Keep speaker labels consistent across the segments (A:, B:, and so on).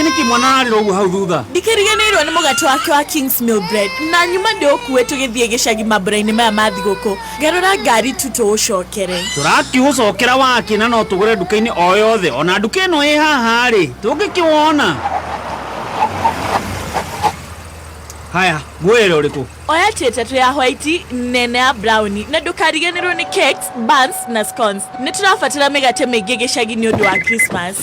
A: Niki mwana riro hau thutha.
B: Ndikiriganirwo ni mugate wake wa King's Mill Bread. Na nyuma ndio kuwetu githie gicagi maburaini maya mathiguko. Garora ngari tuto ucokere.
A: Turaki ucokera wake na no tugure duka-ini o yothe. Ona duka ino ĩ haha ri. Tungikiwona. Haya, gwere uriku.
B: Oya tete ya white nene ya brownie na ndukariganirwo ni cakes, buns na scones. Niturafatira migate mingi gicagi ni undu wa Christmas.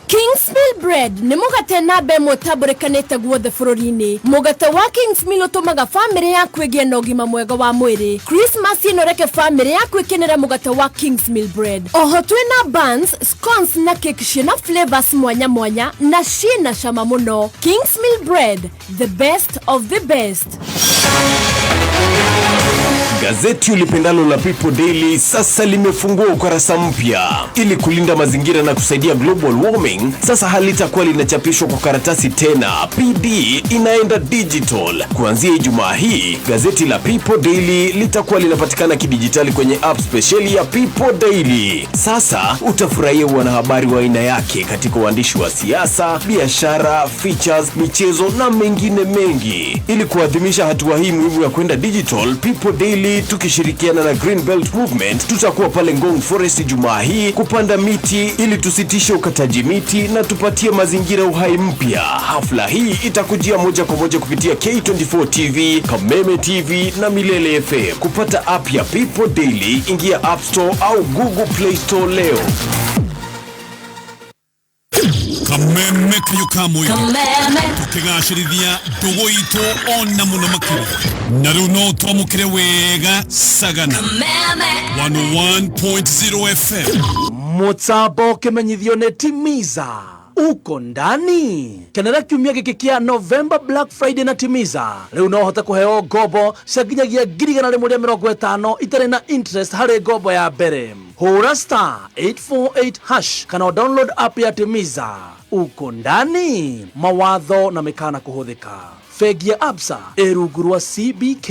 C: King's Mill Bread ni mugate na be mutaburekanite guothe bururi-ini. Mugate wa King's Mill utumaga family yaku igie na ugima mwega wa mwiri. Christmas ino reke family yaku ikenera mugate wa King's Mill Bread. Oho twina buns, scones na cake ciina flavors mwanya mwanya na ciina cama muno. King's Mill Bread, the best of the best.
D: Gazeti ulipendalo la People Daily sasa limefungua ukurasa mpya. Ili kulinda mazingira na kusaidia global warming, sasa halitakuwa linachapishwa kwa karatasi tena. PD inaenda digital. Kuanzia Ijumaa hii, gazeti la People Daily litakuwa linapatikana kidijitali kwenye app speciali ya People Daily. Sasa utafurahia wanahabari wa aina yake katika uandishi wa siasa, biashara, features, michezo na mengine mengi. Ili kuadhimisha hatua hii muhimu ya kwenda digital, People Daily tukishirikiana na Green Belt Movement tutakuwa pale Ngong Forest Ijumaa hii kupanda miti ili tusitishe ukataji miti na tupatie mazingira uhai mpya. Hafla hii itakujia moja kwa moja kupitia K24 TV, Kameme TV na Milele FM. Kupata app ya People Daily, ingia App Store au Google Play Store leo.
E: Kameme kayukamu tukigashirithia ndugu itu ona muno makiri na riu no twamukire wega Sagana 101.0 FM
F: Mutambo kimenyithio ni Timiza uko ndani. Kenera kiumia giki kia November Black Friday na Timiza. Riu no hota kuheo gobo cia girigana rimwe ria 50 itari na interest hari gobo ya mbere. Hura *848# kana download app ya Timiza. Uko ndani, mawatho na mekana kuhuthika. Fegi ya Absa eruguru wa CBK.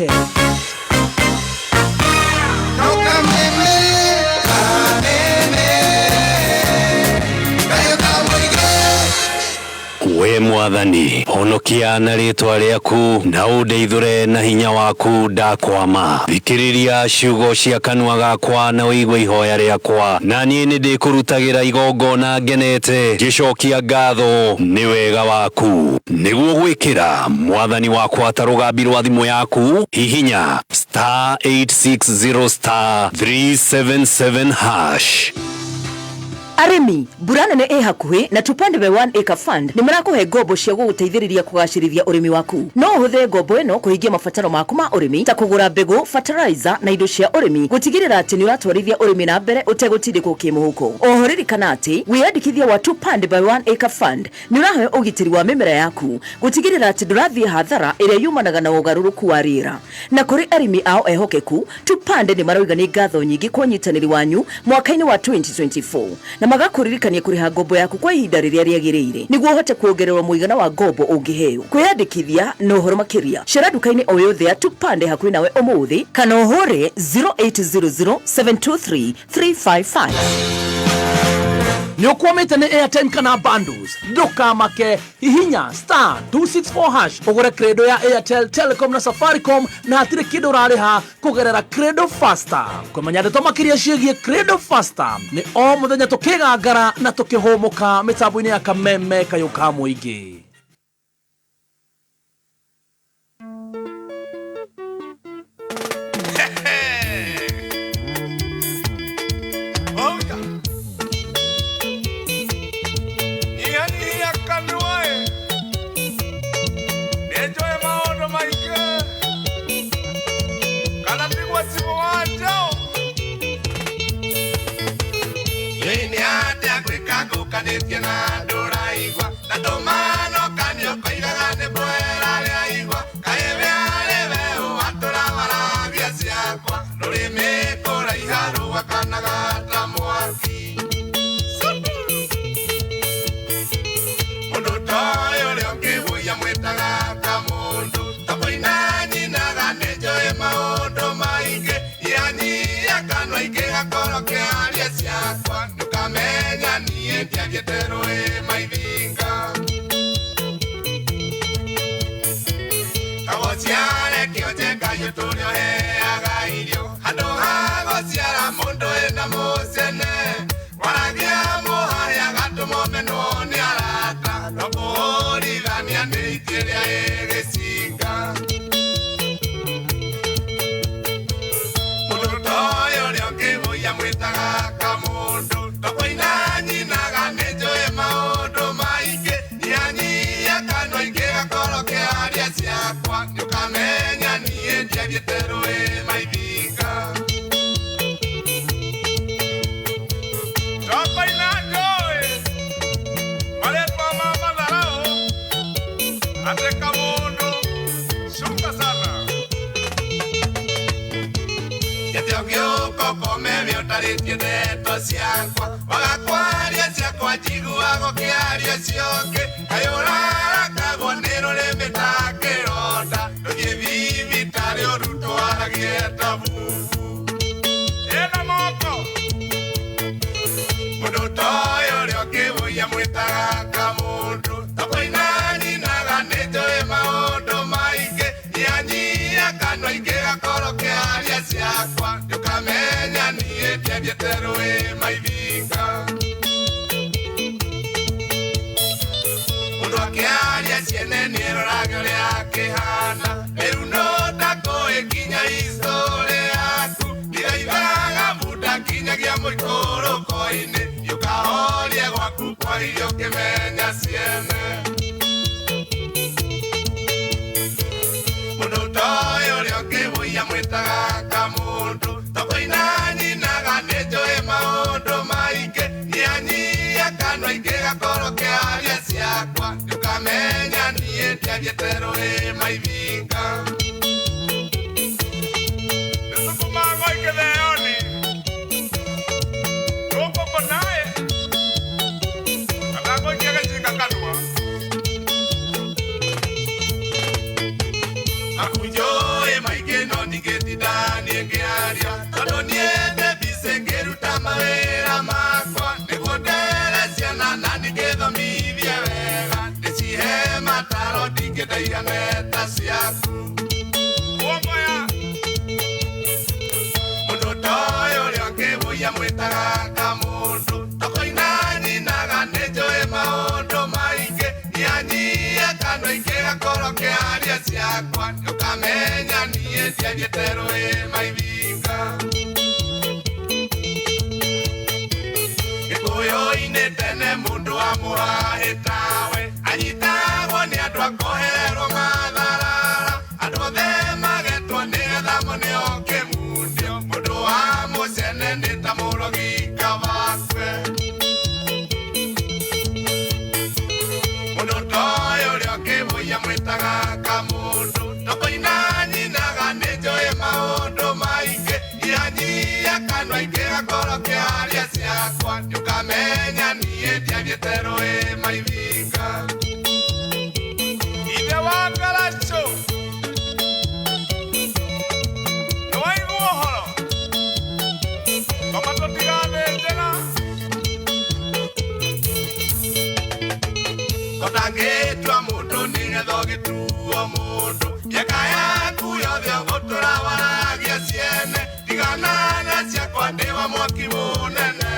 G: We mwathani, honokia na ritwa riaku na undeithure na hinya waku ndakwama. Thikiriria ciugo cia kanua gakwa na uigwe ihoya riakwa, na niĩ nĩndĩkũrutagira igongona ngenete gicokia ngatho nĩ wega waku. Nĩguo gwĩkĩra mwathani wakwa ta rũgambi rwa thimũ yaku, hihinya *860 *377#.
H: Arimi, burana ne hakuhi na tupande be 1 acre fund ni marakuhe gobo cia guguteithiriria kugashirithia urimi waku. No huthe gobo eno kuhingia mabataro maku ma urimi ta kugura mbegu, fertilizer na indo cia urimi, gutigirira ati ni uratwarithia urimi na mbere utegutindikwo kimuhuko. Ohoririkana ati wiyandikithia wa tupande by 1 acre fund ni urahe ugitiri wa mimera yaku, gutigirira ati ndurathie hathara iria yumanaga na ugaruruku wa riera. Na kuri arimi ao ehokeku, tupande ni marauga ni ngatho nyingi kwa nyitaniri wanyu mwaka-ini wa 2024. Na magakuririkania kuriha gobo yaku kwa ihinda riria riagiriire niguo hote kuongererwa muigana wa gobo ungiheo. Kwiyandikithia no horo makiria cera duka-ini o yothe ya tupande hakuhi nawe umuthi kana uhore 0800 723 355.
F: Ni ukwamite ni airtime kana bundles. Duka make hihinya *264# ugure credo ya Airtel, Telecom na Safaricom na atire kido rariha kugerera Credo Faster. Kumenya ndeto makiria ciĩgie Credo Faster ni o muthenya tukigangara na tukihomoka mitambo-ini ya Kameme kayuka muingi.
I: Kanetia na dora igua na tomano kanyo koigaga ne boera le igua kaebe alebe o atora mara biasia kwa loreme kora iharo wakanaga tamwaki mundo toyo le ongebu ya mwetaga kamundu tapoina nyina ganejo e maondo mainge yani akanwa ikega koroke aliasia kwa nukamenya ni etiagetero e maivinga ndiathiĩte rũĩ maithinga Tokoina njũĩ marĩtwa ma matharau andĩka mũndũ cuka sana Gĩtĩongĩũkokome ũtarĩtie ndeto ciakwa wagakwaria ciakwa njiguago kĩario ciokĩ kayũrarakagwo nĩ rũrĩmĩ ta kĩronda rũgĩthibitarĩ ũrutwaragie ta bubu ĩna moko mũndũ toĩ ũrĩa ũkĩmũia mwĩtaga kamũndũ Tokoina nyinaga nĩ njũĩ maũndũ maingĩ nyanyia kanua ingĩgakorwo kĩaria ciakwa ndũkamenya niĩ ndiathiĩte rũĩ maithinga mũndũ akĩaria ciene nĩrorage ũrĩa kĩhana rĩu no ndakũĩ kinya historĩ yaku ndiraithaga bunda kinyagia mũikũrũko-inĩ ũkahoria gwaku kwa irio kĩmenya ciene mũndũ toĩ ũrĩa ũkĩmũia mwĩtaga kamũndũ Tokoina nyinaga nĩ njũĩ maũndũ maingĩ nyanyia kanua ingĩgakorwo kĩaria ciakwa ndũkamenya niĩ ndiathiĩte rũĩ maithinga nĩtũkũmagwo ikĩtheoni rũkũkũ naĩ kana ngũikia gĩcinga kanua Akunjoe maingĩ no ningĩtinda ngĩaria tondũ niĩ ndĩmbice ngĩruta mawĩra makwa nĩguo ndere ciana na ningĩthomithie wega ndĩcihe mataro ndingĩndaia neta ciaku Kuomoya mũndũ toĩ ũrĩa ũkĩmũia mwĩtaga kamũndũ Tokoina nyinaga nĩ njũĩ maũndũ maingĩ nyanyia kanua ingĩgakorwo kĩaria ciakwa ndũkamenya niĩ ndiathiĩte rũĩ maithinga Gĩkũyũ-inĩ tene mũndũ amũhahĩ tawe anyitagwo nĩ andũ akohererwo matharara andũ othe magetwo nĩgetha moneo kĩmundio mũndũ wa mũcene nĩ ta mũrogi kabakwe mũndũ toĩ ũrĩa ũkĩmũia mwĩtaga kamũndũ Tokoina nyinaga nĩ njũĩ maũndũ maingĩ nyanyia kanua ingĩgakorwo kĩaria ciakwa ndũkamenya niĩ ndiathiĩte rũĩ maithinga Ithe wa Ngaracũ nĩwaigua ũhoro kama tũtigathĩnjĩra Ũtangĩtua mũndũ nĩgetha ũgĩtuo mũndũ mĩaka yaku yothe ũgũtũra waragia ciene tigana na ciakwa ndĩ wa mwaki mũnene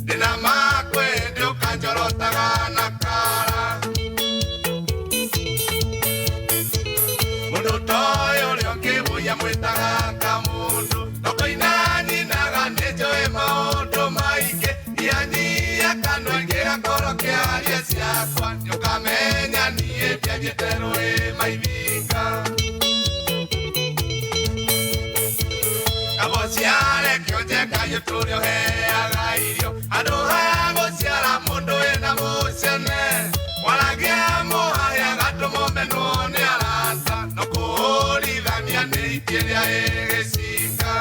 I: ndĩna makwe ndĩ ũkanjorotaga na kara mũndũ toĩ ũrĩa ũkĩmũia mwĩtaga kamũndũ Tokoina nyinaga nĩ njũĩ maũndũ maingĩ nyanyia kanua ingĩgakorwo kĩaria ciakwa ndũkamenya niĩ ndiathiĩte rũĩ maithinga Kabo ciarekio njeka gĩtũrĩ ũheaga irio andũ haya gũciara mũndũ wĩna mũcene waragia mũhahĩa gatũmwo menwo nĩ arata no kũhũrithania nĩ itie rĩa gĩcinga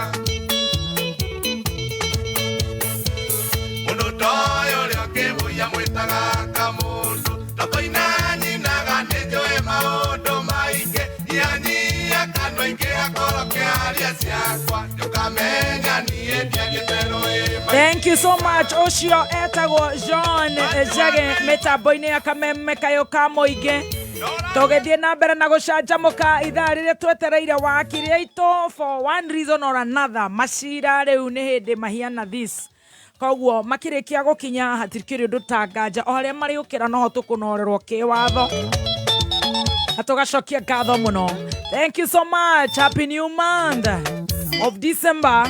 I: mũndũ toĩ ũrĩa ũkĩmũia mwĩtaga kamũndũ Tokoina nyinaga nĩ njũĩ maũndũ maingĩ nyanyia kanua ingĩgakorwo kĩaria ciakwa ndũkamenya niĩ ndiathiĩte rũĩ
J: Thank you so much Ucio etagwo John Njage mĩtambo-inĩ ya kameme kayo ka mũingĩ tũgĩthiĩ na mbere na gũcanjamũka ithaa rĩrĩa twetereire wakiri aitũ for one reason or another macira rĩu nĩ hĩndĩ mahiana this koguo makĩrĩkia gũkinya hatirikĩrĩ ũndũ ta nganja o harĩa marĩũkĩra noho tũkũnorerwo kĩwatho na tũgacokia ngatho mũno. Thank you so much. Happy new month of December.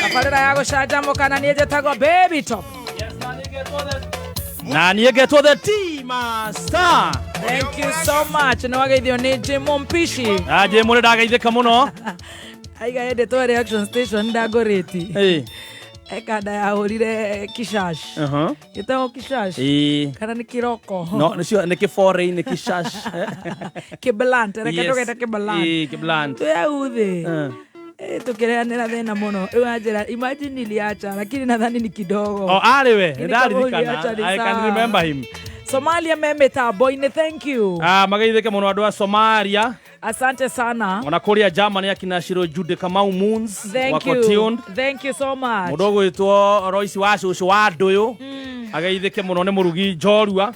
J: Tabarĩra ya gũcanjamũka na niĩ njĩtagwo Baby Top
A: na niĩ ngetwo the T-Master.
J: Thank you so much. Na wageithio ni Jimo Mpishi.
F: Jimo ndageithika muno.
J: Aiga ende to reaction station ndagoreti. Ekada yahurire kishash. Gitao kishash. Kana ni kiroko.
F: No, ni kifore ni kishash.
J: Kibelant, reka togeta kibelant.
F: Kibelant.
J: Ya udhe. Tukireanira thina muno. Iwajira imagine niliacha lakini nadhani ni kidogo.
F: Oh, aliwe. Ndaririkana. I can remember him.
J: Somalia memeta boy ne thank you.
F: Magaithike muno andu a Somalia.
J: Asante sana.
F: Wanakorea Germany akina Shiro Jude Kamau Moons
J: wako tuned. Thank you so much.
F: Mudogo itwo Royce Washucu wa Nduyu. Agaithike muno ne murugi Njorua.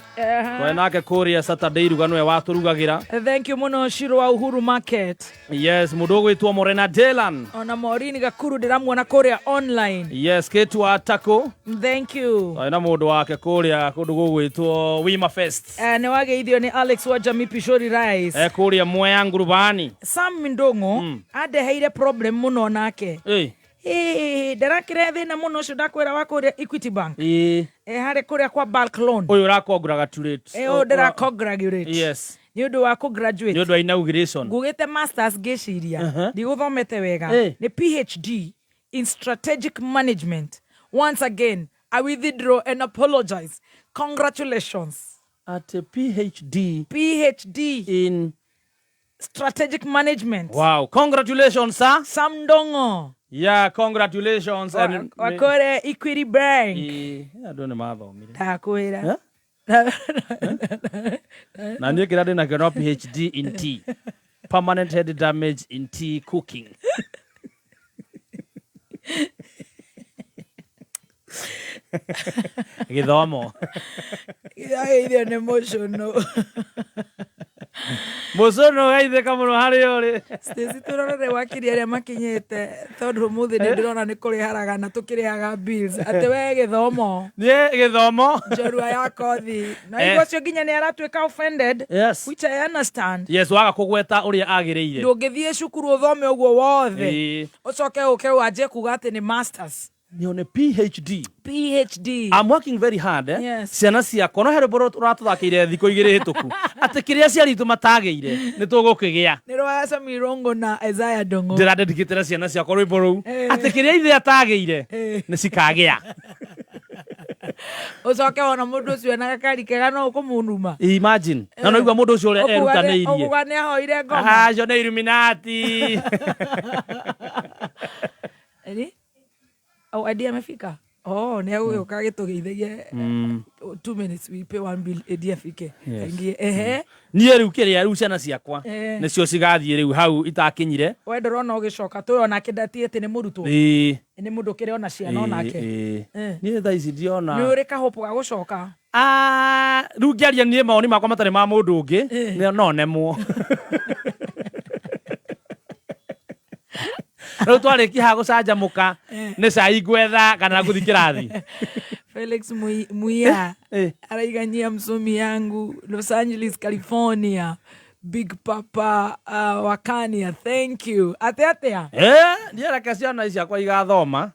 F: Nake Korea Saturday rugano ya waturugagira.
J: Thank you muno Shiro wa Uhuru Market.
F: Yes, mudogo itwo Morena Delan.
J: Ona Morini Gakuru ndiramwona Korea online.
F: Yes, ketu atako.
J: Thank you.
F: Na mundu wake Korea kundu gugwitwo Wima Fest.
J: Ne wageithio ni Alex wa Jamii Pishori Rice.
F: Korea Mwea Ngurubani.
J: Sam Mindongo adeheire problem muno nake. Ndarakire thina muno cio ndakwira wa kuria Equity Bank. Hare kuria kwa bulk loan.
F: Uyu rakongratulate.
J: Ndira congratulate.
F: Yes.
J: Ni undu wa graduate.
F: Ni undu wa inauguration.
J: Ngugite masters geciria. Ndiguthomete wega. Ni PhD in strategic management. Once again, I withdraw and apologize. Congratulations.
F: At a PhD in
J: strategic management.
F: Wow, congratulations, sir.
J: Sam Ndongo.
F: Yeah, congratulations.
J: Wakore Equity Bank.
F: I don't know.
J: Takwira.
F: Na niye kirade na kena PhD in tea. Permanent head damage in tea cooking. Githomo.
J: Ithio ni emotional.
F: Musono gaithika muno hari uri.
J: Stacy turorere wakiri aria makinyete tondu muthi ni ndirona ni kuri haraga na tukiriaga bills ate we githomo.
F: Nie githomo.
J: Njorua ya kothi. Na igwa cio nginya ni aratwika offended.
F: Yes.
J: Which I understand.
F: Yes, waga kugweta uria agiriire.
J: Ndungithie cukuru uthome uguo wothe. Ucoke uke wanje kuga ati ni masters.
F: Ni on a PhD.
J: I'm
F: working very hard.
J: Yes.
F: Ciana ciakwa no hereboro uratuthakiire thiko igiri hituku. Ati kiria ciari tu matageire ni tugukigia.
J: Ni Roasa Mirongo na Isaiah Dongo.
F: Ndira dedicate ciana ciakwa rwimbo ruu. Ati kiria ithe atageire ni cikagia.
J: Ucoke ona mundu ucio na gakari kega no kumunuma.
F: Imagine. Na no igwa mundu ucio ule erutaneirie.
J: Okuga ni ahoire ngoma.
F: Jo ni Illuminati.
J: Eri? Au Adi amefika? Oh, ni au kagitugeithagie 2 minutes we pay 1 bill Adi afike. Ingie
F: Ni riu kiria riu ciana ciakwa nicio cigathie riu hau itakinyire.
J: We ndorona ugicoka tu ona kidatie ati ni murutwo. Ni mundu kire ona ciana onake.
F: Ni tha ici ndiona.
J: Ni uri kahopo ga gucoka.
F: Riu ngiaria nie maoni makwa matari ma mundu ungi no nemwo. Riu twariki ha gucanjamuka ni cai gwetha kana guthi kirathi.
J: Felix Muia araiganyia msomi yangu Los Angeles, California. Big Papa Wakania, thank you. Atea
F: ni araka ciana ici akwa igathoma.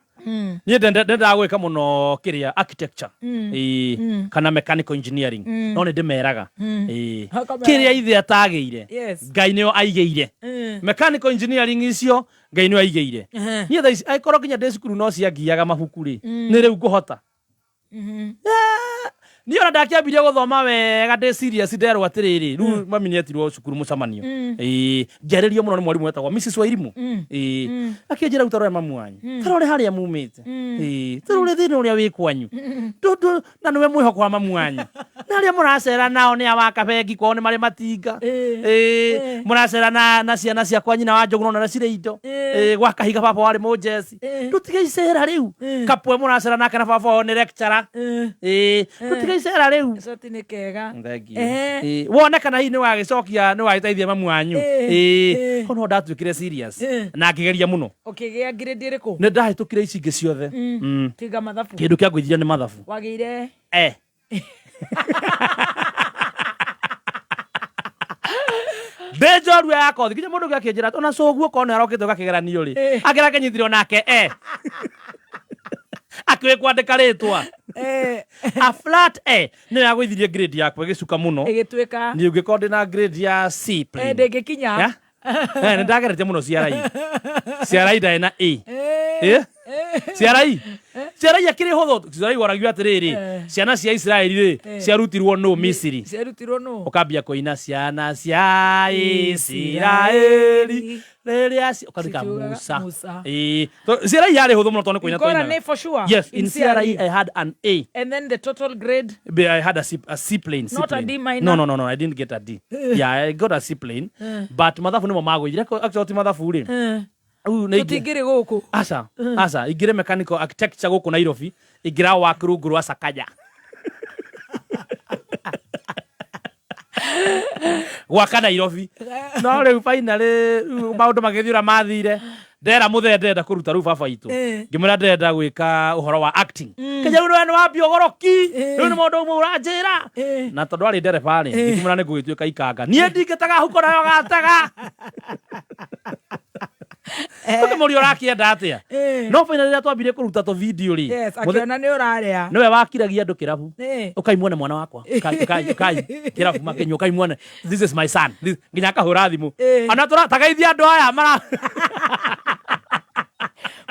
F: Ni ndenda gwika muno kiria architecture kana mechanical engineering no ni ndimeraga kiria ithe atageire Ngai nio aigeire mechanical engineering icio Ngai nio aigeire ni tha ici aikoro kinya de cukuru no ciangiaga mabuku ri ni riu nguhota ni ona ndakiambirie guthoma wega de serious nderwo atiriri riu mami ni etirwo cukuru mucamanio ngererio muno ni mwarimu wetagwo Mrs Wairimu akinjira utarore mamu wanyu tarore haria mumite tarore thina uria wi kwanyu ndu na niwe mwihoko wa mamu wanyu na aria muracera nao ni awaka bengi kwao ni mari matinga muracera na ciana cia kwanyu na wa njogu na cire indo gwa kahiga baba wari mujesi ndutige icera riu kapwe muracera nake na baba ni lecturer ndutige icera riu
J: soti ni kega
F: wona kana hi ni wagicokia ni wagiteithia mamu wanyu kono ndatwikire serious na ngigeria muno
J: ukigia grade iriku
F: ni ndahitukire ici ingi ciothe
J: tiga mathabu
F: kindu kia gwithia ni mathabu
J: wageire
F: Bejo rua yako thikinya mundu gakinjira ona coguo kono arokite gakigeranio ri agira kenyithiro nake akiwe kwandika ritwa A flat A nä ya gwithirie grade yakwa gicuka muno
J: igituika
F: ni ungĩkorwo ndĩna grade ya C plain
J: ndĩngĩkinya
F: nĩ ndagerete mũno ciarai ndaĩ na A ciarai akĩrĩ hũthũ ciarai waragio atĩrĩrĩ ciana cia Isiraeli rĩ ciarutirwo nũ Misiri ũkambia kũina ciana cia Isiraeli rĩrĩa ũkandĩka Musa ciarai yarĩ hũthũ mũno tondũ kũina
J: tũina for sure.
F: Yes, in ciarai I had an A
J: and then the total grade
F: I had a C plain.
J: Not a D minor.
F: No, I didn't get a D. Yeah, I got a C plain. But mathabu nimo magwithire actually mathabu rĩ
J: tutingire guku
F: asa igire mechanical architecture guku Nairobi igira wa rungu rwa Sakaja gwaka Nairobi no rĩu finally maũndũ magĩthiũra mathire ndera mũthende kũruta rĩu baba itu ngĩmwĩra ndenda gwĩka ũhoro wa acting kenya rĩu nĩ wa biogoroki rĩu nĩ mũndũ ũmwe ũranjĩra na tondũ arĩ ndereba rĩ ngĩmwĩra nĩ ngũgĩtuĩka ikanga niĩ ndingĩtaga huko nayo gataga mũriũ ũrakĩenda atĩa no finally rĩrĩa twambire kũruta to video rĩ
J: akiona nĩ ũrarĩa
F: nĩwe wakiragia andũ kĩrabu ũkaimuone mwana wakwa kai kĩrabu makenyo ũkaimuone this is my son nginya akahũra thimũ ona tũratageithia andũ aya mara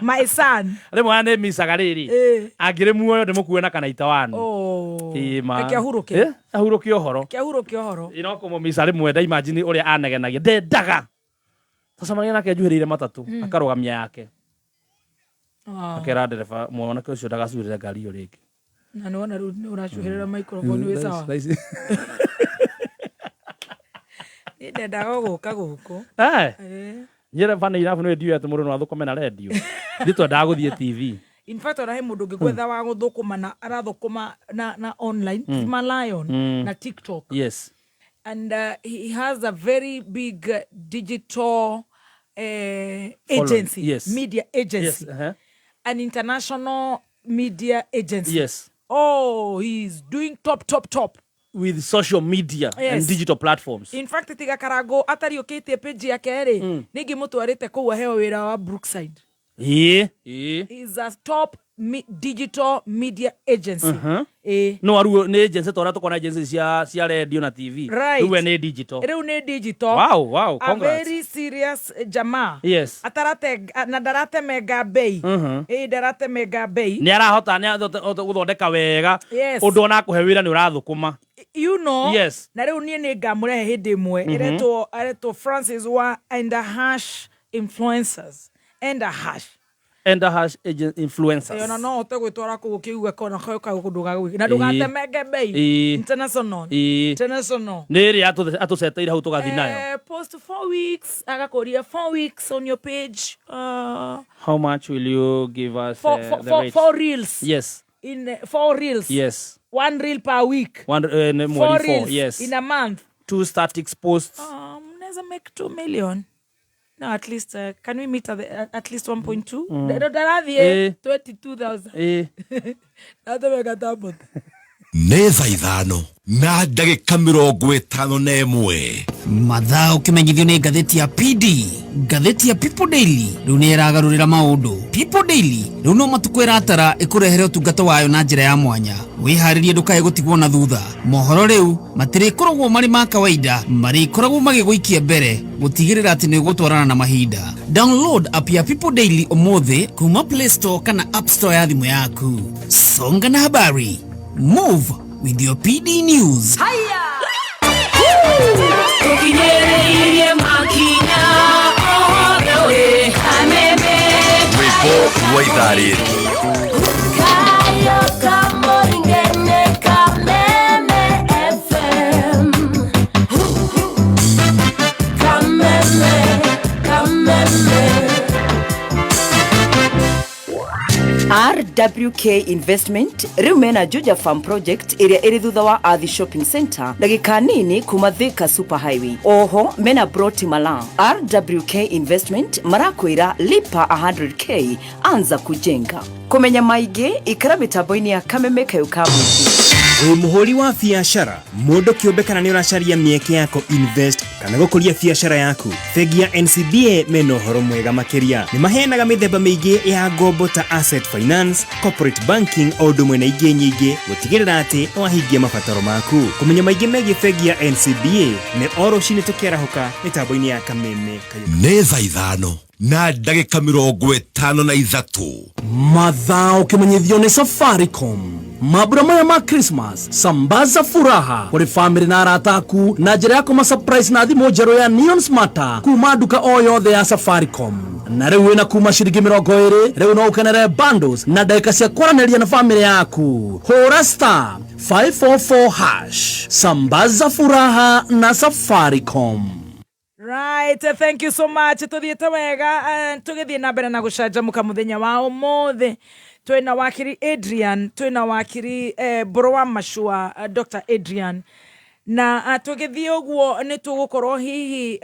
J: my son
F: rĩmwe nĩ misaga rĩrĩ angĩrĩ muoyo ndĩmũkuue na kanaita wanu ahurũkie ũhoro ino kũmũmisa rĩmwe ndaimagine ũrĩa anegenagia ndendaga tacamania nake njuhĩrĩire matatũ akarũgamia yake akera ndereba mwanake ũcio ndagacuhĩrĩre ngari iyo rĩngĩ
J: na nĩwona rĩu ũracuhĩrĩra microphone wĩ sawa nĩ ndendaga gũka gũkũ
F: nyere bana irabu nĩ ndio ati mũndũ no athũkome na radio nditwendaga gũthiĩ TV.
J: In fact ona he mũndũ ngĩgwetha wa gũthũkũma na arathũkũma na online Himalayan na TikTok.
F: Yes.
J: And he has a very big digital agency,
F: yes.
J: Media agency,
F: yes.
J: An international media agency.
F: Yes.
J: Oh, he's doing top
F: with social media and digital platforms.
J: In fact, tiga karago atariũkĩtie page yake rĩ nĩngĩ mũtwarĩte kũu aheo wĩra wa Brookside. He's a top digital media agency.
F: No aru ne agency tora to kona agency cia radio na TV. Rĩu ne digital.
J: Rĩu ne digital.
F: Wow, congrats.
J: A very serious jamaa.
F: Yes.
J: Atarate na darate mega bei. Darate mega bei.
F: Nĩ arahota gũthondeka wega. Ũndũ ona kũhe wĩra nĩ ũrathũkũma.
J: You know.
F: Yes.
J: Na rĩu niĩ nĩ ngamũrehe hĩndĩ ĩmwe eretwo Francis wa and a hash influencers. And a hash
F: agent influencers.
J: Yona no hote gwĩtwara kũu kiuga kona khoka kũnduga gwiki na ndugatemenge bei international nĩ ĩrĩ
F: atũceteire hau tũgathi nayo.
J: Post 4 weeks agakoria 4 weeks on your page.
F: How much will you give us the
J: 4 reels?
F: Yes.
J: In 4 reels?
F: Yes.
J: 1 reel per week.
F: 4 reels, yes.
J: In a month.
F: 2 statics posts.
J: Never make 2 million. No, at least can we meet at least 1.2? Daradhi 22,000. Natomeka tabot.
E: Nĩ thaa ithano na ndagĩka 51
K: mathaa ũkĩmenyithio nĩ ngathĩti ya PD. Ngathĩti ya People Daily rĩu nĩ ĩragarũrĩra maũndũ. People Daily rĩu no matukũ ĩratara ĩkũrehere ũtungata wayo na njĩra ya mwanya. Wĩharĩrie ndũkae gũtigwo na thutha. Mohoro rĩu matirĩkoragwo marĩ ma kawaida, marĩkoragwo magĩgũikia mbere gũtigĩrĩra atĩ nĩ ũgũtwarana na mahinda. Download app ya People Daily ũmũthĩ kuma Play Store kana App Store ya thimũ yaku. Songa na habari. Move with your PD News.
C: Hiya!
E: Rwĩmbo rwa ithaa rĩrĩ.
H: RWK Investment rĩu mena Juja Farm Project ĩrĩa ĩrĩ thutha wa Athi Shopping Center ndagĩka nini kuma Thika Super Highway. Oho mena Broti Malang. RWK Investment marakwĩra lipa 100k anza kujenga. Kumenya maingĩ ikara mitambo-inĩ ya Kameme Kayuka Mũingĩ.
L: Wĩ muhuri wa biacara, mundu kiumbe kana ni uracaria mieke yako invest kana gukuria biacara yaku. Bengi ya NCBA mena uhoro mwega makiria. Ni maheanaga mithemba miingi ya ngombo ta asset finance, corporate banking o ndumwe na ingĩ nyingĩ gutigirira ati wahingia mabataro maku. Kumenya maingĩ megie bengi ya NCBA ni oro cini tukerahuka mitambo-ini ya Kameme
E: nĩ thaa ithano na ndagĩka 53
F: Mathaa ukimenyithio ni Safaricom. Mabura maya ma Christmas, sambaza furaha kuri family na arata aku na njira yako ma surprise na thimo njerũ ya Neon Smarta kuma nduka o yothe ya Safaricom. Na rĩu wĩna kuma ciringi 20 rĩu no ukenere bundles na ndagĩka cia kwaranĩria na family yaku. Hũra star 544 hash. Sambaza furaha na Safaricom.
J: Right, thank you so much. Tuthiete wega tugithie na mbere na gucanjamuka muthenya wa umuthi. Twina wakiri Adrian, twina wakiri bro wa mashua Dr. Adrian. Na tugithie uguo ni tugukorwo hihi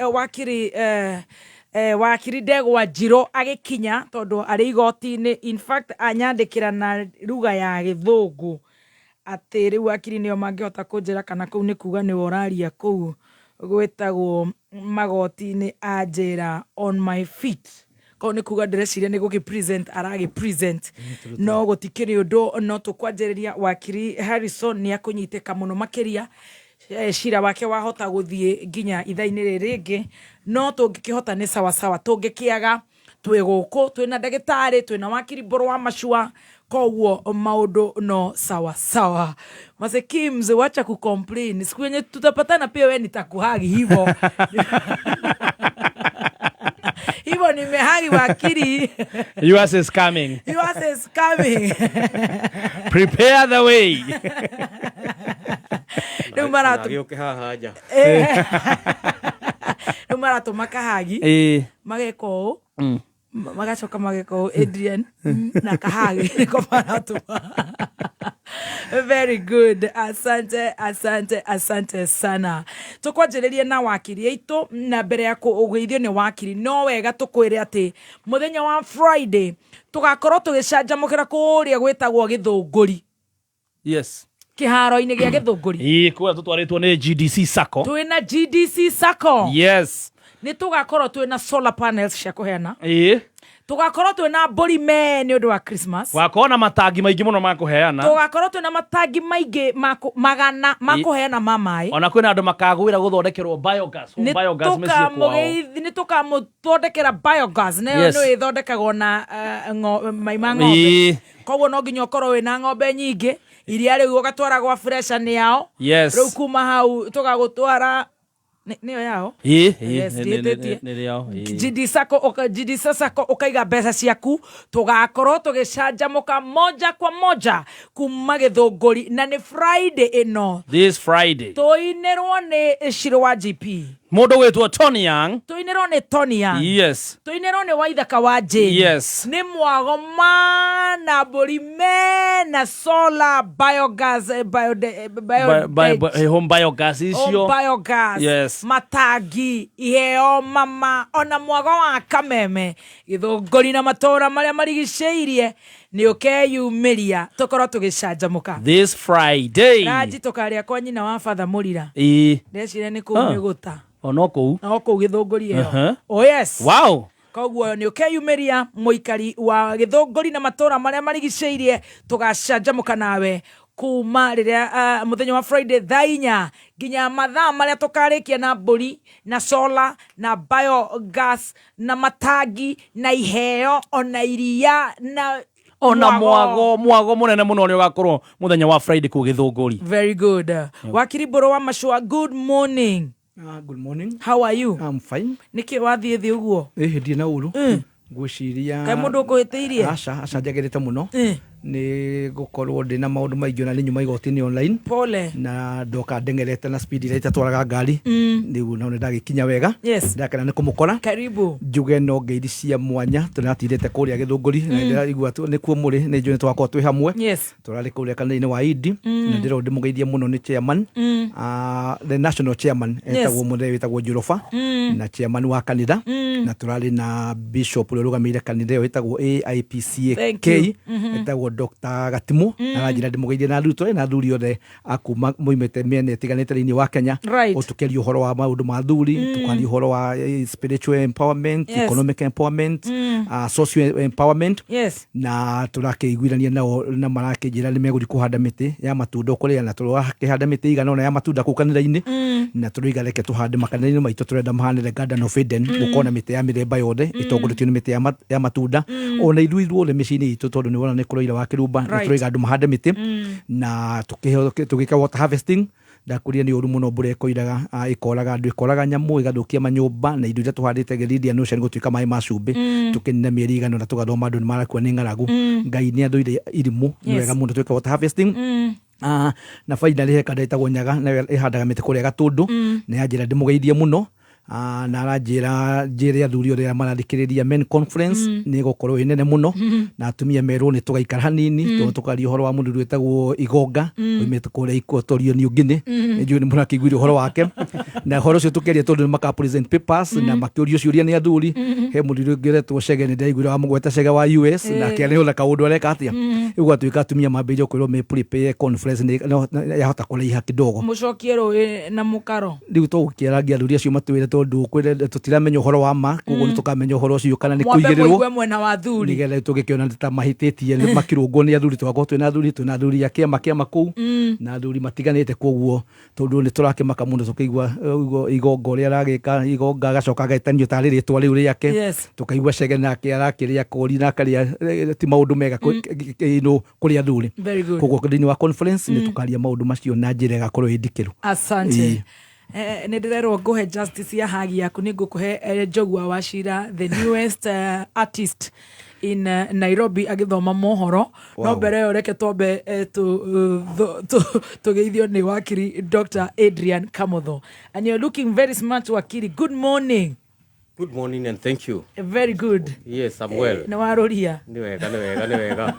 J: wakiri Ndegwa Njiro agikinya tondu ari igoti-ini. In fact anyandikira na ruga ya Githungu ati riu wakiri nio mangihota kunjira kana kuu ni kuga ni woraria kuu gwetagwo magoti-ini anjira on my feet. Ko ni kuga ndĩreciria ni gugipresent aragipresent no gutikiri undu no tukwanjĩrĩria wakiri Harrison ni akunyitĩka muno makiria cira wake wahota guthie nginya itha-inĩ rĩrĩ rĩngĩ no tũngĩkĩhota nĩ sawa sawa tũngĩkĩaga twĩ gũkũ twĩna ndagĩtarĩ twĩna wakiri boro wa mashua koguo maundu no sawa sawa. Mase Kims wacha kucomplain siku yenye tutapatana pia wewe nitakuhagi hivyo. Hivyo nimehagi wakiri.
F: US is coming.
J: US is coming.
F: Prepare the way.
A: Nagĩũke haha haja.
J: Numarato makahagi. Mageka ũũ. Magacoka mageka ũũ Adrian na kahagi niko maratuma. Very good. Asante sana. Tukwanjĩrĩria na wakiri aitu na mbere ya kũgeithio ni wakiri no wega tukwĩre ati muthenya wa Friday tugakorwo tugicanjamũkĩra kũrĩa gwĩtagwo Gĩthũngũri.
F: Yes.
J: Kĩharo-inĩ gĩa Gĩthũngũri.
F: Kuya tutwaritwo ni GDC Sacco.
J: Twĩna GDC Sacco.
F: Yes.
J: Ni tugakorwo twĩna solar panels cia kuheana. Tugakorwo twĩna mbũri nĩ ũndũ wa Christmas.
F: Wakorwo na matangi maingĩ mũno ma kuheana.
J: Tugakorwo twĩna matangi maingĩ magana ma kuheana ma maĩ.
F: Ona kwĩna andũ makagwĩra gũthondekerwo biogas. Biogas mĩciĩ kwao.
J: Nĩ tũkamũthondekera biogas. Nĩ ĩthondekagwo na mai ma ng'ombe. Koguo no nginya ũkorwo wĩna ng'ombe nyingĩ. Iria rĩu ũgatwara gwa fresha nĩ yao. Rĩu kuma hau tũgagũtwara nĩyo yao. Nĩ yao. GDC Sacco ukaiga mbeca ciaku tugakorwo tugicanjamũka moja kwa moja kuma Gĩthũngũri na nĩ Friday ĩno.
F: This Friday.
J: Tuinĩrwo nĩ Shiro wa GP.
F: Mundu wetwo Tony Young.
J: Tuinĩrwo nĩ Tony Young.
F: Yes.
J: Tuinĩrwo nĩ Waithaka wa Jane.
F: Yes.
J: Nĩ mwago na mbũri na solar biogas
F: home biogas icio.
J: Home biogas.
F: Yes.
J: Matangi iheo mama ona mwago wa Kameme Gĩthũngũri na matũra marĩa marigicĩirie nĩ ũkeyumĩria tukorwo tũgicanjamũka
F: this Friday.
J: Raji tukarĩa kwa nyina wa Father Mũrira. Ndeciria nĩ kũu Mĩgũta.
F: Ono kũu
J: Gĩthũngũri ĩyo. Oh yes.
F: Wow.
J: Koguo nĩ ũkeyumĩria mũikari wa Gĩthũngũri na matũra marĩa marigicĩirie tugacanjamũka nawe kuma rĩrĩa muthenya wa Friday thaa 4 nginya mathaa marĩa tukarĩkia na mbũri na solar na biogas na matangi na iheo ona iria na
F: ona mwago munene muno ni ugakorwo muthenya wa Friday ku Gĩthũngũri.
J: Very good. Wakiri boro wa mashua, good morning.
M: Good morning.
J: How are you?
M: I'm fine.
J: Niki wathie thi uguo?
M: Ndi na uru. Ngwiciria
J: kai mundu ukuhitiirie
M: aca njagerete muno ni gukorwo ndina maundu maingi na ninyuma igoti-ini online.
J: Pole.
M: Na ndoka ndengerete na speed ira itatwaraga ngari nigu na ndagikinya wega. Ndakena ni kumukora.
J: Karibu.
M: Njuge no ngeithi cia mwanya tunatirete kuria Gĩthũngũri na ndirigua ni kuo muri ni njune twakwa twi hamwe. Turari kuria kanini wa Idi na ndiro ndimugeithie muno ni chairman the national chairman etagwo muthe witagwo Njurofa na chairman wa kanitha na turari na bishop ule rugamire kanitha yo itagwo AIPCK itagwo Dr. Gatimu na ranjira ndimugeithie na arutwo na athuri othe akuma muimete miene tiganite thĩinĩ wa Kenya utukeria uhoro wa maundu ma athuri tukaria uhoro wa spiritual empowerment, economic empowerment, social empowerment, na turakeiguithania nao na marakĩnjĩra nĩ megũthiĩ kũhanda mĩtĩ ya matunda kũrĩa na turakĩhanda mĩtĩ igana ona ya matunda kũu kanitha-inĩ na tũroiga reke tũhande makanitha-inĩ maitũ tũrenda mahanĩre Garden of Eden gũkorwo na mĩtĩ ya mĩthemba yothe ĩtongorĩtio nĩ mĩtĩ ya matunda ona ithuĩ ithuothe mĩciĩ-inĩ itũ tondũ nĩ wona nĩ kũroira wa kĩrumba nĩ tũroiga andũ mahande mĩtĩ na tũgĩka water harvesting ndakuria ni uru muno mbura ikoiraga ikoraga andu ikoraga nyamu igathukia manyumba na indo iria tuhandite Githidia no cia gutwika mai ma cumbi tukinina mieri igano na tugathoma andu ni marakua ni ngaragu ngai ni athuire irimu ni wega muno twika water harvesting na finally he kada itagwo nyaga na ihandaga miti kuria Gatundu na yanjira ndimugeithie muno na aranjira njire athuri othe marathikiriria men conference ni gukorwo inene muno na atumia merwo ni tugaikara hanini tukaria uhoro wa mundu wetagwo Igonga oimete kuria Equatorial New Guinea njui ni murakiguire uhoro wake na uhoro ucio tukeria tondu maka present papers na makiurio ciuria ni athuri he mundu ngeretwo Chege ni ndaiguire wa mugweta Chege wa US na kĩarĩ hotha kaundu areka atia igwa tuika atumia mambĩrĩrie kwĩrwo me prepare conference ni yahota kũraiha kidogo
J: mucokie rũĩ na mũkaro
M: riu tũgũkĩaragia athuri acio matwĩre tondu kwĩre tutiramenya uhoro wa ma koguo nĩ tukamenya uhoro ucio kana nĩ kũigĩrĩrwo
J: mwena wa athuri
M: nigetha tũgĩkĩona ta mahĩtĩtie makirũngwo nĩ athuri twakorwo twĩna athuri ya kĩama kũu na athuri matiganĩte koguo tondu nĩ tũrakĩmaka mũno tũkĩigua Igonga ũrĩa aragĩka Igonga agacoka agetanio tarĩ rĩtwa rĩu rĩake tukaigua Chege nake arakĩrĩa kori na akarĩa ti maũndũ mega kũrĩ athuri koguo thĩinĩ wa conference nĩ tukaria maũndũ macio na njĩra ĩgakorwo ĩndikĩru.
J: Asante. Nĩ ndĩrerwo ngũhe justice ya hagi yaku nĩ ngũkũhe Njogua wa Chira, the newest artist in Nairobi agithoma mohoro no mbere yo reke twambe tugeithio ni wakiri Dr. Adrian Kamotho, and you're looking very smart wakiri. Good morning.
N: Good morning and thank you.
J: Very good.
N: Yes, I'm well.
J: Na waroria.
N: Ni wega.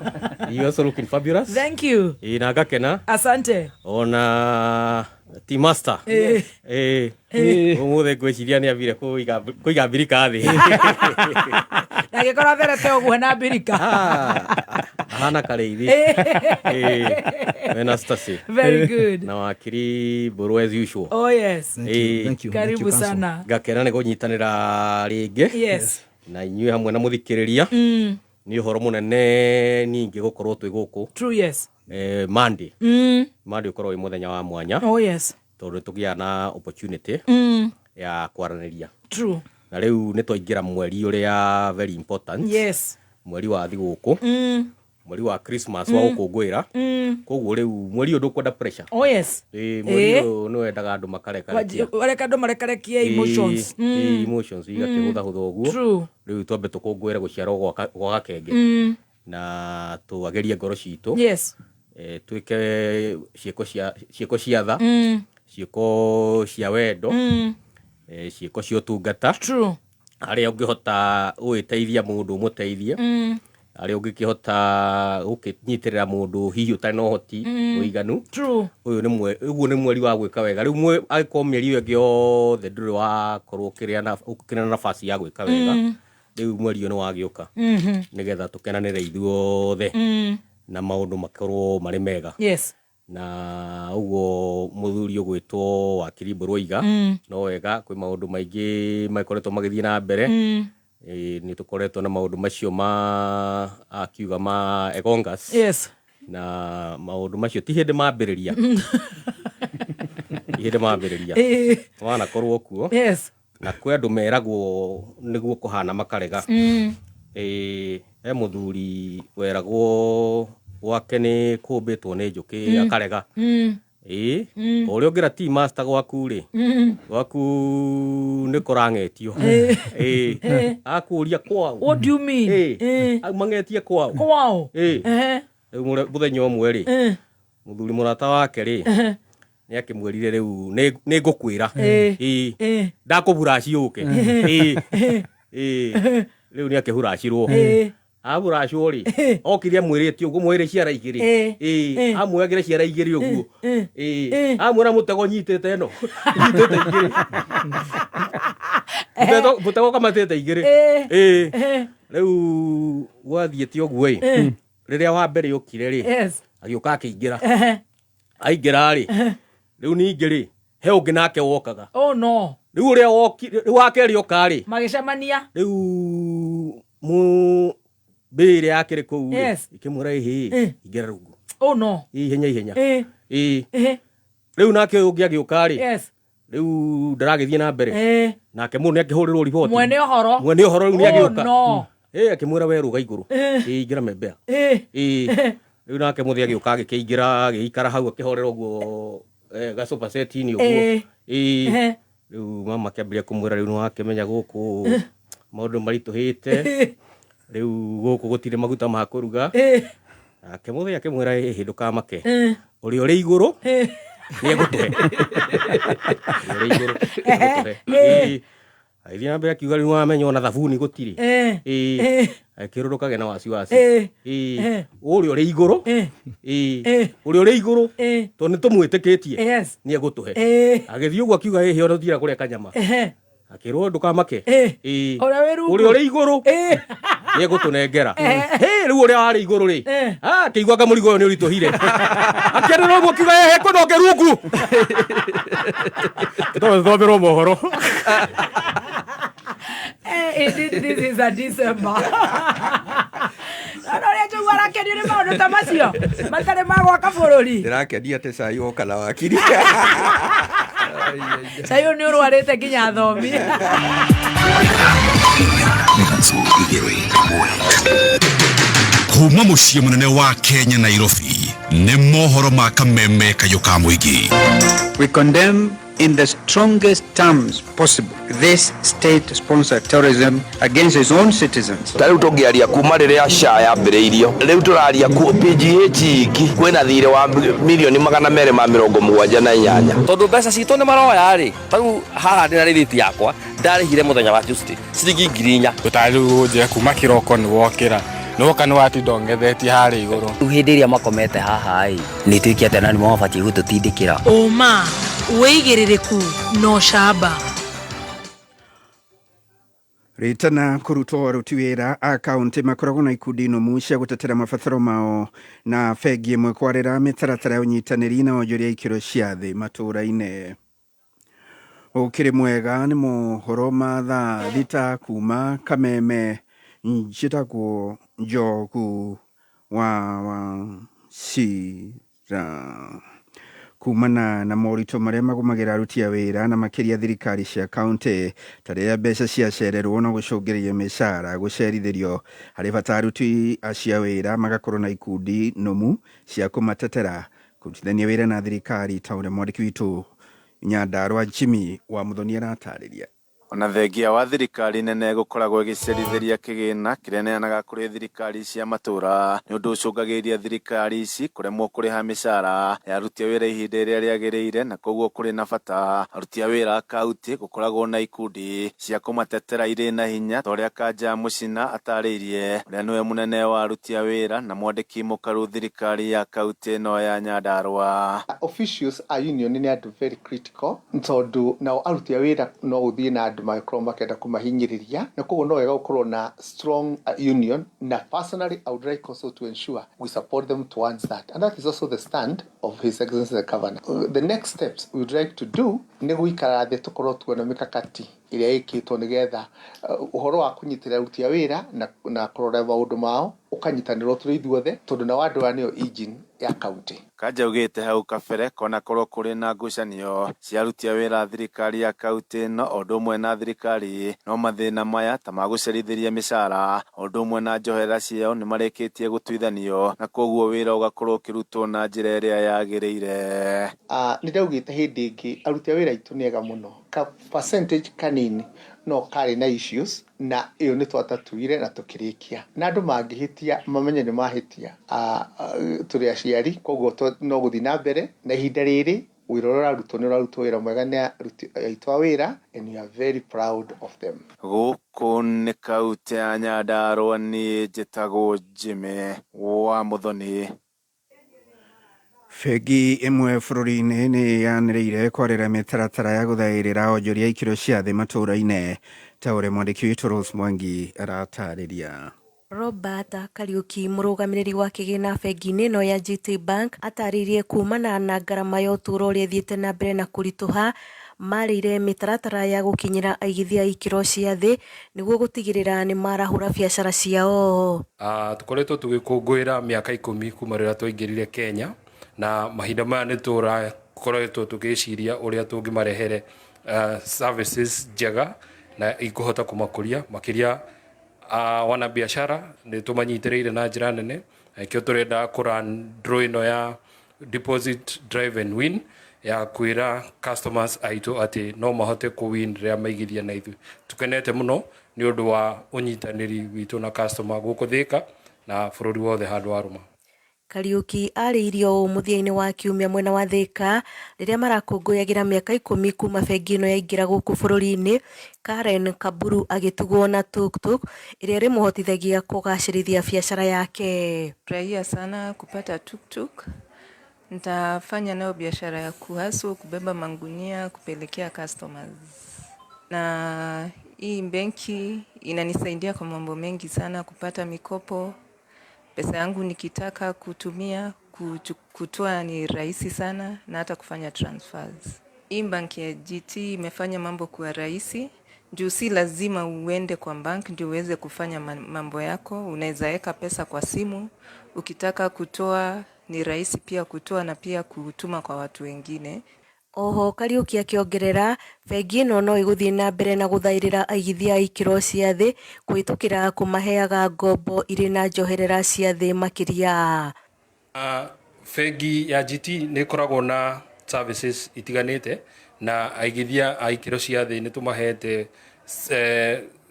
N: You also looking fabulous.
J: Thank you.
N: Inaga kena.
J: Asante.
N: Ona team master. Umuthe gwiciria ni avire kuiga birika thi.
J: Na gikora therete ogwo na birika.
N: Hana kareithi. Venastasi.
J: Very good.
N: Na wakiri buru as usual.
J: Oh yes.
M: Thank you.
J: Karibu sana.
N: Gakena ni gunyitanira ringi.
J: Yes.
N: Na inyuĩ hamwe na muthikiriria. Ni uhoro munene ningi gukorwo twi guku.
J: True, yes.
N: Monday. Monday ukorwo muthenya wa mwanya.
J: Oh yes.
N: Tondu tugia na opportunity ya kwaraniria.
J: True.
N: Na riu ni twaingira mweri uria very important.
J: Yes.
N: Mweri wa thiguku. Mweri wa Christmas wa gukungwira. Koguo riu mweri undu kwenda pressure.
J: Oh yes.
N: Mweri no wendaga andu makarekerekia.
J: Wareka andu marekerekia emotions.
N: Emotions igakihutha hutha uguo.
J: True.
N: Riu twambe tukungwire guciarwo gwa Gakenge. Na tuagerie ngoro citu.
J: Yes.
N: Twike ciiko cia tha. Ciiko cia wendo. Ciiko cia utungata.
J: True.
N: Aria ungihota gwiteithia mundu muteithie. Aria ungikihota gukinyitirira mundu hihi utari na uhoti uiganu.
J: True.
N: Uyu ni mweri wa gwika wega. Riu agiko mieri iyo ingi yothe nduri wa korwo ukina nafasi ya gwika wega. Riu mweri uyu ni wagiuka. Nigetha tukenanire ithuothe na maundu makorwo mari mega.
J: Yes.
N: Na uguo muthuri ugwitwo wakiri Mburuiga no wega kwi maundu maingi makoretwo magithie na mbere. Ni tukoretwo na maundu macio ma akiuga ma Egongas.
J: Yes.
N: Na maundu macio ti hindi mambiriria. Hindi mambiriria. Wana korwo kuo.
J: Yes.
N: Na kwi andu meragwo niguo kuhana makarega. Muthuri weragwo wake ni kumbitwo ni njuki akarega. Uria ungira team master gwaku ri gwaku ni kurangetio. Akuria kwao.
J: What do you mean?
N: Mangetie kwao.
J: Kwao.
N: Muthenya umwe ri muthuri murata wake ri ni akimwirire riu ni ngukwira ndakuburaci uke. Riu ni akihuracirwo. Aburacwo ri okiria mwirite uguo mwire ciara igiri amwagire ciara igiri uguo amwira mutego nyitete no nyitete igiri Mutego kamatete igiri riu gwathiete oguo riria wa mbere yukire ri agioka akiingira aingira ri riu ningi ri he ungi nake wokaga
J: no
N: riu uria wake ri oka ri
J: magicemania
N: riu mu bere yake ri kuu ikimura ihi ingira rungu
J: no
N: ihenya riu nake ungi agioka ri riu ndaragithie na mbere nake mundu akihurirwo riboti
J: mwene ohoro
N: riu ni agioka akimwira we ruga iguru ingira membea riu nake muthi agioka agikiingira agiikara hau akihorera uguo gasopa setini uguo riu mama akiambiria kumwira riu nwakimenya guku maundu marituhite riu guku gutire maguta ma kuruga nake muthi akimwira hinduka make uri iguru ni egutuhe uri iguru aithi na mbere akiuga riu wamenya ona thabuni gutiri akirurukage na wasiwasi uri uri iguru uri uri iguru to ni tumwitikitie ni egutuhe agithii uguo akiuga hihi ona thira kuria kanyama akirwo ndukamake uri uri iguru ni egutunengera riu uria wari iguru ri akiguaga murigo uyu ni urituhire akirira uguo akiuga he kunoge rungu tothomerwo mohoro.
J: This is a December. Anoria chugwa rakenio ni maundu ta macio matare magwaka bururi
O: ndirakendia ati cai woka na wakiri
J: cai ni urwarite nginya thomi
E: kuma muciĩ munene wa Kenya Nairobi nĩ mohoro ma kameme kayuka muingi.
P: We condemn in the strongest terms possible this state-sponsored terrorism against its own citizens.
Q: Tariu tungiaria kuma riria SHA yambiriirio riu turaria ku PGH iki kwina thire wa milioni 278
R: tondu mbeca citu ni maroya ri tariu haha ndina rithiti yakwa ndarihire muthenya wa Tuesday ciringi 4,000
S: tutariu je kuma kiroko ni wokira nuka ni watinda ngethetie hari iguru
R: hindi iria makomete haha ni twiki ati nani mabati gututindikira
T: uma weigiririku no shaba
P: ritana kurutwo aruti wira a kaunti makoragwo na ikundi nomu cia gutetera mabataro mao na bengi imwe kwarira mitaratara ya unyitaniri na onjoria ikiro cia thi matura-ini. Ukiri mwega ni mohoro ma thaa thita kuma kameme njitagwo Njogu wa Shira kumana na morito maria magumagira aruti a wira na makiria thirikari cia kaunti taria mbeca cia cererwo na gucungiria mishara gucerithirio hari bata aruti acia wira magakorwo na ikundi nomu cia kumatetera kutithania wira na thirikari taure mwandiki witu Nyandarua Jimmy wa Muthoni aratariria.
U: Ona thengia wa thirikari nene gukoragwo igicerithiria kigina kiria neanaga kuri thirikari cia matura ni undu ucungagiria thirikari ici kuremwo kuriha mishara ya aruti a wira ihinda iria riagiriire na koguo kuri na bata aruti a wira a kaunti gukoragwo na ikundi cia kumatetera iri na hinya toria Kanja Mucina atariirie uria niwe munene wa aruti a wira na mwandiki mukaru thirikari ya kaunti no ya Nyandarua.
V: Officials a union ni andu very critical tondu na aruti a wira no uthie na micro makenda kumahinyiriria na koguo no wega gukorwo na strong union na personally I would like also to ensure we support them towards that, and that is also the stand of His Excellency the Governor. The next steps we would like to do ni guikara thi tukorwo tuona mikakati iria ikitwo nigetha uhoro wa kunyitira aruti a wira na kurora maundu mao ukanyitanirwo turi ithuothe tondu na wandu wa niyo engine ya kaunti.
U: Kanja ugite hau kabere kona korwo kuri na ngucanio cia aruti a wira thirikari ya kaunti no undu umwe na thirikari no mathina maya ta magucerithiria mishara undu umwe na njohera ciao ni mareketie gutuithanio na koguo wira ugakorwo ukirutwo na njira iria yagiriire.
V: Ni ndaugite hindi ingi aruti a wira itu ni ega muno ka percentage kanini no kari na issues na iyo ni twatatuire na tukirikia na andu mangihitia mamenye ni mahitia turi aciari koguo no guthi na mbere na ihinda riri wirorora arutwo wira mwega ni aitwa wira and we are very proud of them.
U: Guku ni kaunti ya Nyandarua ni njitagwo Jimmy wa Muthoni.
P: Fegi imwe bũrũri-inĩ nĩ yanĩrĩire kwarĩra mĩtaratara ya gũthaĩrĩra onjoria ikĩro cia thĩ matũũra-inĩ ta ũrĩa mwandĩki witũ Rose Mwangi aratarĩria.
B: Robert Kariuki mũrũgamĩrĩri wa kĩgĩna bengi-inĩ ĩno ya GT Bank atarĩirie kumana na ngarama ya ũtũũro ũrĩa ĩthiĩte na mbere na kũritũha marĩire mĩtaratara ya gũkinyĩra aigithia ikĩro cia thĩ nĩguo gũtigĩrĩra nĩ marahũra biacara ciao.
D: Tũkoretwo tũgĩkũngũĩra mĩaka 10 kuma rĩrĩa twaingĩrire Kenya na mahinda maya nĩ tũkoretwo tũgĩciria ũrĩa tũngĩmarehere services njega na ikũhota kũmakũria makĩria wana biashara nĩ tũmanyitĩrĩire na njĩra nene kĩo tũrenda kũran draw ĩno ya deposit drive and win ya kwĩra customers aitũ atĩ no mahote kũwin rĩrĩa maigithia na ithuĩ. Tũkenete mũno nĩ ũndũ wa ũnyitanĩri witũ na customer gũkũ Thĩka na bũrũri wothe handũ warũma.
B: Kariuki arĩirio mũthia-inĩ wa kiumia mwena wa Thĩka rĩrĩa marakũngũyagĩra mĩaka 10 kuma bengi ĩno yaingĩra gũkũ bũrũri-inĩ. Karen Kaburu agĩtugwo na tuktuk ĩrĩa ĩrĩmũhotithagia kũgacĩrithia biacara yake.
W: Furahia sana kupata tuktuk. Nitafanya nayo biashara ya kuhasu, kubeba mangunia, kupelekea customers. Na hii benki inanisaidia kwa mambo mengi sana, kupata mikopo. Pesa yangu nikitaka kutumia, kutoa ni rahisi sana na hata kufanya transfers. Hii banki ya GT imefanya mambo kuwa rahisi. Juu si lazima uende kwa bank ndio uweze kufanya mambo yako. Unaweza weka pesa kwa simu. Ukitaka kutoa ni rahisi pia kutoa na pia kutuma kwa watu wengine.
B: Oho Kariuki akiongerera bengi ĩno no ĩgũthiĩ na mbere na gũthaĩrĩra aigithia ikĩro cia thĩ kũhĩtũkĩra kũmaheaga ngombo irĩ na njoherera cia thĩ makĩria.
D: Bengi ya GT nĩ ĩkoragwo na services itiganĩte na aigithia a ikĩro cia thĩ nĩ tũmahete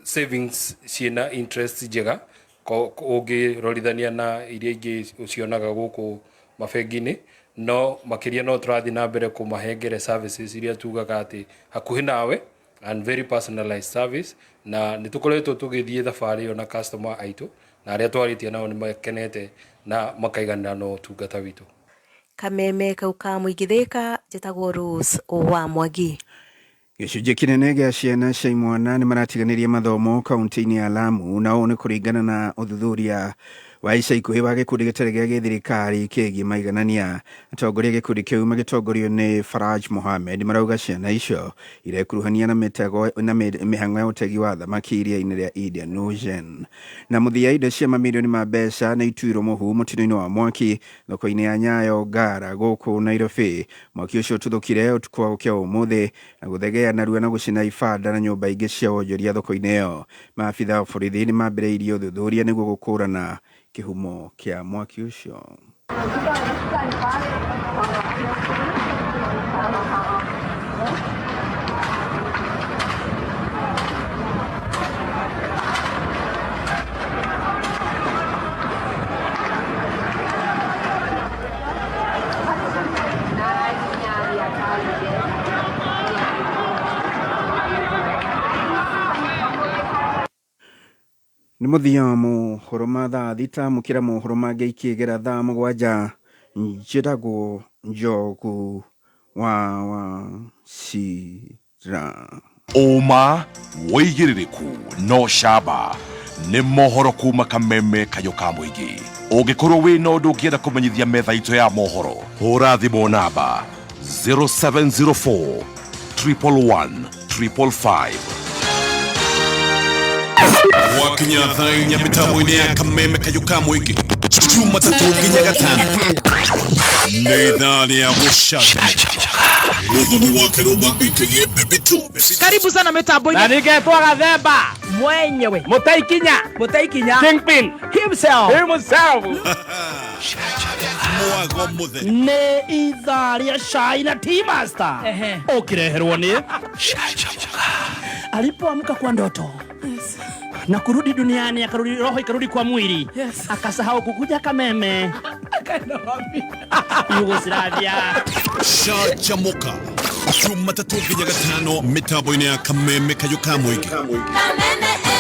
D: savings ciĩna interest njega ũngĩrorithania na iria ingĩ ũcionaga gũkũ mabengi-inĩ. No makĩria no tũrathiĩ na mbere kũmahengere services iria tugaga atĩ hakuhĩ nawe and very personalized service, na nĩ tũkoretwo tũgĩthiĩ thabarĩ ĩyo na customer aitũ na arĩa twarĩtie nao nĩ makenete na makaiganĩra na ũtungata witũ.
B: Kameme kau ka mũingĩ Thĩka njĩtagwo Rose wa Mwangi.
P: Gĩcunjĩ kĩnene gĩa ciana cia imwana nĩ maratiganĩria mathomo kaunti-inĩ ya Lamu na ũũ nĩ kũringana na ũthuthuria wa ica ikuhĩ wa gĩkundi gĩtarĩ gĩa gĩthirikari kĩgiĩ maiganania. Atongoria gĩkundi kĩu magĩtongorio nĩ Faraj Mohamed marauga ciana icio irekuruhania na mĩhang'o ya ũtegi wa thamaki iria-inĩ rĩa Indian Ocean. Na mũthia indo cia mamirioni ma mbeca nĩ ituirwo mũhu mũtino-inĩ wa mwaki thoko-inĩ ya Nyayo Ngara gũkũ Nairobi. Mwaki ũcio ũtuthũkire ũtukũ wa gũkĩa ũmũthĩ na gũthegea narua na gũcina ibanda na nyũmba ingĩ cia wonjoria thoko-inĩ ĩyo. Maabitha a borithi nĩ mambĩrĩirie ũthuthuria nĩguo gũkũrana kĩhumo kĩa mwaki ũcio. Nĩ mũthia mohoro ma thaa thita mũkĩra mohoro mangĩ ikĩgera thaa mũgwanja. Njĩtagwo Njogu wa Cira.
E: Ũma wĩigĩrĩrĩku no camba nĩ mohoro kuma Kameme kayũ ka mũingĩ. Ũngĩkorwo wĩ na ũndũ ũngĩenda kũmenyithia metha itũ ya mohoro, hũra thimũ namba 0704 111 555.
X: Wakinya thainya mitambo-inĩ ya Kameme kayũ ka mũingĩ Jumatatu nginya Gatano nĩ thaa rĩa gũcanjamũka.
J: Karibu sana mitambo-inĩ na ningetwa Gathemba mwenyewe Mutaikinya Kingpin himself
A: nĩ ithaa rĩa cai na Tea Master ũkĩreherwo nĩ alipoamka kwa ndoto na kurudi duniani, akarudi roho ikarudi kwa mwili, akasahau kukuja Kameme, akaenda wapi? Yugoslavia.
X: Changamka Jumatatu nginya Gatano mitambo-inĩ ya Kameme kayũ ka mũingĩ.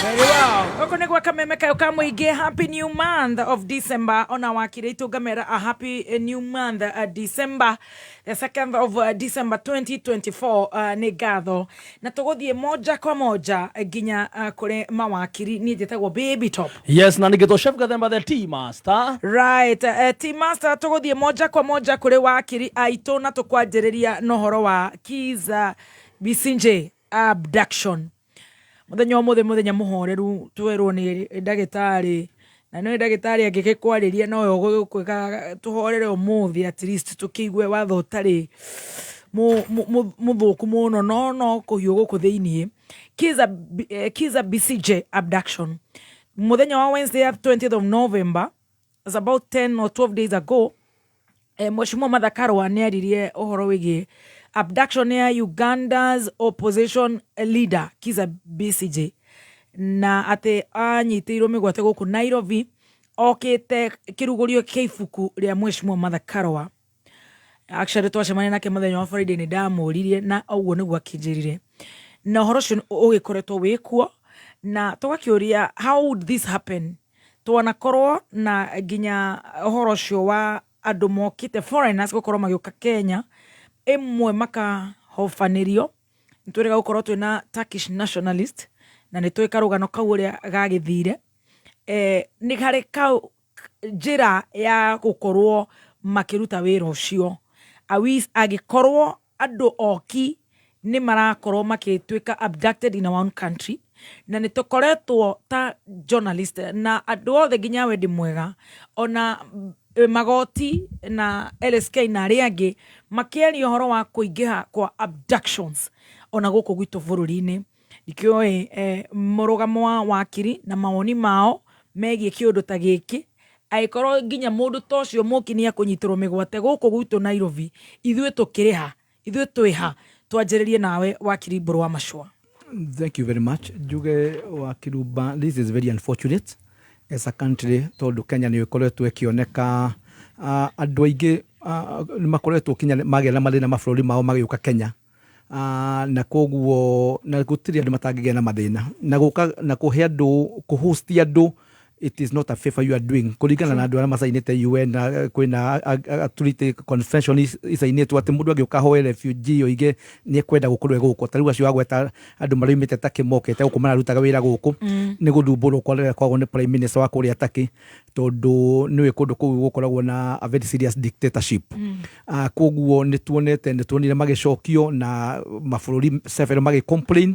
J: Very well. Oko negwa kameme kayo kamwige happy new month of December. Ona wakire itugamera a happy new month December. The 2nd of December 2024 negatho. Na tugodhie moja kwa moja ginya kure mawakiri ni jetagwo Baby Top.
A: Yes, na nigeto chef gathemba the Tea Master.
J: Right, Tea Master tugodhie moja kwa moja kure wakiri aito na tukwanjiriria nohoro wa Kizza Besigye abduction. Muthenya muhoreru twerwo ni ndagitari na no ndagitari agikkwariria no yo gwika tuhorere umuthi at least tukigwe watho utari muthuku muno no kuhiu guku thiini Kizza Besigye abduction. Muthenya wa Wednesday 20th of November, as about 10 or 12 days ago, Mheshimiwa Martha Karua niaririe uhoro wigi abduction ya Uganda's opposition leader Kizza Besigye na ate anyitirwo migwate guku Nairobi okite kirugurio keifuku ria Mheshimiwa Martha Karua. Actually twacemania nake muthenya wa Friday ni ndamuririe na uguo niguo akinjirire na uhoro cio ugikoretwo wikuo na tugakiuria how would this happen twanakorwo na ginya uhoro cio wa andu mokite foreigners gukorwo magiuka Kenya emwe makahofanirio nitwirega gukorwo twina Turkish nationalist na nitwika rugano kau uria gagithire ni hari kau njira ya gukorwo makiruta wira ucio agikorwo andu oki ni marakorwo makitwika abducted in our own country na nitukoretwo ta journalist na andu othe ginya wendi mwega ona magoti na LSK na ariangi makiaria uhoro wa kuingiha kwa abductions ona guku gwitu bururi-ini ikio murugamo wa wakiri na mawoni mao megie kiundu ta giki aikorwo ginya mundu tocio mukinia kunyitirwo migwate guku gwitu Nairobi ithuĩ tukiriha ithuĩ twiha twanjiririe nawe wakiri Mburu wa Mashua.
M: Thank you very much. Juge Wakiruba, this is very unfortunate as a country tondu Kenya ni ikoretwo ikioneka andu aingi makoretwo kinya magera mathina mabũrũri mao magiuka Kenya na koguo na gutiri andu matangigĩa na mathina na guka na kuhe andu kuhost andu. It is not a favor you are doing. Kuringana na andu arĩa masainĩte UN na kwina Treaty Convention isainĩtwo atĩ mũndũ angĩũka hoe refugee oige nĩ ekwenda gũkorwo gũkũ. Tarĩu acio agweta andu maroimĩte Turkey mokĩte gũkũ mararutaga wĩra gũkũ nĩ gũthumbũrwo kwagwo nĩ Prime Minister wa kũrĩa Turkey tondu nĩ kũndũ kũu gũkoragwo na a very serious dictatorship. Koguo nĩ tuonire magĩcokio na mabũrũri several magĩcomplain.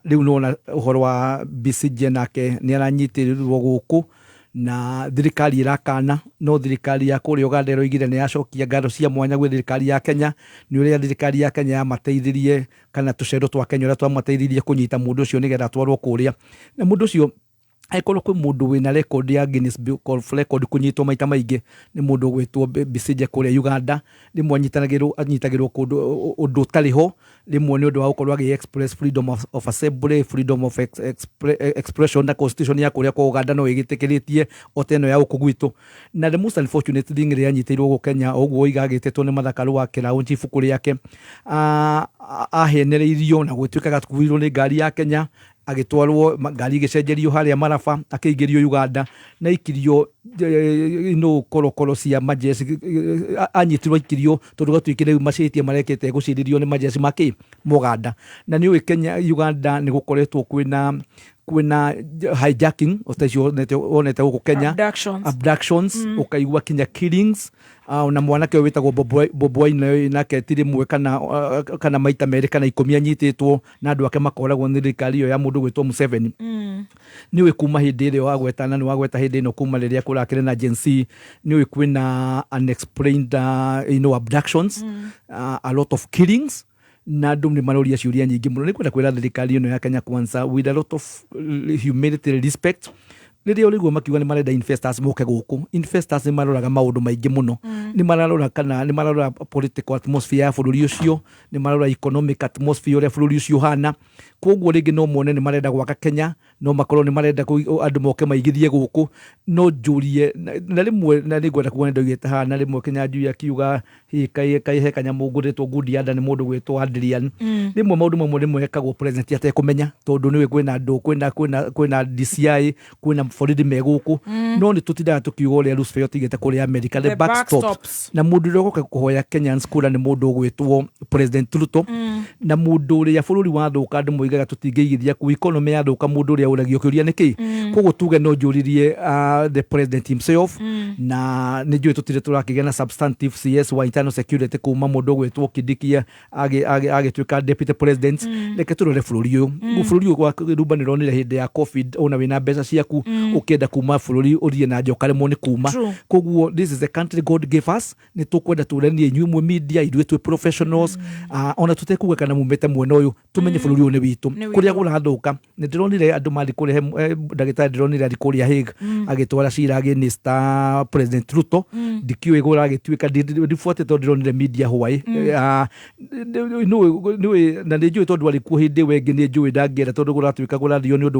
M: Riu nona uhoro wa Besigye nake ni aranyitirwo guku na thirikari irakana no thirikari ya kuria Uganda iroigire ni yacokia ngaro cia mwanya gwe thirikari ya Kenya ni uria thirikari ya Kenya yamateithirie kana tucero twa Kenya uria twamateithirie kunyita mundu ucio nigetha twarwo kuria na mundu ucio aikorwo kwi mundu wina record ya Guinness Book of Record kunyitwo maita maingi ni mundu gwitwo Besigye kuria Uganda rimwe anyitagirwo kundu undu tariho rimwe ni undu wa gukorwo agi express freedom of assembly, freedom of expression na constitution ya kuria kwa Uganda no igitikiritie oteno ya ukugwitu na the most unfortunate thing ria anyitirwo go Kenya oguo igagitetwo ni Martha Karua kiraunji chief kuri yake ahenereirio na gwituika gatukuirwo ni ngari ya Kenya agitwarwo ngari gicenjerio haria Maraba akĩingĩrio Uganda na ikirio korokoro cia majesi anyitirwo ikirio tondu gatuikire macitie marekete guciririo ni majesi maki Muganda na ni Kenya Uganda ni gukoretwo kwina hijacking otacio onete guku Kenya abductions ukaigua kinya killings na mwanake witagwo Bobi Wine nake tiri mwe kana maita meri kana 10 anyititwo na andu ake makoragwo ni thirikari iyo ya mundu gwitwo Museveni ni kuma hindi ire wagwetana ni wagweta hindi ino kuma riria kurakire na agency ni kwina unexplained abductions a lot of killings na andu ni maroria ciuria nyingi muno ni kwenda kwira thirikari ino ya Kenya Kwanza with a lot of humility respect riria uriguo makiuga ni marenda investors moke guku investors ni maroraga maundu maingi muno ni mararora kana ni mararora political atmosphere ya bururi ucio ni mararora economic atmosphere ya bururi ucio hana koguo rĩngĩ no muone nĩ marenda gwaka Kenya no makorwo nĩ marenda andũ moke maigithie gũkũ no njũrie na rĩmwe na nĩngwenda kuona ndoigĩte haha na rĩmwe Kenya njui akiuga kaĩ he kanyamũ ngũrĩtwo ngundi ya nda nĩ mũndũ gwĩtwo Adrian rĩmwe maũndũ mamwe rĩmwe ekagwo president atekũmenya tondũ nĩwe kwĩna andũ kwĩna DCI kwĩna borithi me gũkũ no nĩ tũtindaga tũkiuga ũrĩa Roosevelt oigĩte kũrĩ America the backstops na mũndũ ũrĩa ũgoka kũhoya Kenyans kura nĩ mũndũ ũgwĩtwo President Ruto na mũndũ ũrĩa bũrũri wathũka andũ moigaga tũtingĩigithia ku economy yathũka mũndũ ũrĩa ũragio kĩũria nĩkĩ koguo tuge no njũririe the president himself na nĩ njũĩ tũtirĩ tũrakĩgĩa na substantive CS wa internal security kuma mũndũ ũgwĩtwo Kidikia agĩtuĩka deputy president reke tũrore bũrũri ũyũ bũrũri ũyũ rũmbanĩro nĩre hĩndĩ ya COVID ona wĩna mbeca ciaku ũkĩenda kuma bũrũri ũthiĩ na njoka rĩmwe nĩ kuma koguo this is the country God gave us nĩ tũkwenda tũrenie inyuĩ media ithuĩ twĩ professionals ona tũtekuga kana mumĩte mwena ũyũ tũmenye bũrũri ũyũ nĩ witũ kũrĩa gũrathũka nĩ ndĩronire andũ marĩ kũrehe ndagĩtarĩ ndĩronire arĩ kũrĩa Hague agĩtwara cira against President Ruto ndikiũĩ gũragĩtuĩka ndibuatĩte tondũ ndĩronire media Hawaii na nĩ njũĩ tondũ arĩ kuo hĩndĩ wengĩ nĩ njũĩ ndangĩenda tondũ gũratuĩka gũrathio nĩ ũndũ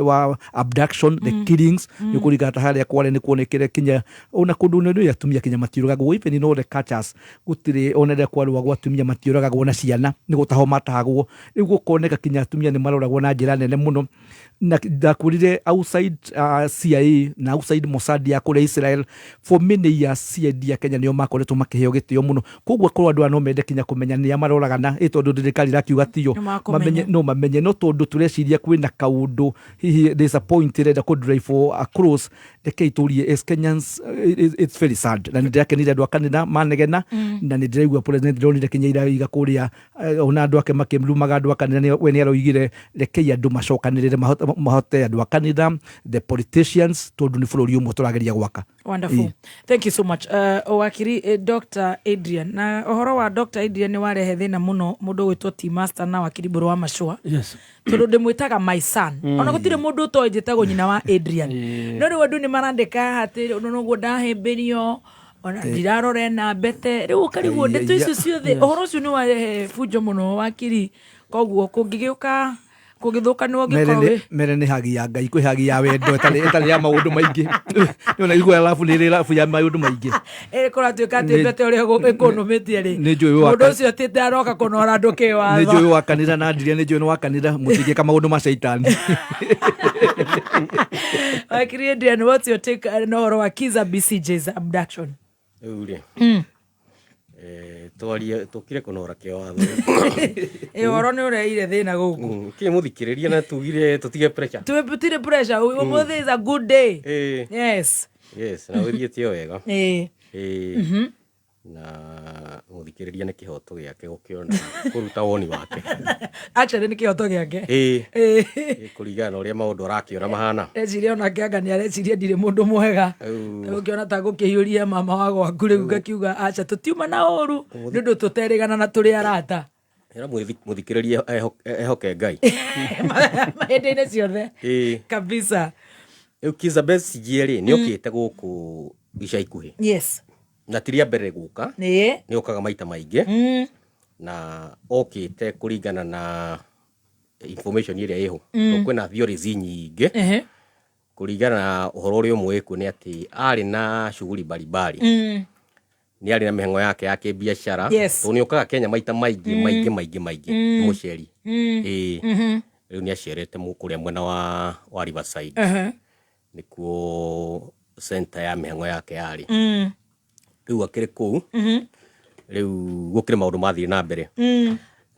M: wa abduction the killings nĩ kũringa ta harĩa Kwale nĩ kuonekere Kinya ona kũndũ nĩ atumia Kinya matiũragagwo even in all the cultures gũtirĩ ona rĩrĩa kwarũagwo atumia matiũragagwo na ciana nĩ gũtaho matahagwo rĩu gũkoneka Kinya atumia nĩ maroragwo na njĩra nene mũno na ndakwĩrire outside CIA na outside Mossad ya kũrĩa Israel for many years CID ya Kenya nĩo makoretwo makĩheo gĩtĩo mũno koguo korwo andũ no mende Kinya kũmenya nĩ amaroragana tondũ thirikari irakiuga tiyo mamenye no tondũ tũreciria kwĩna kaũndũ hihi there's a point irenda kũ drive across reke itũrie as Kenyans it's very sad na ndĩrakenire andũ akanitha manegena na nĩ ndĩraigua president ndĩronire Kenya iraiga kũrĩa ona andũ ake makĩrumaga andũ akanitha we nĩ aroigire rekei andũ macokanĩrĩre mahote andũ akanitha the politicians tondũ nĩ bũrũri ũmwe tũrageria gwaka.
J: Wonderful. Thank you so much. Wakiri Dr. Adrian. Na ũhoro wa Dr. Adrian nĩ warehe thĩna mũno mũndũ gwĩtwo T-Master na wakiri Mbũrũ wa Macua.
A: Yes.
J: Tondũ ndĩmwĩtaga my son. Ona gũtirĩ mũndũ ũtoĩ njĩtagwo nyina wa Adrian. No rĩu andũ nĩ marandĩka atĩ ũguo ndahĩmbĩrio ona ndirarore na mbete rĩu karĩguo ndeto icio ciothe ũhoro ũcio nĩ warehe bunjo mũno wakiri koguo kũngĩgĩũka kũgĩthũka nĩ ũngĩkorwo
M: mere nĩ hagi ya Ngai kwĩ hagi ya wendo ĩtarĩ ya maũndũ maingĩ nĩona igua alafu nĩ alafu ya maũndũ maingĩ
J: kũratuĩka atĩ mbete ũrĩa ĩkũnũmĩtie rĩ mũndũ ũcio atĩ ndaroka kũnora andũ kĩwatho
M: nĩ njũĩ wakanitha na ndire nĩ njũĩ nĩ wakanitha mũtingĩka maũndũ ma caitani
J: Wakiri Adrian, what's your take on ũhoro wa Kizza Besigye's abduction?
N: Tũkire kũnora kĩwatho
J: ũhoro nĩ ũreire thĩna gũkũ
N: kĩ mũthikĩrĩria na tugire tũtige pressure
J: tũtige pressure ũmũthĩ is a good day yes
N: na wĩrĩtie wega na mũthikĩrĩria nĩ kĩhoto gĩake gũkĩona kũruta woni wake
J: actually nĩ kĩhoto gĩake
N: kũringana na ũrĩa maũndũ arakĩona mahana
J: eciria onake anga nĩ areciria ndirĩ mũndũ mwega ũkĩona ta gũkĩhiũria mama wa gwaku rĩu ngakiuga aca tũtiuma na ũru nĩ ũndũ tũterĩgana na tũrĩ arata
N: era mũthikĩrĩria ehoke Ngai
J: mahĩndĩ-inĩ ciothe kabisa
N: Kizza Besigye rĩ nĩ okĩte gũkũ ica ikuhĩ
J: yes
N: na tiria mbere gũka nĩ okaga maita maingĩ na okĩte kũringana na information ĩrĩa ĩho kwĩna theories nyingĩ kũringana na ũhoro ũrĩa ũmwe wĩkuo nĩ atĩ arĩ na shughuli mbalimbali nĩ arĩ na mĩhang'o yake ya kĩbiacara tondũ nĩ okaga Kenya maita maingĩ nĩ mũceri rĩu nĩ acerete kũrĩa mwena wa Riverside nĩkuo center ya mĩhang'o yake yarĩ rĩu akĩrĩ kũu rĩu gũkĩrĩ maũndũ mathiĩ na mbere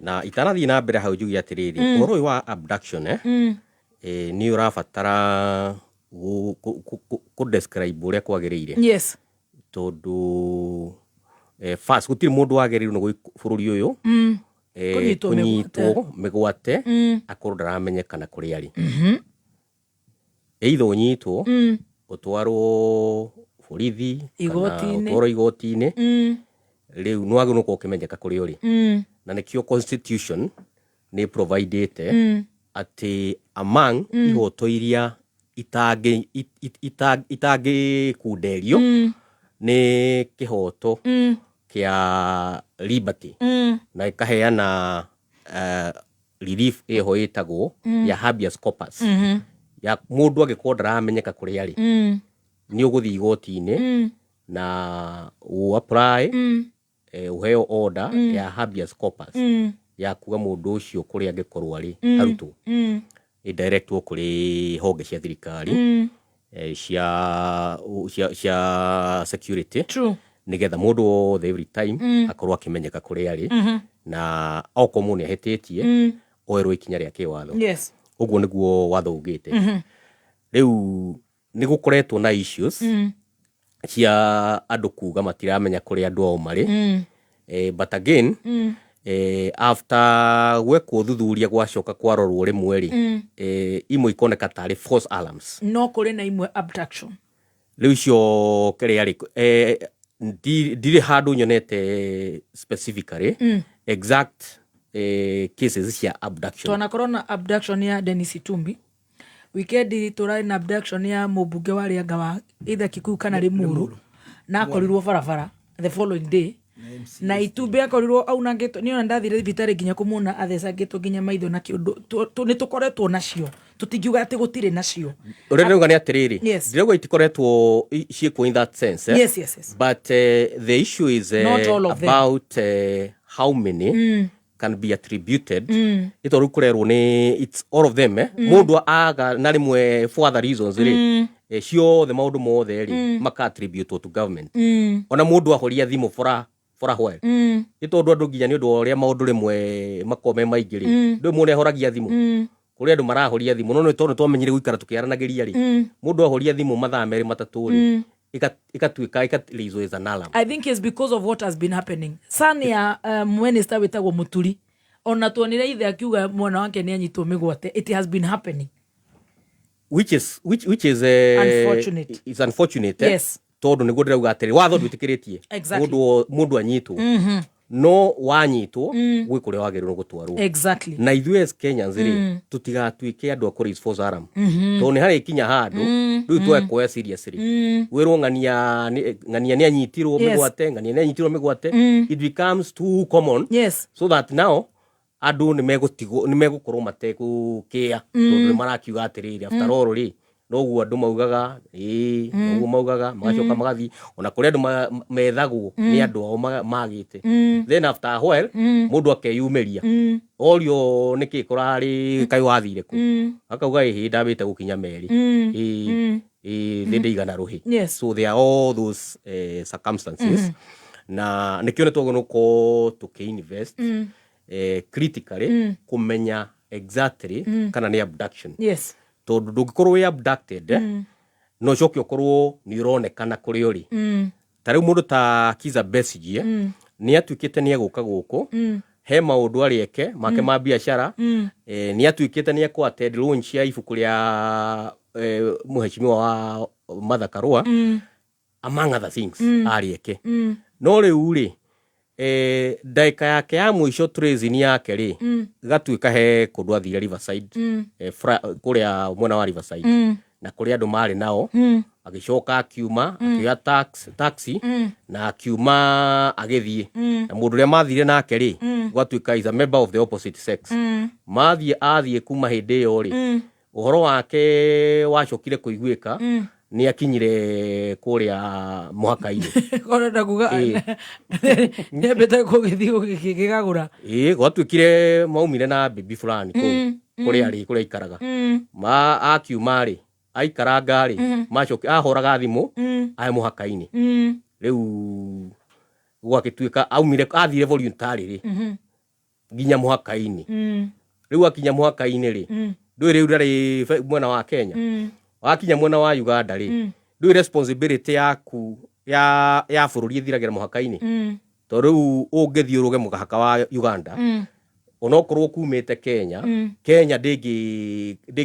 N: na itanathiĩ na mbere hau njugi atĩrĩrĩ ũhoro ũyũ wa abduction nĩ ũrabatara describe ũrĩa kwagĩrĩire tondũ first gũtirĩ mũndũ wagĩrĩirwo nĩ bũrũri ũyũ kũnyitwo mĩgwate akorwo ndaramenyekana kũrĩa arĩ either ũnyitwo ũtwarwo borithi kana igoti-inĩ rĩu nĩ wagĩrĩirwo gũkorwo ũkĩmenyeka kũrĩa ũrĩ na nĩkĩo constitution nĩ providete atĩ among ihoto iria itangĩkunderio nĩ kĩhoto kĩa liberty na ĩkaheana relief eho etagwo ya habeas corpus ya mundu agikorwo ndaramenyeka kuria ari ni uguthii igoti-ini na apply uheo order ya habeas corpus ya kuga mundu ucio kuria angikorwo ari arutwo directwo kuri honge cia thirikari cia security nigetha mundu wothe every time akorwo akimenyeka kuria ari na oko mundu ahetitie oerwo ikinya ria kiwatho uguo niguo watho ugite riu nigukoretwo na issues cia andu kuga matiramenya kuria andu ao mari but again after gwekwo thuthuria gwacoka kwarorwo rimwe ri imwe ikoneka tari false alarms
J: no kuri na imwe abduction
N: riu cio kiri ari ndire handu nyonete specifically exact cases cia abduction
J: twana corona abduction ya Dennis Itumbi weekend turai na abduction ya mubunge wa Rĩanga wa either Kikuyu kana Limuru na akorirwo barabara the following day na Itumbi akorirwo aunangitwo ni ona ndathire thibitari nginya kumuna athecangitwo nginya maitho na kiundu ni tukoretwo nacio tutingiuga ati gutire nacio
N: urenda ngani atiriri ndirego itikoretwo ciekwo in that sense
J: yes.
N: But the issue is about how many can be attributed ito rukurerwo ni it's all of them mundu aga na rimwe for other reasons ri cio the maundu mothe ri maka attribute to government ona mundu ahoria thimu fora hwe ito andu nginya ni undu uria maundu rimwe makome maingiri ndu mundu ahoragia thimu kuri andu marahoria thimu no tondu twamenyire guikara tukiaranagiria ri mundu ahoria thimu mathaa meri matatu ri ikatilizo is an alarm.
J: I think it's because of what has been happening. Sani ya minister wetagwo Muturi ona tuonire ithe akiuga mwana wake ni anyitwo migwate. It has been happening.
N: Which is
J: unfortunate.
N: It's unfortunate.
J: Yes.
N: Tondu niguo ndirauga atiri watho ndwitikiritie. Mundu anyitwo. No wanyitwo gwi kuria wagirirwo gutwarwo.
J: Exactly.
N: Na ithuĩ as Kenyans ri tutigatuike andu akuri false alarm. Tondu ni hari ikinya handu riu twekwoya seriously. Wirwo ngania ni anyitirwo migwate ngania ni anyitirwo migwate it becomes too common. So that now andu ni megukorwo matekukia tondu marakiuga atiriri after all ri noguo andu maugaga noguo maugaga magacoka magathi ona kuri andu methagwo ni andu ao magite then after a while mundu akeyumeria orio niki kurari kai wathire ku akauga ndabite gukinya meri igana ruhi. So there are all those circumstances na nikionetwo nuko tuki-invest critically kumenya exactly kana ni abduction. Tondu ndungikorwo we abducted no coke okorwo ni uronekana kuri uri tariu mundu ta Kizza Besigye ni atuikite ni eguka guku he maundu arieke make ma biashara ni atuikite ni ekwa attend launch ya ibuku ria muheshimiwa wa Martha Karua among other things arieke no riu ri daika yake ya mwisho trezini yake ri gatuika he kundu athire Riverside kuria mwena wa Riverside na kuria andu mari nao agicoka akiuma akioya taxi na akiuma agithie na mundu ria mathire nake ri gwatuika is a member of the opposite sex athie kuma hindi yo ri uhoro wake wacokire kuiguika ni akinyire kuria muhaka-ini
J: korenda kuga ni beta kugithio gikigagura
N: gwatuikire maumire na bibi fulani kuria ikaraga akiuma ri aikaranga ri macoki ahoraga thimu ae muhaka-ini riu gwagituika aumire athire voluntary ri nginya muhaka-ini riu akinya muhaka-ini ri ndui riu ndari mwena wa Kenya wakinya mwena wa Uganda ri ndui responsibility yaku ya bururi ithiragira muhaka-ini tondu ungithiuruge muhaka wa Uganda onokorwo kumite Kenya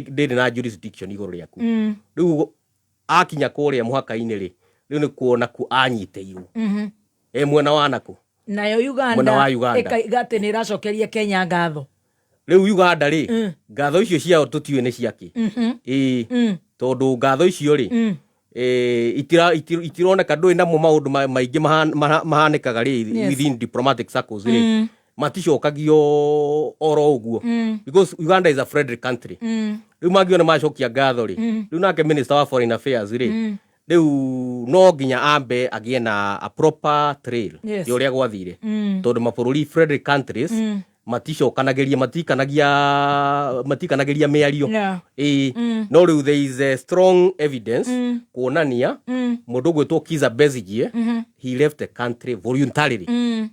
N: ndiri na jurisdiction iguru riaku riu akinya kuria muhaka-ini ri riu ni kuona ku anyiteirwo mwena wa naku
J: nayo Uganda ikaiga ni iracokeria Kenya ngatho
N: riu Uganda ri ngatho icio ciao tutiwe ni ciaki tondu ngatho icio ri itironeka ndui namo maundu maingi mahanikaga ri within diplomatic circles ri maticokagio oro uguo because Uganda is a friendly country riu mangiona macokia ngatho ri riu nake minister wa foreign affairs ri riu no nginya ambe agie na a proper trail yoria gwathire tondu mabũrũri friendly countries maticokanageria matikanageria miario no riu there is a strong evidence kuonania mundu gwitwo Kizza Besigye he left the country voluntarily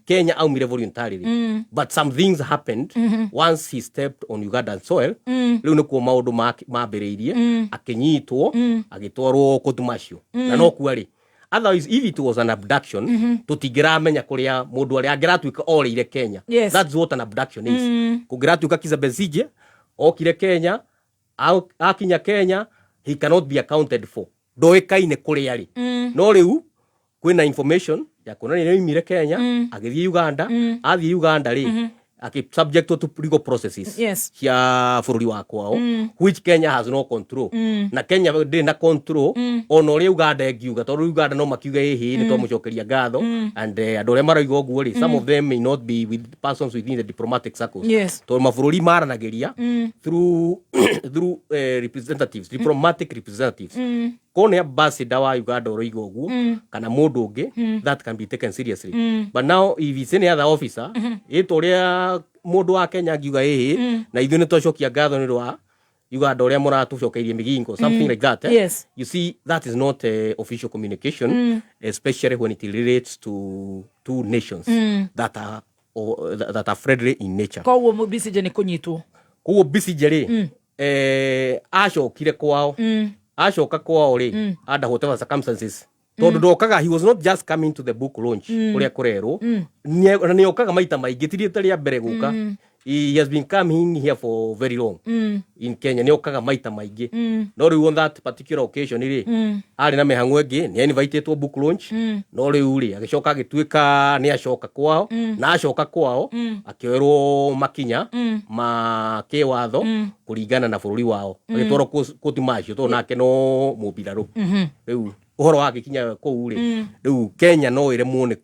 N: Kenya aumire voluntarily but some things happened once he stepped on Ugandan soil riu nikuo maundu mambiriirie akinyitwo agitwarwo kotumacio na no kuari otherwise if it was an abduction tutingiramenya kuria mundu aria angiratuika orire Kenya that's what an abduction is kungiratuika Kizza Besigye okire Kenya akinya Kenya he cannot be accounted for ndoikaine kuria ri no riu kwina information ya kuonania ni imire Kenya agithie Uganda athie Uganda ri subject to legal processes cia bururi wa kwao which Kenya has no control na Kenya ndĩ na control ono ri Uganda engiuga tondu Uganda no makiuga hihi ni twamucokeria ngatho and andu aria maraiga uguo ri some of them may not be with persons within the diplomatic circles tondu mabũrũri maranageria through representatives diplomatic representatives kone ambassador wa Uganda oroiga uguo kana mundu ungi that can be taken seriously but now if it's any other officer itoria mundu wa Kenya ngiuga hihi na ithuĩ nĩ twacokia ngatho nĩ rwa Uganda uria muratucokeirie migingo something like that you see that is not official communication especially when it relates to two nations that are friendly in nature
J: koguo Besigye ni kunyitwo
N: koguo Besigye ri acokire kwao acoka kwao ri under whatever circumstances tondu ndokaga he was not just coming to the book launch uria kurerwo na ni okaga maita maingi tiriete ria mbere guka he has been coming here for very long in Kenya ni okaga maita maingi no riu on that particular occasion ri ari na mehang'o engi ni invited to book launch no riu ri agicoka agituika ni acoka kwao na acoka kwao akioerwo makinya ma kiwatho kuringana na bururi wao agitwaro kotumacio to nake no mubiraru riu uhoro wake kinya kou ri riu Kenya no ire muone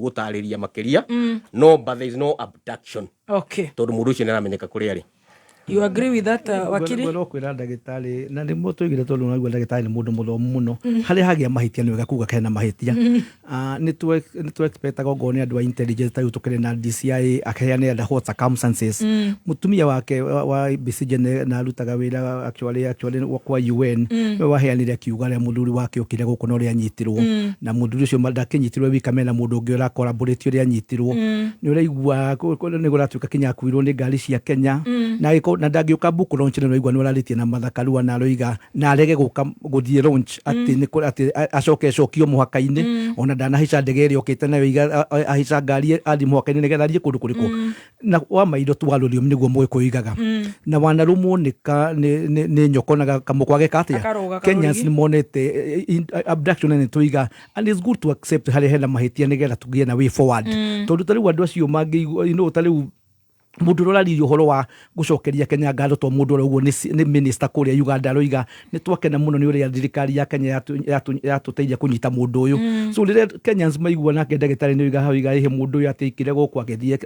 N: gutariria makiria no but there is no abduction tondu mundu ucio niramenyeka kuria ri
J: you agree with that wakiri
M: no kwira ndagitari na ni mutu igire tondu no ndagitari ni mundu muthomu muno hari hagia mahitia ni wega kuga kana mahitia ni tu expect gogo ni andu a intelligence ta utukire na DCI akaheana the hot circumstances mutumia wake wa Besigye na arutaga wira actually kwa UN waheanire kiuga ria muthuri wake ukire guko no ri anyitirwo na muthuri ucio ndakinyitirwo wikamena mundu ungi ura collaborate ri anyitirwo ni uraigua ni guratuika kinya kuirwo ni ngari cia Kenya na ndagiuka book launch no igwa no raritie na mathakarua na roiga na arege guthie launch ati acokio muhaka-ini ona ndanahica ndege ĩrĩa okĩte nayo ahica ngari athi muhaka-ini nigetha athie kundu kuriku na wa maido twarũrio niguo mwĩkũigaga na wanarumwo nĩ nyokonaga kamukwage katia Kenyans ni monete abduction ni tuiga and it's good to accept hari hena mahitia nigetha tugie na way forward tondu tari wandu acio mangi tari mundu roraririo horo wa gucokeria Kenya ngatho to mundu uguo ni minister kuria Uganda roiga ni twakena muno ni uria thirikari ya Kenya yatuteithia kunyita mundu uyu so rire Kenyans maigua nake ndagitari ni uiga hauiga ihe mundu uyu atikire guku agithie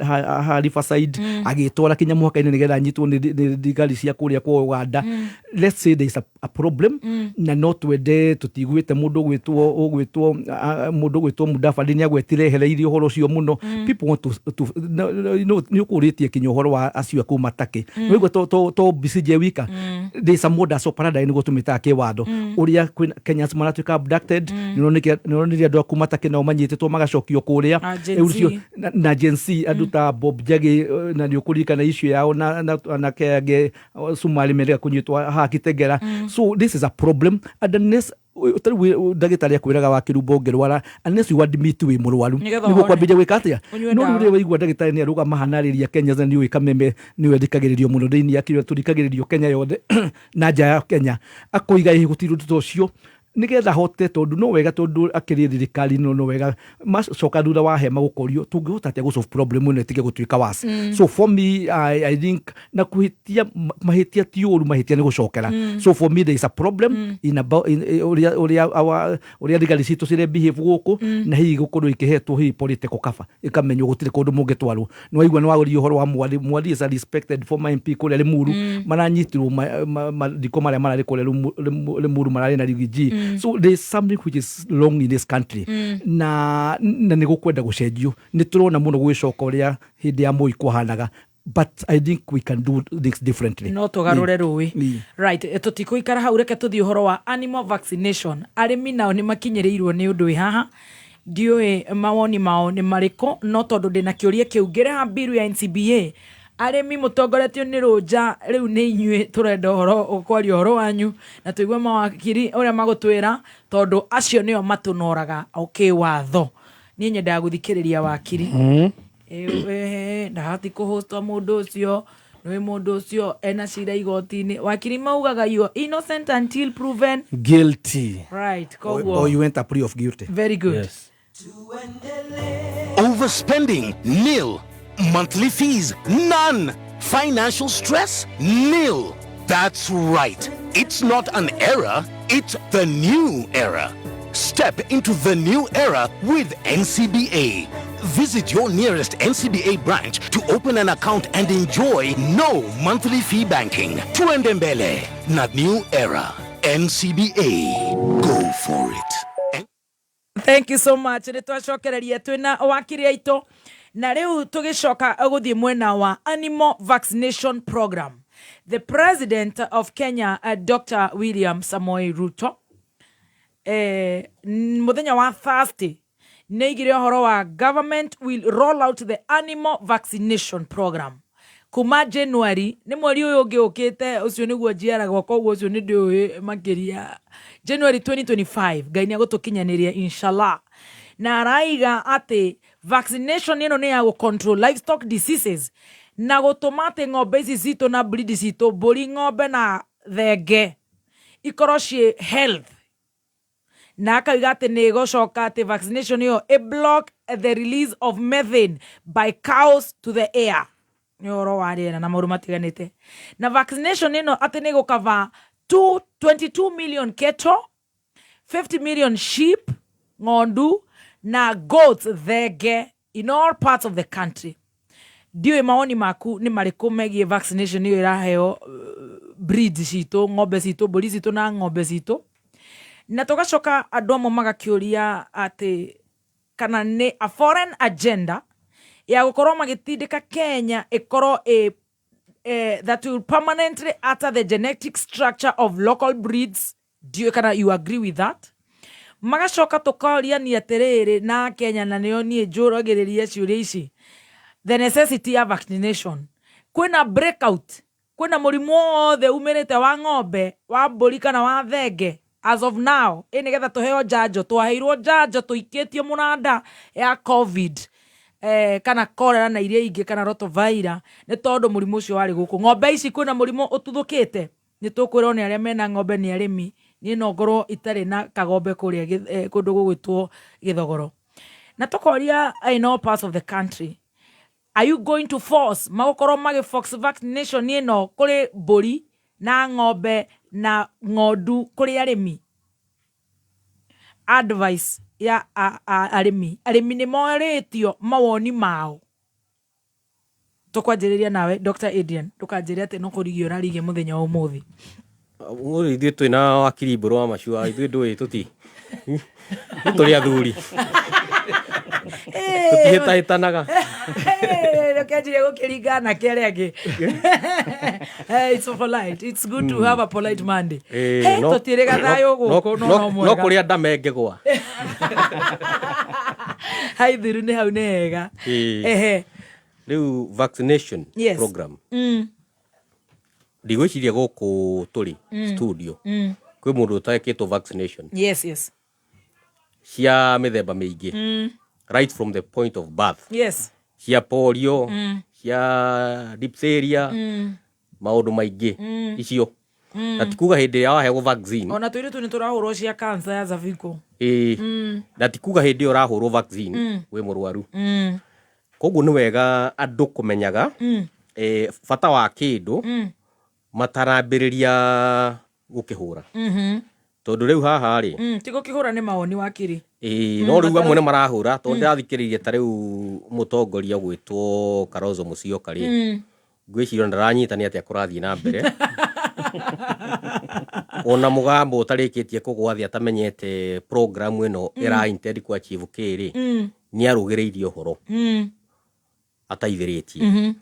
M: Riverside agitwara Kenya muhaka-ini nigetha anyitwo ni thigari cia kuria kwa Uganda let's say there is a problem na not wede tutigwite mundu gwitwo Mudavadi ni agwetire hereirio horo cio muno people want to ni ukuritie kinyo horo wa acio kuma take wigwa to Besigye wika there is a modus operandi ni gutumita kiwatho uria Kenyans maratuika abducted nironiria andu kuma take na manyititwo magacokio kuria ucio na agency aduta Bob Jagi na ni ukurika na issue yao na kege Sumali mereka kunyitwa hakitegera so this is a problem and unless ndagitari akwiraga wakiru bongerwara unless you admit we murwaru nigo kwambia gwika atia no rire waigua ndagitari ni aruga mahanariria Kenya ni uika meme ni wendikagiririo muno thini akire turikagiririo Kenya yothe na nja ya Kenya akoiga ihi gutiru tutocio nigetha hote tondu no wega tondu akiri thirikari no wega macoka thutha wa hema gukorio tungihota atia solve problem ino itige gutuika wasi. So for me I think na kuhitia mahitia ti uru mahitia ni gucokera. So for me there is a problem in about uria legal cito cire behave guku na hi gukorwo ikihetwo hi political cover ikamenyo gutire kundu mungitwarwo no igwa no wagori uhoro wa mwali is a respected former MP kule Limuru maranyitirwo diko maria marari kule Limuru marari na rigiji. So there is something which is wrong in this country na ni gukwenda gucenjio ni turona muno gwicoka uria hindi ya Moi kwahanaga. But I think we can do things differently.
J: No tugarure rui. Right, tutikuikara hau reke tuthi uhoro wa animal vaccination. Arimi nao ni makinyereirwo ni undu wi haha. Ndiwe mawoni mao ni mariko no tondu ndina kiuria kiu ngire ha biru ya NCBA. Arimi mutongoretio ni Roja riu ni inyue turenda uhoro ukwaria uhoro wanyu na tuigwe mawakiri uria magutwira tondu acio nio matunoraga watho. Ni nyenda guthikiriria wakiri. Ndahati kuhostwa mundu ucio nwe mundu ucio ena cira igoti-ini wakiri maugaga you are innocent until proven
M: guilty.
J: Right,
M: or you went a plea of guilty.
J: Very good.
M: Yes.
C: Overspending? Nil. Monthly fees? None. Financial stress? Nil. That's right. It's not an era, it's the new era. Step into the new era with NCBA. Visit your nearest NCBA branch to open an account and enjoy no monthly fee banking. Tuende mbele na new era. NCBA. Go for it.
J: Thank you so much. Nitwacokereria twina wakiri aitu na riu tugicoka guthie mwena wa animal vaccination program. The President of Kenya, Dr. William Samoei Ruto, muthenya wa Thursday neigire horo wa government will roll out the animal vaccination program kuma January ni mweri uyu ungi ukite ucio niguo njiaragwo koguo ucio ni ndi makiria January 2025 ngai ni agutukinyaniria inshallah na raiga ati vaccination ino ni ya go control livestock diseases na gutomate ng'ombe ici cito na breed cito mburi ng'ombe na thenge ikorwo health na akauga ati ni gucoka ati vaccination iyo block the release of methane by cows to the air ni oro wariena na mauru matiganite na vaccination ino ati ni gukava 22 million cattle 50 million sheep ng'ondu na goats thenge in all parts of the country. Diwe maoni maku ni mariku megie vaccination iyo iraheo breed cito ng'ombe cito mburi cito na ng'ombe cito na tugacoka andu amwe magakiuria ati kana ni a foreign agenda ya gukorwo magitindika Kenya ikorwo that will permanently alter the genetic structure of local breeds. Do you kana you agree with that? Magacoka tukaria ni atiriri na Kenya na nio nie njuragiriria ciuria ici the necessity of vaccination. Kwina breakout, kwina murimu wothe umirite wa ng'ombe wa mburi kana wa thenge as of now nigetha tuheo njanjo twaheirwo njanjo tuikitio munanda ya covid kana cholera na iria ingi kana rotavirus ni tondu murimu ucio wari guku ng'ombe ici kwina murimu ututhukite ni tukwirwo ni aria mena ng'ombe ni arimi ni no ngoro itari na kagombe kuria kundu gugwitwo Githogoro na tukoria in all parts of the country. Are you going to force magokoro magi fox vaccination ni no kuri mburi na ng'ombe na ng'ondu kuri arimi? Advice ya arimi ni moretio mawoni mao. Tukwanjiriria nawe Dr. Adrian tukanjiria ati no kurigio rarige muthenya wa umuthi
N: nguri ithuĩ twĩna wakiri mbũrũ wa macua ithuĩ ndũĩ tuti tũrĩ athuri tutihĩtahĩtanaga
J: Kajire gukiringa na kere age. It's polite. It's good to have a polite Monday. Hey, totirega thayo guko no
N: no kuria ndamengegwa.
J: Hai thiru ni hau nega.
N: Riu vaccination program. Ndigwiciria guku turi studio. Kwi mundu utakitwo vaccination.
J: Yes.
N: Cia mithemba miingi. Right from the point of birth.
J: Yes.
N: Cia polio, cia diphtheria, maundu maingi icio. na tikuga hindi ya wahego vaccine
J: ona twire tu ni turahurwo cia cancer ya cervical
N: na tikuga hindi urahurwo vaccine we murwaru koguo ni wega andu kumenyaga bata wa kindu matarambiriria gukihura tondu riu haha ri
J: tigo kihura ni mawoni wakiri
N: no riu amwe ni marahura tondu ndathikiririe ta riu mutongoria gwitwo Kalonzo Musyoka ri ngwiciria ndaranyita ni atia kurathie na mbere ona mugambo utarikitie kugwathi atamenyete program ino ira intend ku achieve kiri ni arugiriirie horo ataithiritie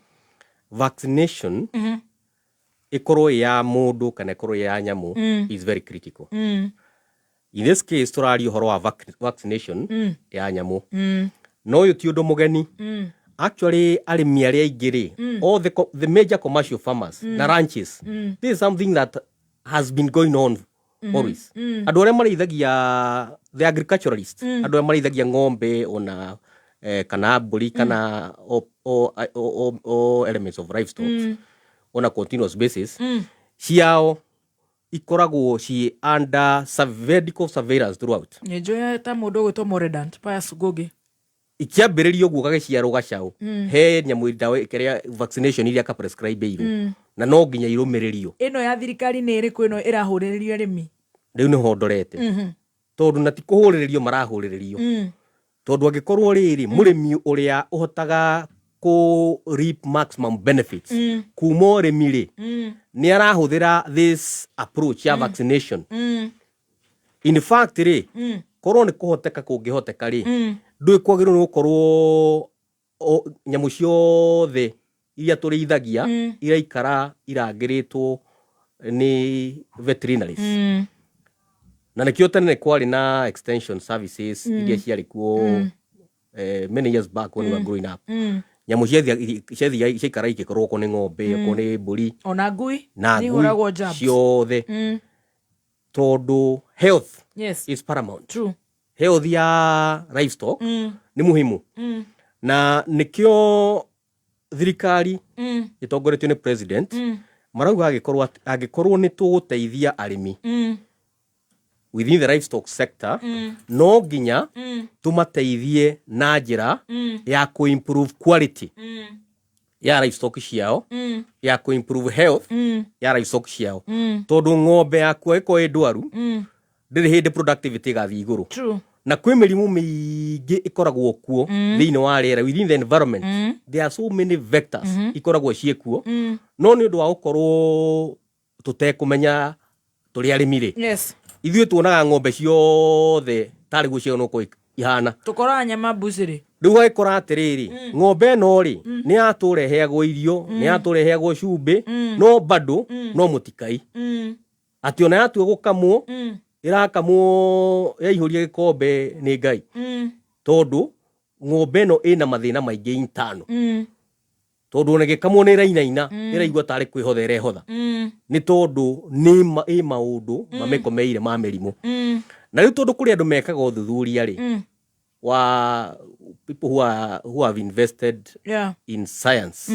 N: vaccination ikorwo ya mundu kana ikorwo ya nyamu is very critical in this case turari horo wa vaccination ya nyamu no yo ti undu mugeni actually arimi aria aingiri all the major commercial farmers na ranches this is something that has been going on always andu aria marithagia the agriculturalists andu aria marithagia ng'ombe ona kana mburi kana elements of livestock on a continuous basis ciao ikoragwo ci under medical surveillance throughout
J: njoya ta mundu gwitwo Moredant Pius Ngugi
N: ikiambiririo guo gagiciaro gacao he nyamu ndawa ikiria vaccination iria ka prescribe iru na no nginya irumiririo
J: ino ya thirikari ni iriku ino irahuriririo arimi
N: riu ni hondorete tondu na tikuhuriririo marahuriririo tondu angikorwo riri murimi uria uhotaga ku reap maximum benefits kuma urimi ri ni arahuthira this approach ya vaccination in fact ri korwo ni kuhoteka kungihoteka ri ndui kwagirwo gukorwo nyamu ciothe iria turithagia iraikara irangiritwo ni veterinaries na nikio tene kwari na extension services iria ciari kuo many years back when we were growing up nyamu ciathia ciaikara igikorwo ko ni ng'ombe ko ni mburi
J: ona ngui
N: ni huragwo jabs ciothe tondu health is paramount.
J: True.
N: Health ya livestock ni muhimu na nikio thirikari itongoretio ni president marauga agikorwo ni tuguteithia arimi within the livestock sector no nginya tumateithie na njira ya ku improve quality ya livestock ciao ya ku improve health ya livestock ciao tondu ng'ombe yaku iko ndwaru ndiri hindi productivity gathi iguru na kwi mirimu miingi ikoragwo kuo thiini wa riera within the environment there are so many vectors ikoragwo ciekuo no ni undu wa gukorwo tutekumenya turi arimire ithuĩ tuonaga ng'ombe ciothe tari gucio no ko ihana
J: tukora nyama buciri
N: riu aikora atiriri ng'ombe no ri ni atureheagwo irio ni atureheagwo cumbi no bado no mutikai ati ona yatu gukamwo irakamwo yaihuria gikombe ni Ngai tondu ng'ombe no ina mathina maingi intano tondu ona gikamwo ni rainaina iraigua tari kwihothere hotha ni tondu ni maundu mamekomeire ma merimu na riu tondu kuri andu mekaga uthuthuria ri wa people who have invested in science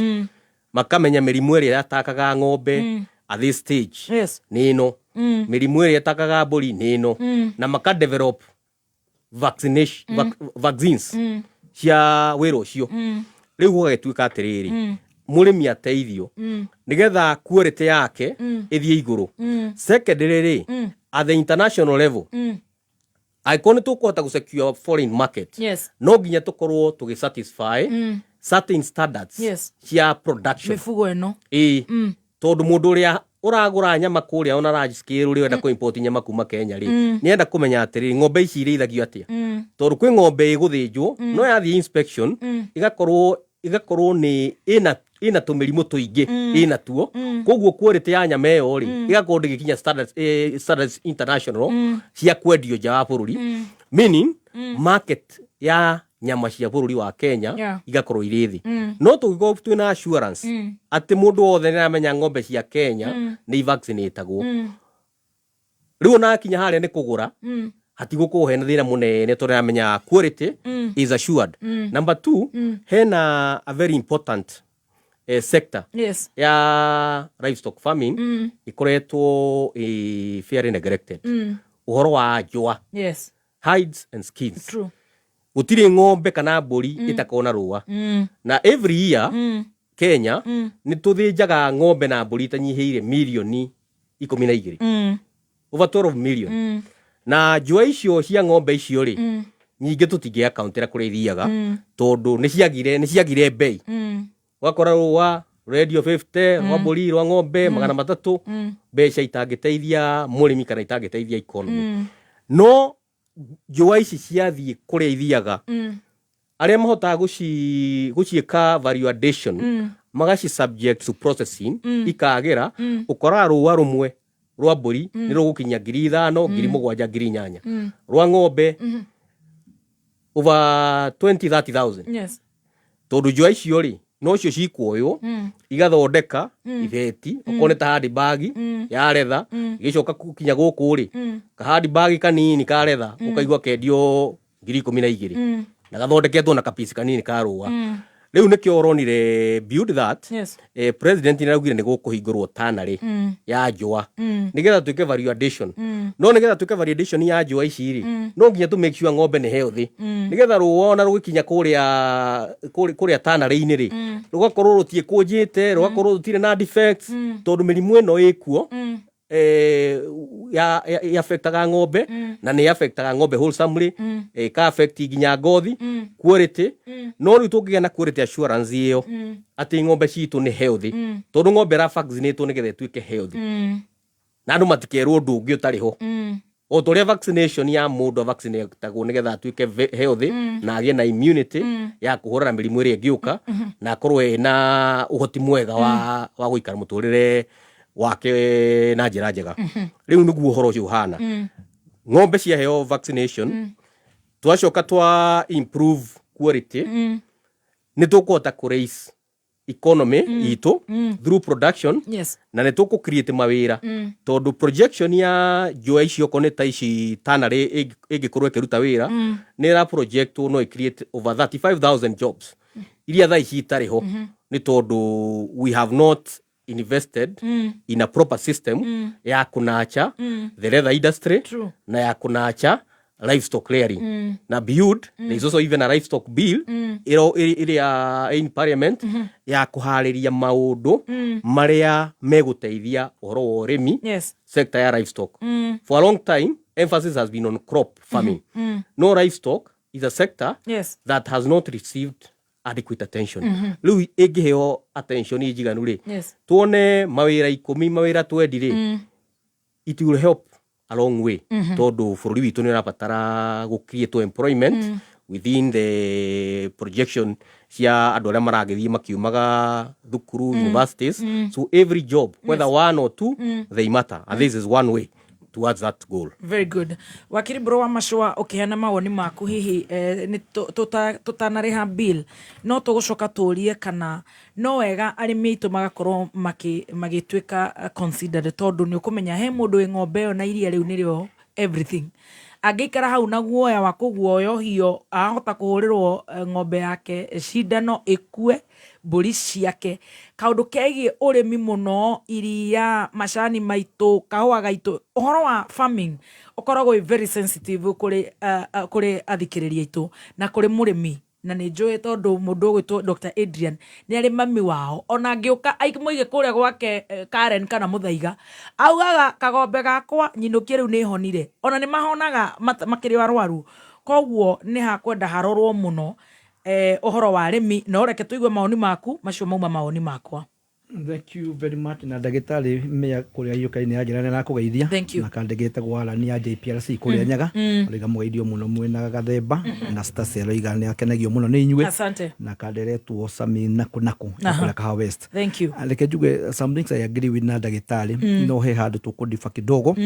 N: makamenya merimu iri yatakaga ng'ombe at this stage ni ino merimu iri yatakaga mburi ni ino na maka develop vaccines cia wiro cio riu gugituika atiriri murimi ateithio nigetha quality yake ithie iguru secondary ri at the international level aikoni tukuhota gusecure foreign market no nginya tukorwo tugisatisfy certain standards cia production
J: mifugo eno
N: tondu mundu uria uragura nyama kuria ona large scale uri wenda ku import nyama kuma Kenya ri ni enda kumenya atiri ng'ombe ici irithagio atia tondu kwi ng'ombe iguthinjwo no yathie inspection igakorwo ni ina tumirimu tuingi ina tuo koguo quality ya nyama iyo ri igakorwo ndigikinya standards international cia kwendio nja wa bururi meaning market ya nyama cia bururi wa Kenya igakorwo irithi no tugikorwo twina assurance ati mundu wothe ni amenya ng'ombe cia Kenya ni vaccinatagwo riu na kinya haria ni kugura hatigukuhe na thina munene tondu amenya quality is assured. Number 2 hena a very important sector
J: Yes.
N: ya livestock farming ikoretwo fairly neglected. Uhoro wa njũa.
J: Yes.
N: Hides and skins.
J: True.
N: Gutire ng'ombe kana mbũri itakona rũa. Na every year Kenya ni tuthinjaga ng'ombe na mbũri tanyihĩire milioni 12. Over 12 million. Na njũa icio cia ng'ombe icio ri nyingĩ tutingĩ accountera kũrĩa ithiaga tondu nĩ ciagire bei. Wakora rũa radio 50 rwa mbũri rwa ng'ombe 300 mbeca itangĩteithia mũrĩmi kana itangĩteithia economy. No njũa ici ciathiĩ kũrĩa ithiaga arĩa mahotaga gũciĩka value addition magaci subject to processing ikagĩra ũkoraga rũa rũmwe rwa mbũri nĩ rũgũkinya 5,000 7,000 8,000 rwa ng'ombe over 20-30,000.
J: Yes.
N: Tondu njũa icio ri no cio cikuoywo igathondeka itheti okone ta handbag ya letha igicoka kinya gũkũ ri ka handbag kanini ka letha ukaigwa kendio 12,000 na gathondeketwo na kapisi kanini ka rũa. Riu nikio oronire build that.
J: Yes.
N: President ni araugire ni gũkũhingũrwo tanarĩ ya njũa nigetha tuike value addition. No nigetha tuike value addition ya njũa ici ri no nginya tu make sure ng'ombe ni healthy nigetha rũa ona rũgikinya kũrĩa tanarĩ-inĩ ri rũgakorwo rũtie kũnjĩte rũgakorwo rũtire na defects tondu mĩrimũ ĩno ĩkuo ya affectaga ng'ombe na ni affectaga ng'ombe wholesomely ka affect nginya ngothi quality. No riu tũngĩgĩa na quality assurance ĩyo atĩ ng'ombe citũ ni healthy tondu ng'ombe ra vaccinate nigetha ĩtuĩke healthy na andũ matikerwo ũndũ ũngĩ ũtarĩ ho. O toria vaccination ya mũndũ vaccinatagwo nigetha atuĩke healthy na agĩe na immunity ya kũhũrana mĩrimũ ĩrĩa ĩngĩũka na akorwo ena ũhoti mwega wa gũikara mũtũrĩre wake na njĩra njega. Riu nĩguo ũhoro ũcio ũhana. Ng'ombe ciaheo vaccination twacoka twa improve quality nĩ tũkũhota kũraise economy itũ through production.
J: Yes.
N: Na nĩ tũkũ create mawĩra tondu projection ya njũa icio kone ta ici tanarĩ ĩngĩkorwo ĩkĩruta wĩra nĩ ra project no create over 35,000 jobs iria tha ici itarĩ ho nĩ tondu we have not invested in a proper system ya kunacha the leather industry.
J: True.
N: Na ya kunacha livestock rearing na build there is also even a livestock bill area in parliament ya kuharĩria maũndũ maria megũteithia ũhoro wa ũrĩmi.
J: Yes.
N: Sector ya livestock. For a long time emphasis has been on crop farming. No, livestock is a sector
J: Yes.
N: that has not received adequate attention. Riu ĩngĩheo attention njiganu ri
J: Yes.
N: tuone mawĩra 10 mawĩra 20 ri it will help a long way. Tondu bũrũri witũ nĩ ũrabatara gũ-create employment within the projection cia andũ arĩa maragĩthiĩ makiumaga thukuru universities. So every job whether one or two they matter and this is one way towards that goal.
J: Very good. Wakiri Bro wa Mashua ukiheana mawoni maku hihi ni tutanariha bill no tugucoka turie kana no wega arĩmi aitũ magakorwo magĩtuĩka considered tondu ni ukumenya he mũndũ wĩ ng'ombe ĩyo na iria rĩu nĩrĩo everything angĩikara hau na guoya wa kũguoyohio ahota kũhũrĩrwo ng'ombe yake cindano ĩkue mbũri ciake kaũndũ kegiĩ ũrĩmi mũno iria macani maitũ kahũa gaitũ ũhoro wa farming ũkoragwo very sensitive kũrĩ athikĩrĩria aitũ na kũrĩ mũrĩmi na nĩ njũĩ tondũ mũndũ ũgwĩtwo Dr. Adrian nĩ arĩ mami wao ona angĩũka mũige kũrĩa gwake Karen kana Mũthaiga augaga kagombe gakwa nyinũkie rĩu nĩ honire ona nĩ mahonaga makĩrĩ arwaru koguo nĩ hakwenda harorwo mũno ũhoro wa arĩmi no reke tũigue mawoni maku macio mauma mawoni makwa.
M: Thank you very much na ndagĩtarĩ Meya kũrĩa Iyũka-inĩ ya njĩra na kũgeithia na kandĩgĩtagwo Alani ya JPRC kũrĩa Nyaga rĩga mũgeithio mũno mwĩna Gathemba na Stasel oiga nĩ akenagio mũno nĩ inyuĩ na kanderetwo Sami naku kũrĩa Kahawa West.
J: Thank you.
M: Reke njuge some things I agree with na ndagĩtarĩ no he handũ tũkũdifa kidogo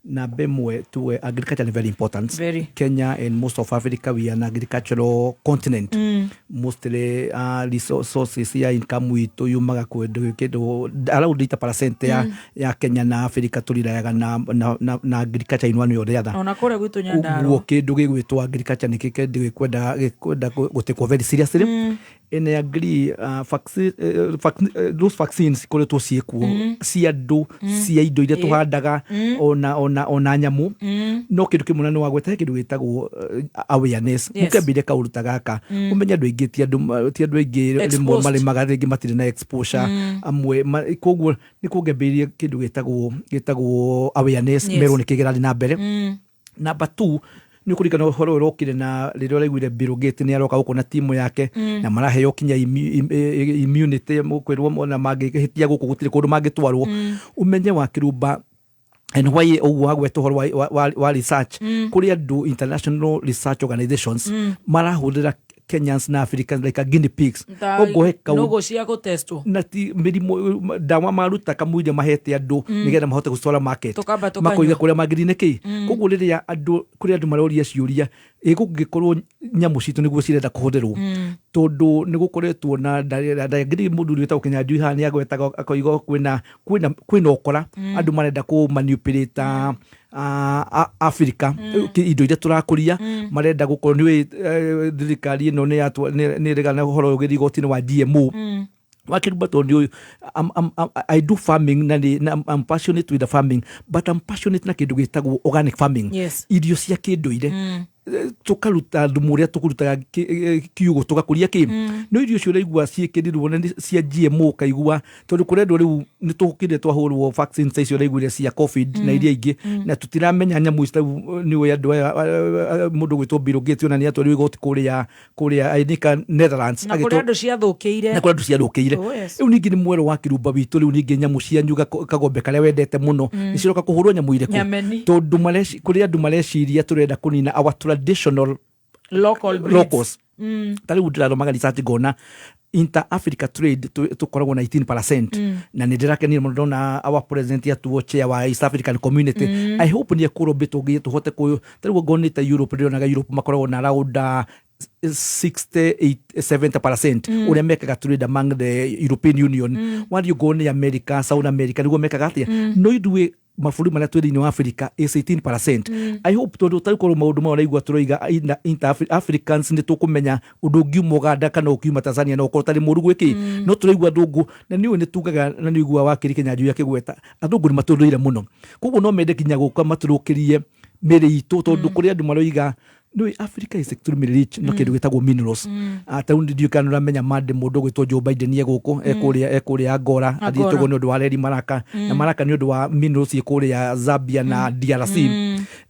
M: na bemwe tuwe agriculture is very important. Kenya and most of Africa we are an agricultural continent. Mostly resources ya income witu yumaga kwedo around 80% ya Kenya na Africa tulirayaga na agriculture in one way or the other.
J: Ona kore gwitu Nyandarua.
M: Kindu gigwitwo agriculture ni kikendi kwenda gutekwo very seriously ene agree those vaccines koretwo ciekuo cia andu cia indo iria tuhandaga ona nyamu no kindu kimwe no wagweta kindu gitagwo awareness mukambire kauluta gaka umenya andu aingi ti andu aingi rimwe mari magaringi matire na exposure amwe koguo ni kungembirie kindu gitagwo awareness mero ni kigerani na mbere. Number 2 ni kurikana horo rokire na ririo raiguire Bill Gates ni aroka guko na timu yake na maraheo kinya immunity mukwirwo na mangihitia guko gutire kundu mangitwarwo umenye wa kirumba and why wagweta horo wa research kuri andu international research organizations marahurira Kenyans na Africans like a guinea pigs
J: nogo cia go testo
M: na ti mirimo dawa maruta kamuja mahete andu nigetha mahote gustwara market makoiga kuria magirine ki koguo riria andu kuria andu maroria ciuria igugikorwo nyamu citu niguo cirenda kuhutherwo tondu nigukoretwo na ndagiri mundu wita ukenya njui ha ni agwetaga akoiga kwina okora andu marenda ku manipulate Africa indo iria turakuria marenda gukorwo ni thirikari ino ni regana horo ugiri gotini wa GMO wakirumba tondu I do farming na I'm passionate with the farming but I'm passionate na kindu gitagwo organic farming irio cia kindu ire tukaruta thumu uria tukurutaga kiugo tugakuria ki no irio cio raigua ciekirirwo na cia GMO kaigua tondu kurendwo riu ni tukire twahurwo vaccines icio raigua cia COVID na iria ingi na tutiramenya nyamu icio ni we andu mundu gwitwo Bill Gates ona ni atwari igoti kuria ainika Netherlands
J: agito andu ciathukiire
M: na andu ciathukiire riu ningi ni mwero wa kirumba witu riu ningi nyamu cia nyuga kagombe karia wendete muno ni ciroka kuhurwo nyamu ire ku tondu mareshi kuria andu mareciria turenda kunina our traditional locals tari udrado magari sati gona inter Africa trade tukoragwo na 18% na nindirakenire muno na our president ya tuo chair wa East African Community I hope ni akurobit tugie tuhote ku tari gonita Europe rio na Europe makoragwo na around 60-70% uria mekaga trade among the European Union when you go in America South America niguo mekaga atia no idue mafuri maria twiri-ini wa Africa is 18%. I hope tondu tarikorwo maundu ma uraigua turoiga inter Africans ni tukumenya undu ungiuma Uganda kana ukiuma Tanzania no korwo tari muru gwiki no turaigua ndungu na niwe ni tugaga na niigua wakiri Kenya njui akigweta andungu ni maturire muno koguo no mende kinya guka maturukirie miri itu tondu kuria andu maroiga no Africa is extremely rich no kindu gitagwo minerals ataundi dio kana ramenya mande mundu gwitwo Joe Biden ye guku ekuria Agora athitwo ni undu wa reri maraka na maraka ni undu wa minerals ekuria Zambia na DRC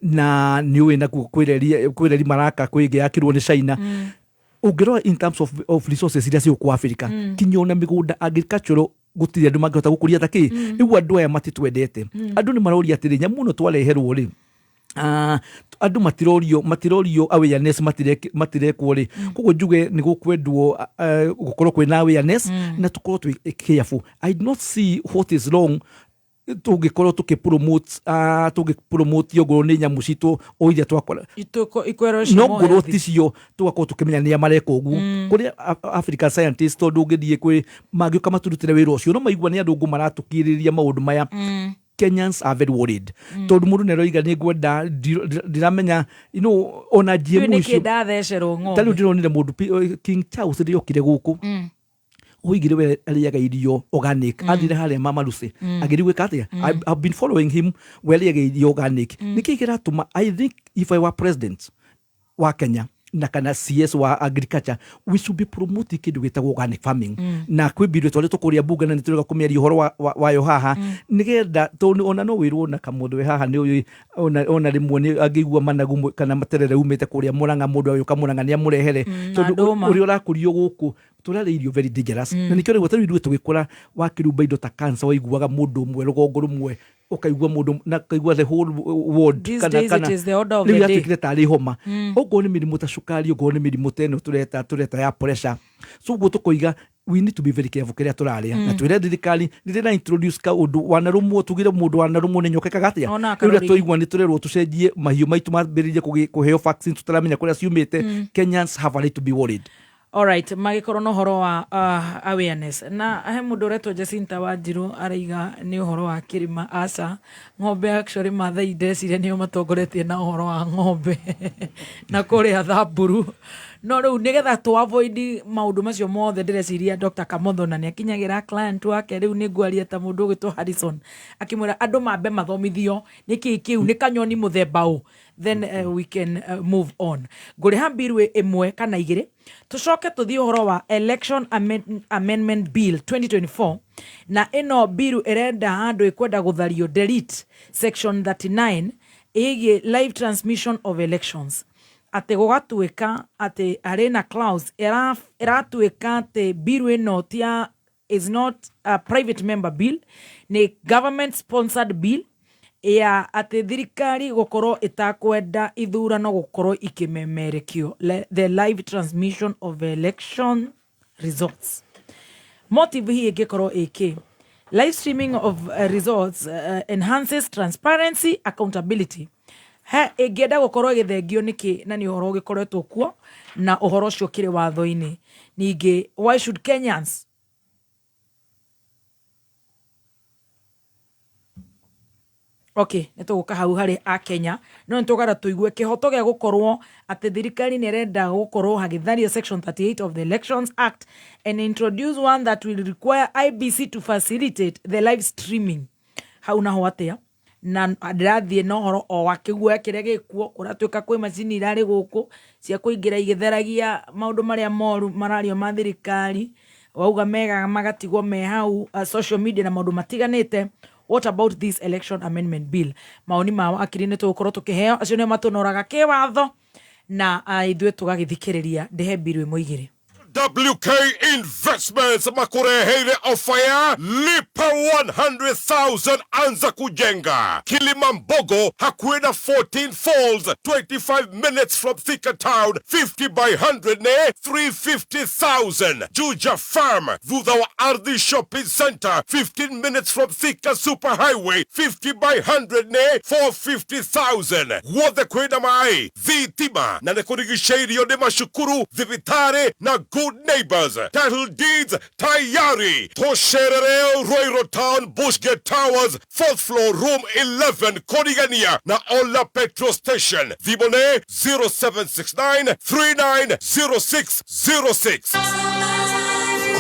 M: na niwe na kwireri maraka kwige yakirwo ni China ungirwa in terms of resources iria cio ku Africa kinyona migunda agricultural gutire andu mangihota gukuria taki igu andu aya matitwendete andu ni maroria atiri nyamu no twareherwo ri andu matirorio awareness matirekwo ri koguo njuge ni gukwendwo gukorwo kwina awareness na tukorwo twi careful. I do not see what is wrong tugikorwo tugipromote yogoro ni nyamu citu o iria twakora no ngoro ticio tugakorwo tukimenya ni amareka ugu kuri African scientists tondu ngithie kwi magiuka maturutire wira ucio no maigua ni andu maratukiriria maundu maya Kenyans are very worried. Tondu mundu neroiga ni gwenda ndiramenya ona GMO
J: ni kidathecero ng'ombe
M: tali ndironire mundu King Charles rio kire guku oigire we aliaga irio organic athire haria Mama Lucy agirigwe katia I've been following him we aliaga irio organic nikikira tuma I think if I were president wa Kenya na kana CS wa agriculture we should be promoting kindu gitagwo organic farming na kwi bidu twale tukuria bunga na nituriga kumiari horo wayo haha nigetha tondu ona no wirwo na kamundu we haha ni uyu ona rimwe ni agigua managu kana materere umite kuria Murang'a mundu ayo kamuranga ni amurehere tondu uri urakurio guku turare irio very dangerous na nikyo rego tari tugikora wakirumba indo ta cancer waiguaga mundu mwe rugongo rumwe ukaigua mundu na kaigua the whole world
J: kana
M: ni yatikire tari homa ugo ni mirimu ta shukari ugo ni mirimu teno tureta ya pressure so go tukoiga we need to be very careful kiria turaria na twire thirikari ndirena introduce ka undu wanarumwo tugire mundu wanarumwo ni nyoke kagatia uria tuigua ni turerwo tucenjie mahiu maitu mambiririe kuheo vaccine tutaramenya kuria ciumite Kenyans have a right to be worried.
J: Alright, magikorwo no horo wa awareness na he mundu retwo Jacinta Wanjiru araiga ni horo wa kirima aca ng'ombe actually mathai ndecire nio matongoretie na horo wa ng'ombe na kuria Thamburu no riu nigetha to avoid maundu macio mothe ndireciria Dr. Kamotho na niakinyagira client wake riu ni ngwaria ta mundu gitwo Harrison akimwira andu mambe mathomithio niki kiu ni kanyoni muthemba u then we can move on. Nguriha biru imwe kana igire tucoke tuthie uhoro wa Election Amendment Bill 2024 na ino biru irenda handu ikwenda guthario delete section 39 igi live transmission of elections. Ate gugatuika ate arena clause iratuika ate biru ino tia is not a private member bill, ni government sponsored bill ya ate thirikari gukoro itakwenda ithurano gukoro ikimemerekio the live transmission of election results. Motive hii ingikoro iki live streaming of results enhances transparency, accountability. He ingenda gukoro githengio niki na ni uhoro gikoretwo kuo na uhoro cio kire watho-ini. Ningi why should Kenyans okay nituguka hau hari a Kenya no ntugara tuigue kihoto gia gukorwo ati thirikari ni renda gukorwo hagitharia section 38 of the Elections Act and introduce one that will require IBC to facilitate the live streaming. Hau naho atia na ndirathie no horo o wakigua kire gikuo kuratuika kwi macini irari guku cia kuingira igitheragia maundu maria moru marario ma thirikari wauga mega magatigwo me hau social media na maundu matiganite. What about this Election Amendment Bill? Maoni mao akirine tugukorwo tukiheo acio ne matonoraga kiwatho na ithuĩ tugagithikiriria ndehe biru imwe igire.
E: WK Investments makureheire ofa ya lipa 100,000 anza kujenga Kilimambogo hakuwe na 14 Falls 25 minutes from Thika Town 50 by 100 ne 350,000 Juja Farm Vudha wa Ardhi Shopping Center 15 minutes from Thika Superhighway 50 by 100 ne 450,000 Wothe kwenda mai Thitima na nekurigishirio de mashukuru Thivitare na Good Neighbors title deeds tayari Tosherereo Roiro Town Bushgate Towers 4th floor room 11 Korigania na Ola petrol station Vibone 0769 390606.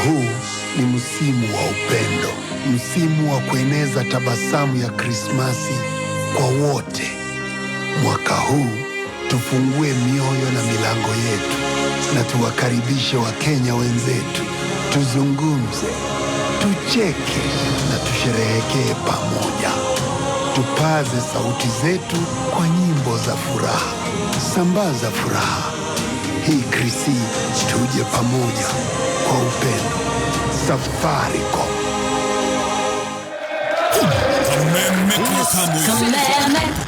G: Huu ni msimu wa upendo, msimu wa kueneza tabasamu ya Krismasi kwa wote. Mwaka huu tufungue mioyo na milango yetu na tuwakaribishe Wakenya wenzetu, tuzungumze, tucheke na tusherehekee pamoja. Tupaze sauti zetu kwa nyimbo za furaha. Sambaza furaha. Hii Krisi tuje pamoja kwa upendo. Safaricom.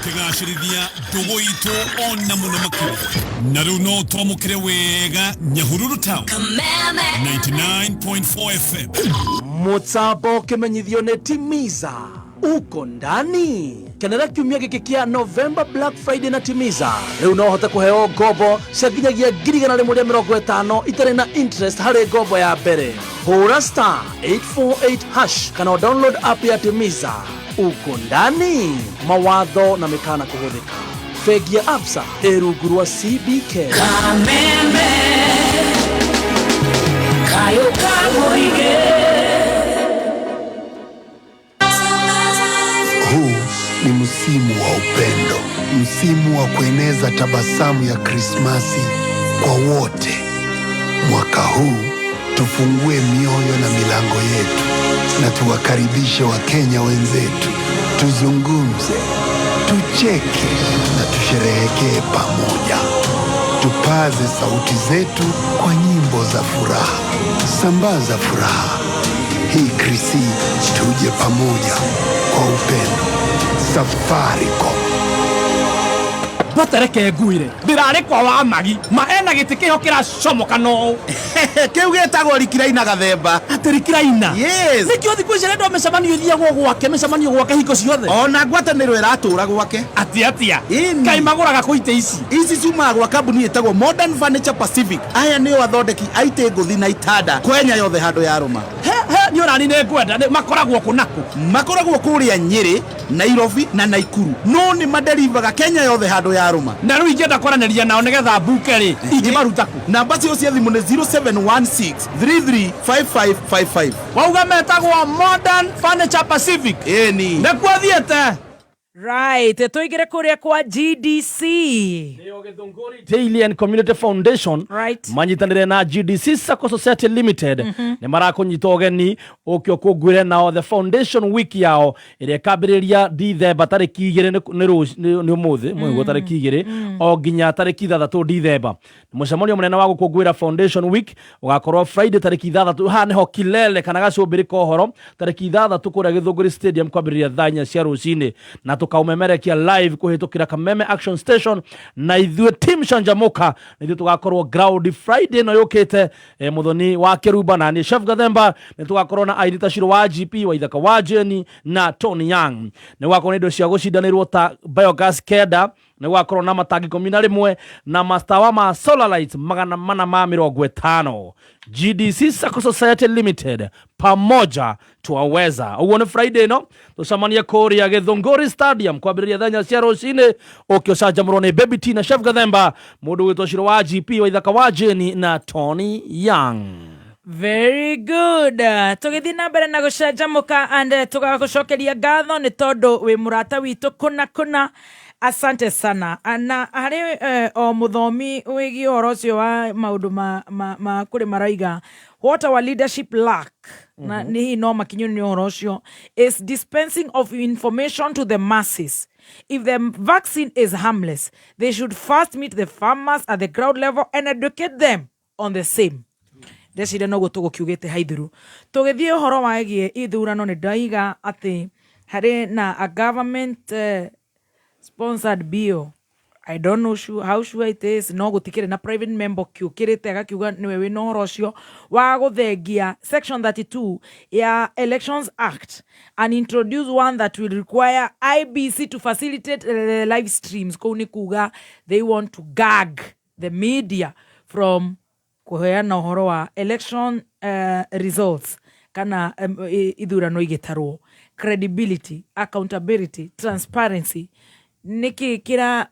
X: Tegashirithia ndugu itu ona muno makuru na riu no twamukire wega Nyahururu Town 99.4 FM.
F: Mutambo kimenyithio ni Timiza uko ndani. Kenera kiumia giki kia November Black Friday na Timiza riu no hote kuheo ngobo cia nginyagia 150 itari na interest hari ngobo ya mbere. Hura star 848 hash kana download app ya Timiza. Uko ndani, mawatho na mikana kuhudhika. Fegi ya Absa eruguru wa CBK.
H: Kameme kayo kamoige.
G: Huu ni msimu wa upendo, msimu wa kueneza tabasamu ya Krismasi kwa wote. Mwaka huu tufungue mioyo na milango yetu na tuwakaribishe Wakenya wenzetu, tuzungumze, tucheke na tusherehekee pamoja. Tupaze sauti zetu kwa nyimbo za furaha. Sambaza furaha. Hii Krisi tuje pamoja kwa upendo. Safaricom.
A: Batareke nguire ndirari kwa wa magi maena gitikio kira comoka no
I: kiu getagwo Rikiraina Gathemba.
A: Ati Rikiraina?
I: Yes.
A: Nikio thiku ici ndo mecamanio ithiagwo gwake mecamanio gwake hingo ciothe
I: ona ngwataniro iratura gwake.
A: Atia kai maguraga kuite
I: ici ciumaga gwa kambuni itagwo Modern Furniture Pacific. Aya nio athondeki aite nguthi na itada Kenya yothe handu ya ruma.
A: Ni orani ne ngwenda makoragwo kunaku
I: makoragwo kuria Nyeri Nairobi na Naikuru no nĩ maderivaga Kenya yothe handũ ya rũma
A: na rĩu ingĩenda kwaranĩria nao nĩgetha mbuke rĩ ingĩmaruta kũ
I: namba cio cia thimũ nĩ 0716335555
A: wauga metagwo Modern Furniture Pacific
I: ĩni
A: nĩkuo thiĩte
J: right tuigire kuria kwa GDC
A: Daily and Community Foundation
J: right
A: manyitanire na GDC Sacco Society Limited ni marakunyita ogeni ukio kugwire nao the foundation week yao ire kabiriria Dithemba tariki 2 ni umuthi mwego tariki 2 o ginya tariki 3 Dithemba mucemanio munene wa gukugwira foundation week ugakorwo Friday tariki 3 ha neho kilele kana gacumbiri kohoro tariki 3 kuria Githunguri Stadium kwambiriria thanya cia rucini na tukaumemerekia live kuhitukira Kameme Action Station na ithuĩ team Shanjamuka nĩ tugakorwo ground Friday no yukite muthoni wa Keruba na ni Chef Gathemba nĩ tugakorwo na Aidita Shiro wa GP wa Ithaka wa Jeni na Tony Young nĩ gwakorwo indo cia gucindanirwo ta biogas keda nĩ gwakorwo na matangi 11 na mastawa ma solar lights 450 GDC Sacco Society Limited pamoja tuwaweza uone Friday no tusamania kuria Githunguri Stadium kwambiriria thanya cia rucini ukiocanjamurwo ni Baby T na Chef Gathemba mundu witwa Shiro wa GP wa Ithaka wa Jeni na Tony Young.
J: Very good. Tugithi na mbere na gucanjamuka and tugagucokeria ngatho ni tondu wi murata witu kuna asante sana na hari o muthomi wigi horo cio wa maundu ma kuri maraiga what our leadership lack na ni no makinyu ni horo cio is dispensing of information to the masses. If the vaccine is harmless, they should first meet the farmers at the ground level and educate them on the same. Ndecire no gutugo kiugite haithuru tugithie horo wagie ithurano ni ndaiga ati hari na a government sponsored bill. I don't know how sure it is no gutikire na private member kiukirite agakiuga niwe wi no horo cio wa guthengia section 32 ya Elections Act and introduce one that will require IBC to facilitate live streams kuni kuga they want to gag the media from kuheana uhoro wa election results kana ithurano igitarwo credibility, accountability, transparency niki kira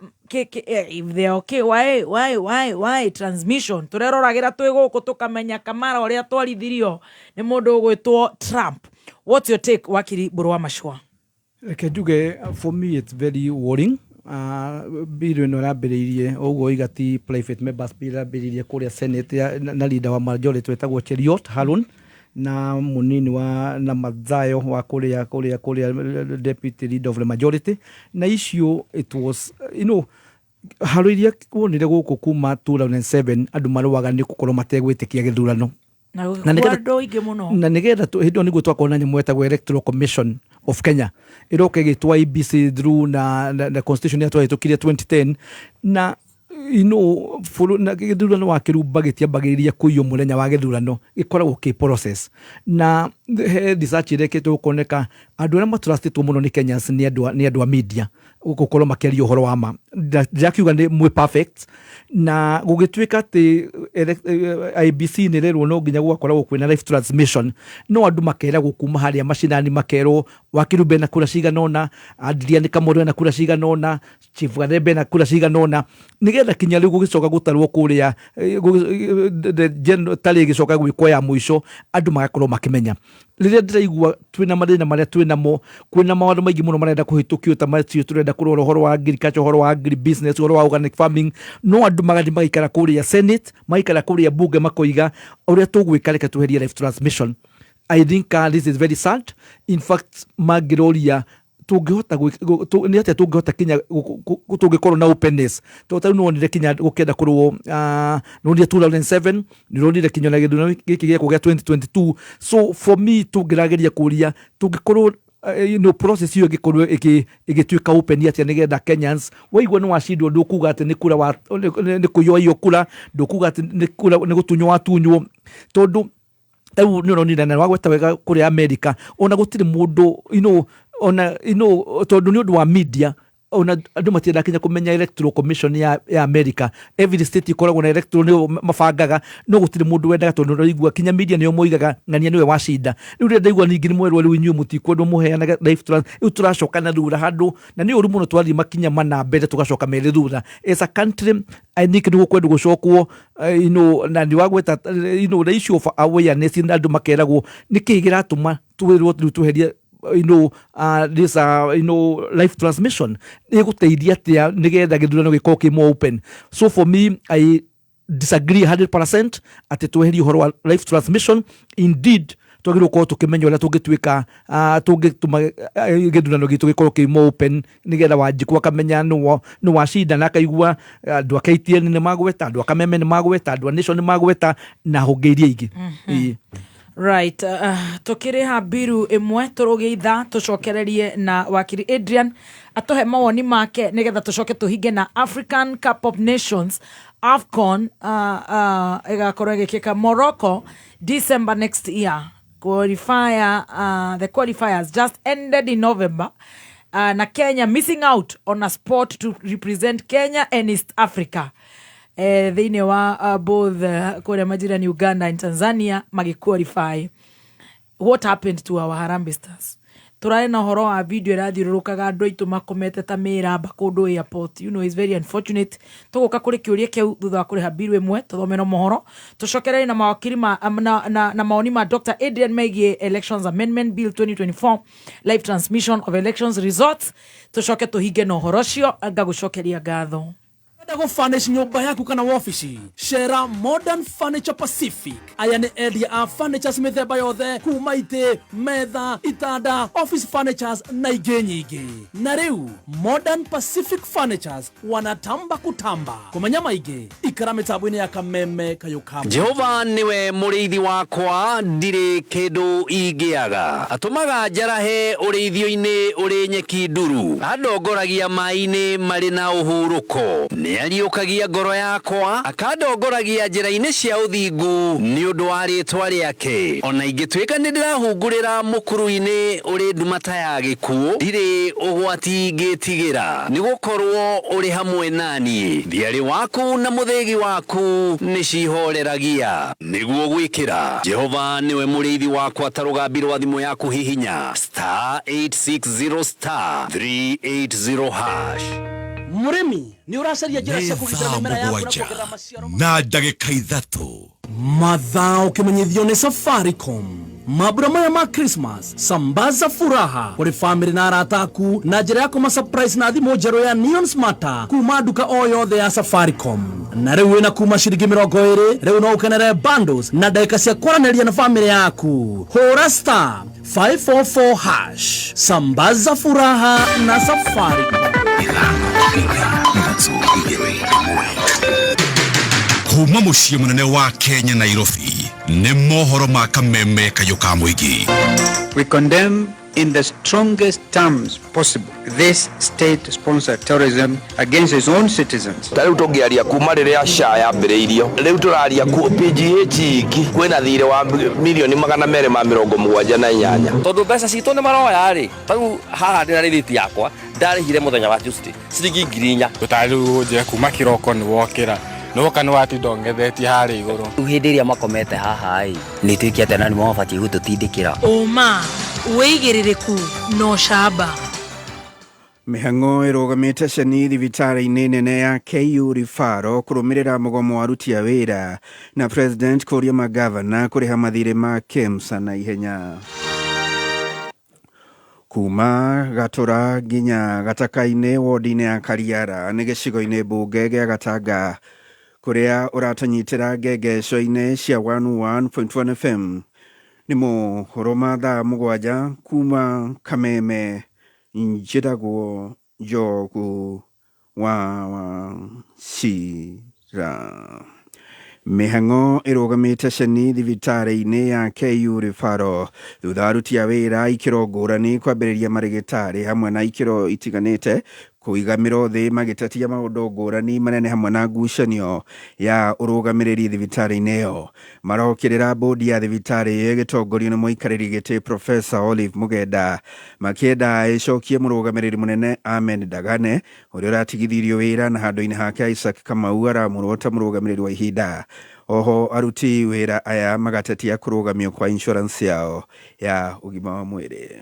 J: if they okay why transmission tureroragira twi guku tukamenya kamara uria twarithirio ni mundu ugwitwo Trump. What's your take wakiri Burwa Mashwa?
M: Kejuge for me it's very worrying. Bill no rabiririe ogo igati private members bill rabiririe kuria Senate na leader wa majority wetagwo Cheriot Harun na munini wa na Mazayo wa kuria deputy leader of the majority na issue it was hariria kuonire guku kuma 2007 andu maruaga ni gukorwo mategwitikia githurano na nigetha hindo niguo twakona nyamũ etagwo Electoral Commission of Kenya iroke gitwa IBC through na constitution ya twahitukirie 2010 na na githurano wa Kiruba gitiambagiriria kuiyo muthenya wa githurano gikoragwo ki process na research ireketwo kuoneka andu aria matrustitwo muno ni Kenyans ni andu a media gukorwo makiaria uhoro wa ma ndakiuga ni mwe perfect na gugituika ati IBC ni lerwo no nginya gwakoragwo kwina live transmission no andu makera gukuma haria macinani makerwo wa Kirube na kura ciganona Adrian Kamoro na kura ciganona Chief Gadebe na kura ciganona nigetha kinya riu gugicoka gutarwo kuria tali gicoka gwikwa ya muico andu magakorwo makimenya riria ndiraigua twina mathina maria twinamo kwina mawandu maingi muno marenda kuhitukio ta macio turenda kurora horo wa agriculture horo wa agri business horo wa organic farming no andu magathi magikara kuria Senate magikara kuria bunge makoiga uria tugwika reke tuherie live transmission. I think this is very sad. In fact magiroria tungihota ni atia tungihota kinya tungikorwo na openness tota no nire kinya gukenda kurwo no nire 2007 no nire kinya na githurano giki gya 2022 so for me tungirageria kuria tungikorwo process hiyo igikorwo igituika open atia nigetha Kenyans waigwa no wacindwo ndukuga ati ni kura wa ni kuyoa iyo kura ndukuga ati ni kura ni gutunywa tunywo tondu tau no ni na wagweta wega kuri America ona gutiri mundu ona tondu ni undu wa media ona andu matienda kinya kumenya electoral commission ya America. Every state ikoragwo na electoral ni mabangaga no gutire mundu wendaga tondu rigwa kinya media niyo moigaga ng'ania niwe wacinda. Riu ria ndaigua ningi ni mwerwa riu inyu mutikwendo muheanaga life trust riu turacoka na thura handu na ni uru muno twari makinya mana mbere tugacoka mere thura. As a country I think ni gukwendo gucokwo na ni wagweta the issue of awareness in andu makeragwo niki giratuma twirwo tuheria this life transmission ni guteithia atia nigetha githurano gikorwo ki more open. So for me I disagree 100% ati tweherie horo wa life transmission. Indeed twagirwo ko tukimenya uria tungituika tungituma githurano gitu gikorwo ki more open nigetha wanjikwa kamenya no wacinda na kaigua andu akaitien ni magweta andu akameme ni magweta andu nation ni magweta na hongeirie ingi.
J: Right, tukiri habiru imwe turugeitha tucokererie na wakiri Adrian atohe mawoni make nigetha tucoke tuhinge na African Cup of Nations AFCON igakorwo igikika Morocco December next year. The qualifiers just ended in November. Na Kenya missing out on a spot to represent Kenya and East Africa. Thine wa both kore majirani Uganda and Tanzania magi-qualify. What happened to our Harambee Stars? Turare na horo wa video irathiururukaga andu aitu makomete ta miramba kundu airport. You know, it's very unfortunate. Tuguka kuri kiuria kiu thutha wa kuriha biru imwe tuthome no mohoro tucokerere na mawakiri na maoni ma Dr. Adrian megie Elections Amendment Bill 2024 live transmission of elections results. Tucoke tuhinge no horo cio ngagucokeria ngatho.
F: Go furnish nyumba yaku kana office. Shera Modern Furniture Pacific. Aya ni area a furnitures mithemba yothe kuma ite, metha, itanda, office furnitures na ingĩ nyingĩ. Na rĩu Modern Pacific Furnitures wanatamba kutamba. Kumenya maingĩ ikara mitambo-inĩ ya kameme kayukama.
C: Jehova niwe mũrĩithi wakwa ndirĩ kĩndũ ingĩaga. Atũmaga njarahe ũrĩithio-inĩ ũrĩ nyeki nduru. Andongoragia maĩ-inĩ marĩ na ũhurũko. Nĩariũkagia ngoro yakwa akandongoragia njĩra-inĩ cia ũthingu nĩ ũndũ wa rĩĩtwa rĩake. Ona ingĩtuĩka nĩndĩrahungũrĩra mũkuru-inĩ ũrĩ ndumata ya gĩkuũ ndirĩ ũgwati ngĩtigĩra nĩgũkorwo ũrĩ hamwe naniĩ. Thiarĩ waku na mũthĩgi waku nĩcihoreragia nĩguo gwĩkĩra. Jehova nĩwe mũrĩithi wakwa ta rũgambi rwa thimũ yaku hihinya *860 *380#.
F: Murimi ni uracaria njira cia kugitira mimera yaku na kugerera maciaro
X: na ndagĩka ithatũ.
F: Mathaa ũkĩmenyithio nĩ Safaricom. Mabura maya ma Christmas sambaza furaha kuri family na arata aku na njĩra ya kuma surprise na thimũ njerũ ya Neon Smarta kuma nduka o yothe ya Safaricom. Na rĩu wĩna kuma ciringi 20 rĩu no ũkenere bundles na ndagĩka cia kwaranĩria na family yaku. Hũra *544#. Sambaza furaha na Safaricom.
X: Kuma mũciĩ mũnene wa Kenya Nairobi nĩ mohoro ma kameme kayuka mũingĩ.
K: We condemn in the strongest terms possible this state-sponsored terrorism against its own citizens.
R: Rĩu tũngĩaria kuma rĩrĩa SHA yambĩrĩirio. Rĩu tũraria ku PGH iki kwĩna thirĩ wa milioni 278. Tondũ mbeca citũ nĩ maroya rĩ. Rĩu haha ndĩna rĩthiti yakwa ndarĩhire mũthenya wa Tuesday ciringi 4,000.
S: Tũtarĩu nje kuma kĩroko nĩ wokĩra. No kana wati ndongethetie harĩ igũrũ.
L: Hĩndĩ ĩrĩa makomete haha nĩ tuĩkia atĩ na nĩ mabatiĩ gũtũtindĩkĩra.
T: Ũma wĩigĩrĩrĩku no camba.
P: Mĩhang'o ĩrũgamĩte ceni thibitarĩ-inĩ nene ya KU Rifaro kũrũmĩrĩra mũgomo wa aruti a wĩra na President kũria magavana kũrĩha mathirĩ ma KEMSA na ihenya. Kuma Gatura nginya Gataka-inĩ wodi-inĩ ya Kariara nĩ gĩcigo-inĩ mbunge gĩa Gatanga kuria uratanyitira ngegeco-inĩ cia 101.1 FM nĩ mohoro ma thaa mũgwanja kuma Kameme. Njĩragwo Njogu wa Cira. Mĩhang'o ĩrũgamĩte ceni thibitarĩ-inĩ ya KU Rifaro thutha aruti a wĩra ikĩro ngũrani kwambĩrĩria marĩgĩtarĩ hamwe na ikĩro itiganĩte kuigamĩrwo thĩ magĩtatia maũndũ ngũrani manene hamwe na ngucanio ya ũrũgamĩrĩri thibitarĩ-inĩ ĩyo. Marokĩrĩra bodi ya thibitarĩ ĩyo ĩgĩtongorio nĩ mũikarĩri gĩtĩ Profesa Olive Mugenda, makĩenda ĩcokie mũrũgamĩrĩri mũnene Ahmed Dagane ũrĩa ũratigithirio wĩra na handũ-inĩ hake Isaac Kamau aramũrwo ta mũrũgamĩrĩri wa ihinda. Oho aruti wĩra aya magatetia kũrũgamio kwa insurance yao ya ũgima wa mwĩrĩ.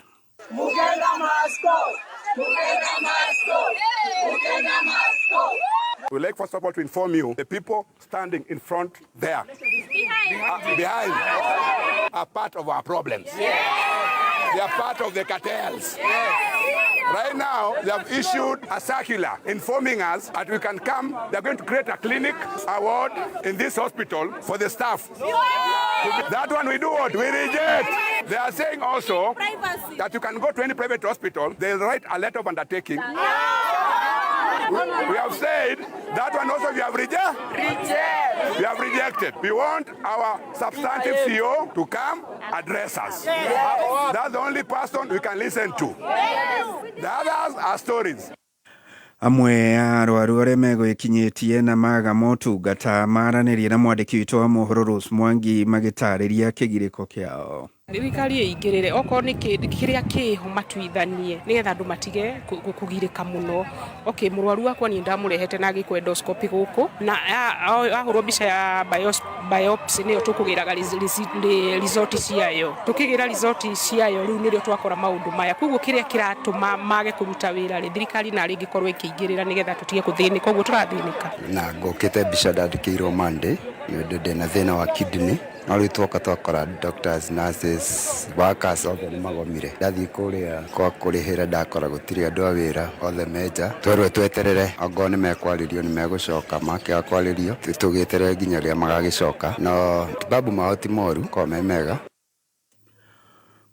H: Mugenda must go! Mugenda must go! Mugenda must go!
O: We would like first of all to inform you, the people standing in front there, behind are part of our problems. Yes. They are part of the cartels. Yes. Right now, they have issued a circular informing us that we can come. They are going to create a clinic, a ward in this hospital for the staff. That one we do what? We reject. They are saying also that you can go to any private hospital. They write a letter of undertaking. We have said that one also we have rejected. We have rejected. We want our substantive CEO to come address us. That's the only person we can listen to. The others are stories.
P: Amwe arwaru arĩa megwĩkinyĩtie na maga motungata maranĩrie na mwandĩki witũ wa mohoro Rose Mwangi magĩtarĩria kĩgirĩko kĩao.
Q: Thirikari ĩingĩrĩre okorwo nĩ kĩrĩa kĩho matuithanie nĩgetha andũ matige kũgirĩka mũno. Okay, mũrwaru wakwa niĩ ndamũrehete na agĩkwo endoscopy gũkũ na ahũrwo mbica ya biopsy nĩyo tũkũgĩraga result ciayo. Tũkĩgĩra result ciayo rĩu nĩrĩo twakora maũndũ maya. Koguo kĩrĩa kĩratũma mage kũruta wĩra rĩ thirikari narĩ ĩngĩkorwo ĩkĩingĩrĩra nĩgetha tũtige kũthĩnĩka. Koguo tũrathĩnĩka.
U: Na ngũkĩte mbica ndandĩkĩirwo Monday nĩ ndĩna thĩna wa kidney. No rĩu twakora doctors, nurses, workers othe nĩ magomire. Ndathiĩ kũrĩa kwa kũrĩhĩra ndakora gũtirĩ andũ a wĩra othe menja. Twerwo tweterere ongoo nĩ mekwarĩrio nĩ megũcoka, makĩaga kwarĩrio tũgĩeterere nginya rĩrĩa magagĩcoka. No babu mao ti moru korwo me mega.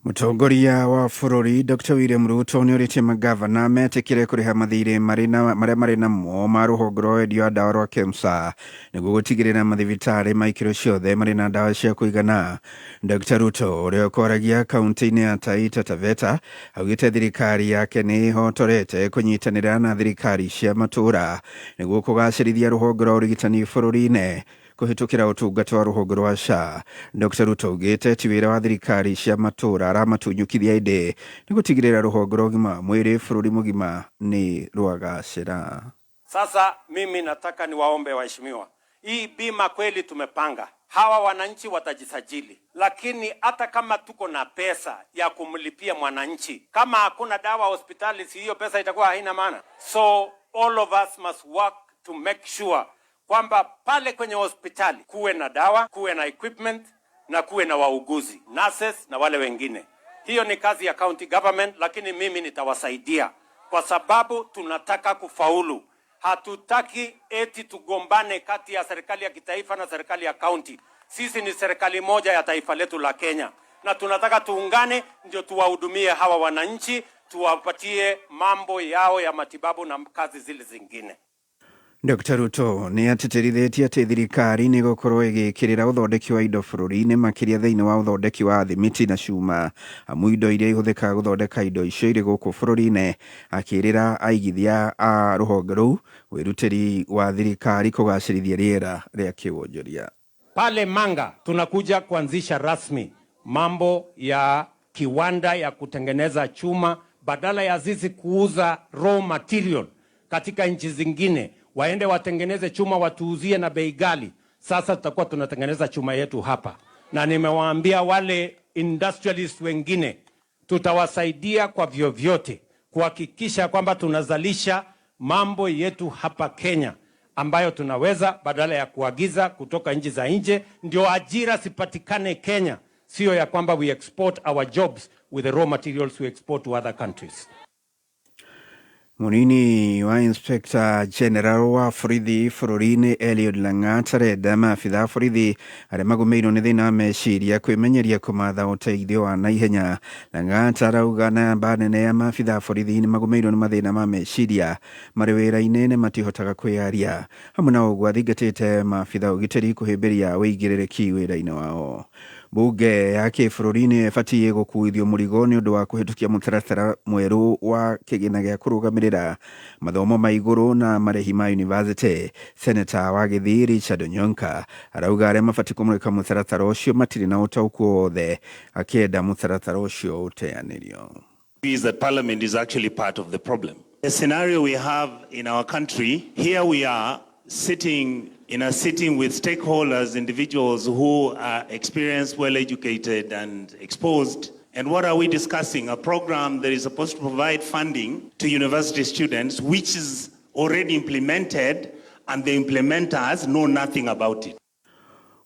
P: Mũtongoria wa bũrũri Dr. William Ruto nĩ orĩtie magavana metĩkĩre kũrĩha mathirĩ marĩa marĩ namo ma rũhonge rwa wendia wa ndawa rwa KEMSA nĩguo gũtigĩrĩra mathibitarĩ ma ikĩro ciothe marĩ na ndawa cia kũigana. Dr. Ruto ũrĩa ũkoragia kaunti-inĩ ya Taita Taveta augĩte thirikari yake nĩ ĩhotorete kũnyitanĩra na thirikari cia matũũra nĩguo kũgacĩrithia rũhonge rwa ũrigitani bũrũri-inĩ kũhĩtũkĩra ũtungata wa rũhonge rwa SHA. Dr. Ruto augĩte ti wĩra wa thirikari cia matũũra aramatunyũkithia ĩndĩ nĩ gũtigĩrĩra rũhonge rwa ũgima wa mwĩrĩ bũrũri mũgima nĩ rwagacĩra.
V: Sasa mimi nataka niwaombe waheshimiwa, hii bima kweli tumepanga, hawa wananchi watajisajili, lakini hata kama tuko na pesa ya kumlipia mwananchi, kama hakuna dawa hospitali, si hiyo pesa itakuwa haina maana. So all of us must work to make sure kwamba pale kwenye hospitali kuwe na dawa, kuwe na equipment na kuwe na wauguzi, nurses na wale wengine. Hiyo ni kazi ya county government, lakini mimi nitawasaidia kwa sababu tunataka kufaulu. Hatutaki eti tugombane kati ya serikali ya kitaifa na serikali ya county. Sisi ni serikali moja ya taifa letu la Kenya na tunataka tuungane ndio tuwahudumie hawa wananchi, tuwapatie mambo yao ya matibabu na kazi zile zingine.
P: Dr. Ruto nĩ atĩtĩrithĩtie atĩ thirikari nĩ gũkorwo ĩgĩkĩrĩra ũthondeki wa indo bũrũri-inĩ makĩria thĩinĩ wa ũthondeki wa thimiti na cuma, amu indo iria ihũthĩkaga gũthondeka indo icio irĩ gũkũ bũrũri-inĩ, akĩrĩra aigithia a rũhonge rũu wĩrutĩri wa thirikari kũgacĩrithia rĩera rĩa kĩwonjoria.
V: Pale Manga tunakuja kuanzisha rasmi mambo ya kiwanda ya kutengeneza chuma, badala ya sisi kuuza raw material katika nchi zingine waende watengeneze chuma watuuzie na bei ghali. Sasa tutakuwa tunatengeneza chuma yetu hapa, na nimewaambia wale industrialists wengine tutawasaidia kwa vyovyote kuhakikisha kwamba tunazalisha mambo yetu hapa Kenya ambayo tunaweza, badala ya kuagiza kutoka nchi za nje. Ndio ajira sipatikane Kenya, sio ya kwamba we export our jobs with the raw materials we export to other countries.
P: Munini wa Inspector General wa borithi bũrũri-inĩ Eliud Lang'at arenda maabitha borithi arĩa magũmĩirwo nĩ thĩna wa meciria kwĩmenyeria kũmatha ũteithio wa naihenya. Lang'at arauga namba nene ya maabitha borithi nĩ magũmĩirwo nĩ mathĩna ma meciria marĩ wĩra-inĩ nĩ matihotaga kwĩyaria. Hamwe na ũguo athingatĩte maabitha ũgitĩri kũhĩmbĩria wĩigĩrĩrĩki wĩra-inĩ wao. Bunge ya kĩbũrũri-inĩ ĩbatiĩ gũkuithio mũrigo nĩ ũndũ wa kũhĩtũkia mũtaratara mwerũ wa kĩgĩna gĩa kũrũgamĩrĩra mathomo ma igũrũ na marĩhi ma university. Senator wa Gĩthii Richard Onyonka arauga arĩa mabatiĩ kũmũrĩka mũtaratara ũcio matirĩ na ũtaũku wothe, akĩenda mũtaratara ũcio ũteanĩrio.
B: Is that Parliament is actually part of the problem. The scenario we have in our country, here we are sitting with stakeholders, individuals who are experienced, well-educated and exposed. And what are we discussing? A program that is supposed to provide funding to university students, which is already implemented, and the implementers know nothing about it.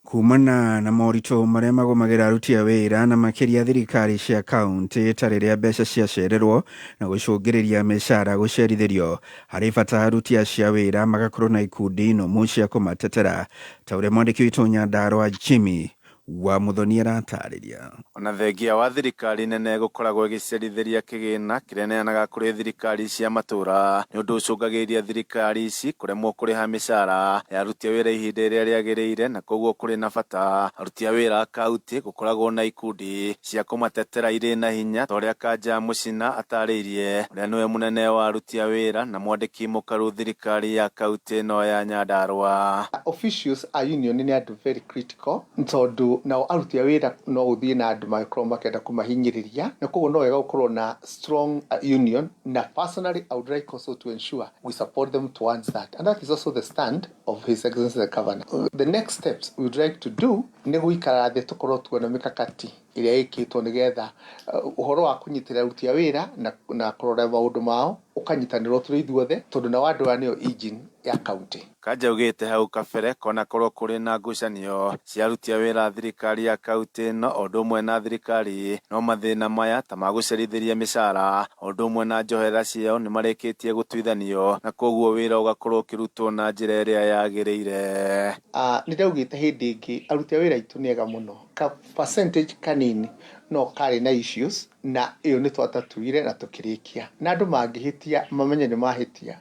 P: Kumana na moritũ marĩa magũmagĩra aruti a wĩra na makĩria thirikari cia kaunti itarĩ rĩa mbeca ciacererwo na gũcũngĩrĩria mĩcara gũcerithĩrio, harĩ bata aruti acio a wĩra magakorwo na ikundi nũmu cia kũmatetera, ta ũrĩa mwandĩki witũ Nyandarũa Jimmy wa Muthoni aratarĩria.
D: Ona thengia wa thirikari nene gũkoragwo ĩgĩcerithĩria kĩgĩna kĩrĩa neanaga kũrĩ thirikari cia matũra, nĩ ũndũ ũcũngagĩrĩria thirikari ici kũremwo kũrĩha mĩcara ya aruti a wĩra ihinda rĩrĩa rĩagĩrĩire, na koguo kũrĩ na bata aruti a wĩra a kaunti gũkoragwo na ikundi cia kũmatetera irĩ na hinya, ta ũrĩa Kanja Mũcina atarĩirie, ũrĩa nĩwe mũnene wa aruti a wĩra na mwandĩki mũkaru thirikari ya kaunti ĩno ya Nyandarũa.
N: Officials a union nĩ andũ very critical, tondũ na aruti a wĩra no gũthiĩ na andũ magĩkorwo makĩenda kũmahinyĩrĩria, na koguo no wega gũkorwo na strong union, na personally I would like also to ensure we support them towards that, and that is also the stand of His Excellency the Governor. The next steps we would like to do nĩ gũikara thĩ tũkorwo tuona mĩkakati ĩrĩa ĩkĩtwo nĩgetha ũhoro wa kũnyitĩrĩra aruti a wĩra na kũrora maũndũ mao ũkanyitanĩrwo tũrĩ ithuothe, tondũ na andũ aya nĩyo engine ya kaunti.
D: Kanja ugĩte hau kabere kona korwo kũrĩ na ngucanio cia aruti a wĩra thirikari ya kaunti ĩno o ũndũ ũmwe na thirikari, no mathĩna maya ta magũcerithĩria mĩcara o ũndũ ũmwe na njohera ciao nĩ marĩkĩtie gũtuithanio, na koguo wĩra ũgakorwo ũkĩrutwo na njĩra ĩrĩa yagĩrĩire. Nĩ
N: ndaugĩte hĩndĩ ĩngĩ aruti a wĩra aitũ nĩ ega mũno, ka percentage kanini no karĩ na issues, na iyo nĩ twatatuire na tũkĩrĩkia, na andũ mangĩhĩtia mamenye nĩ mahĩtia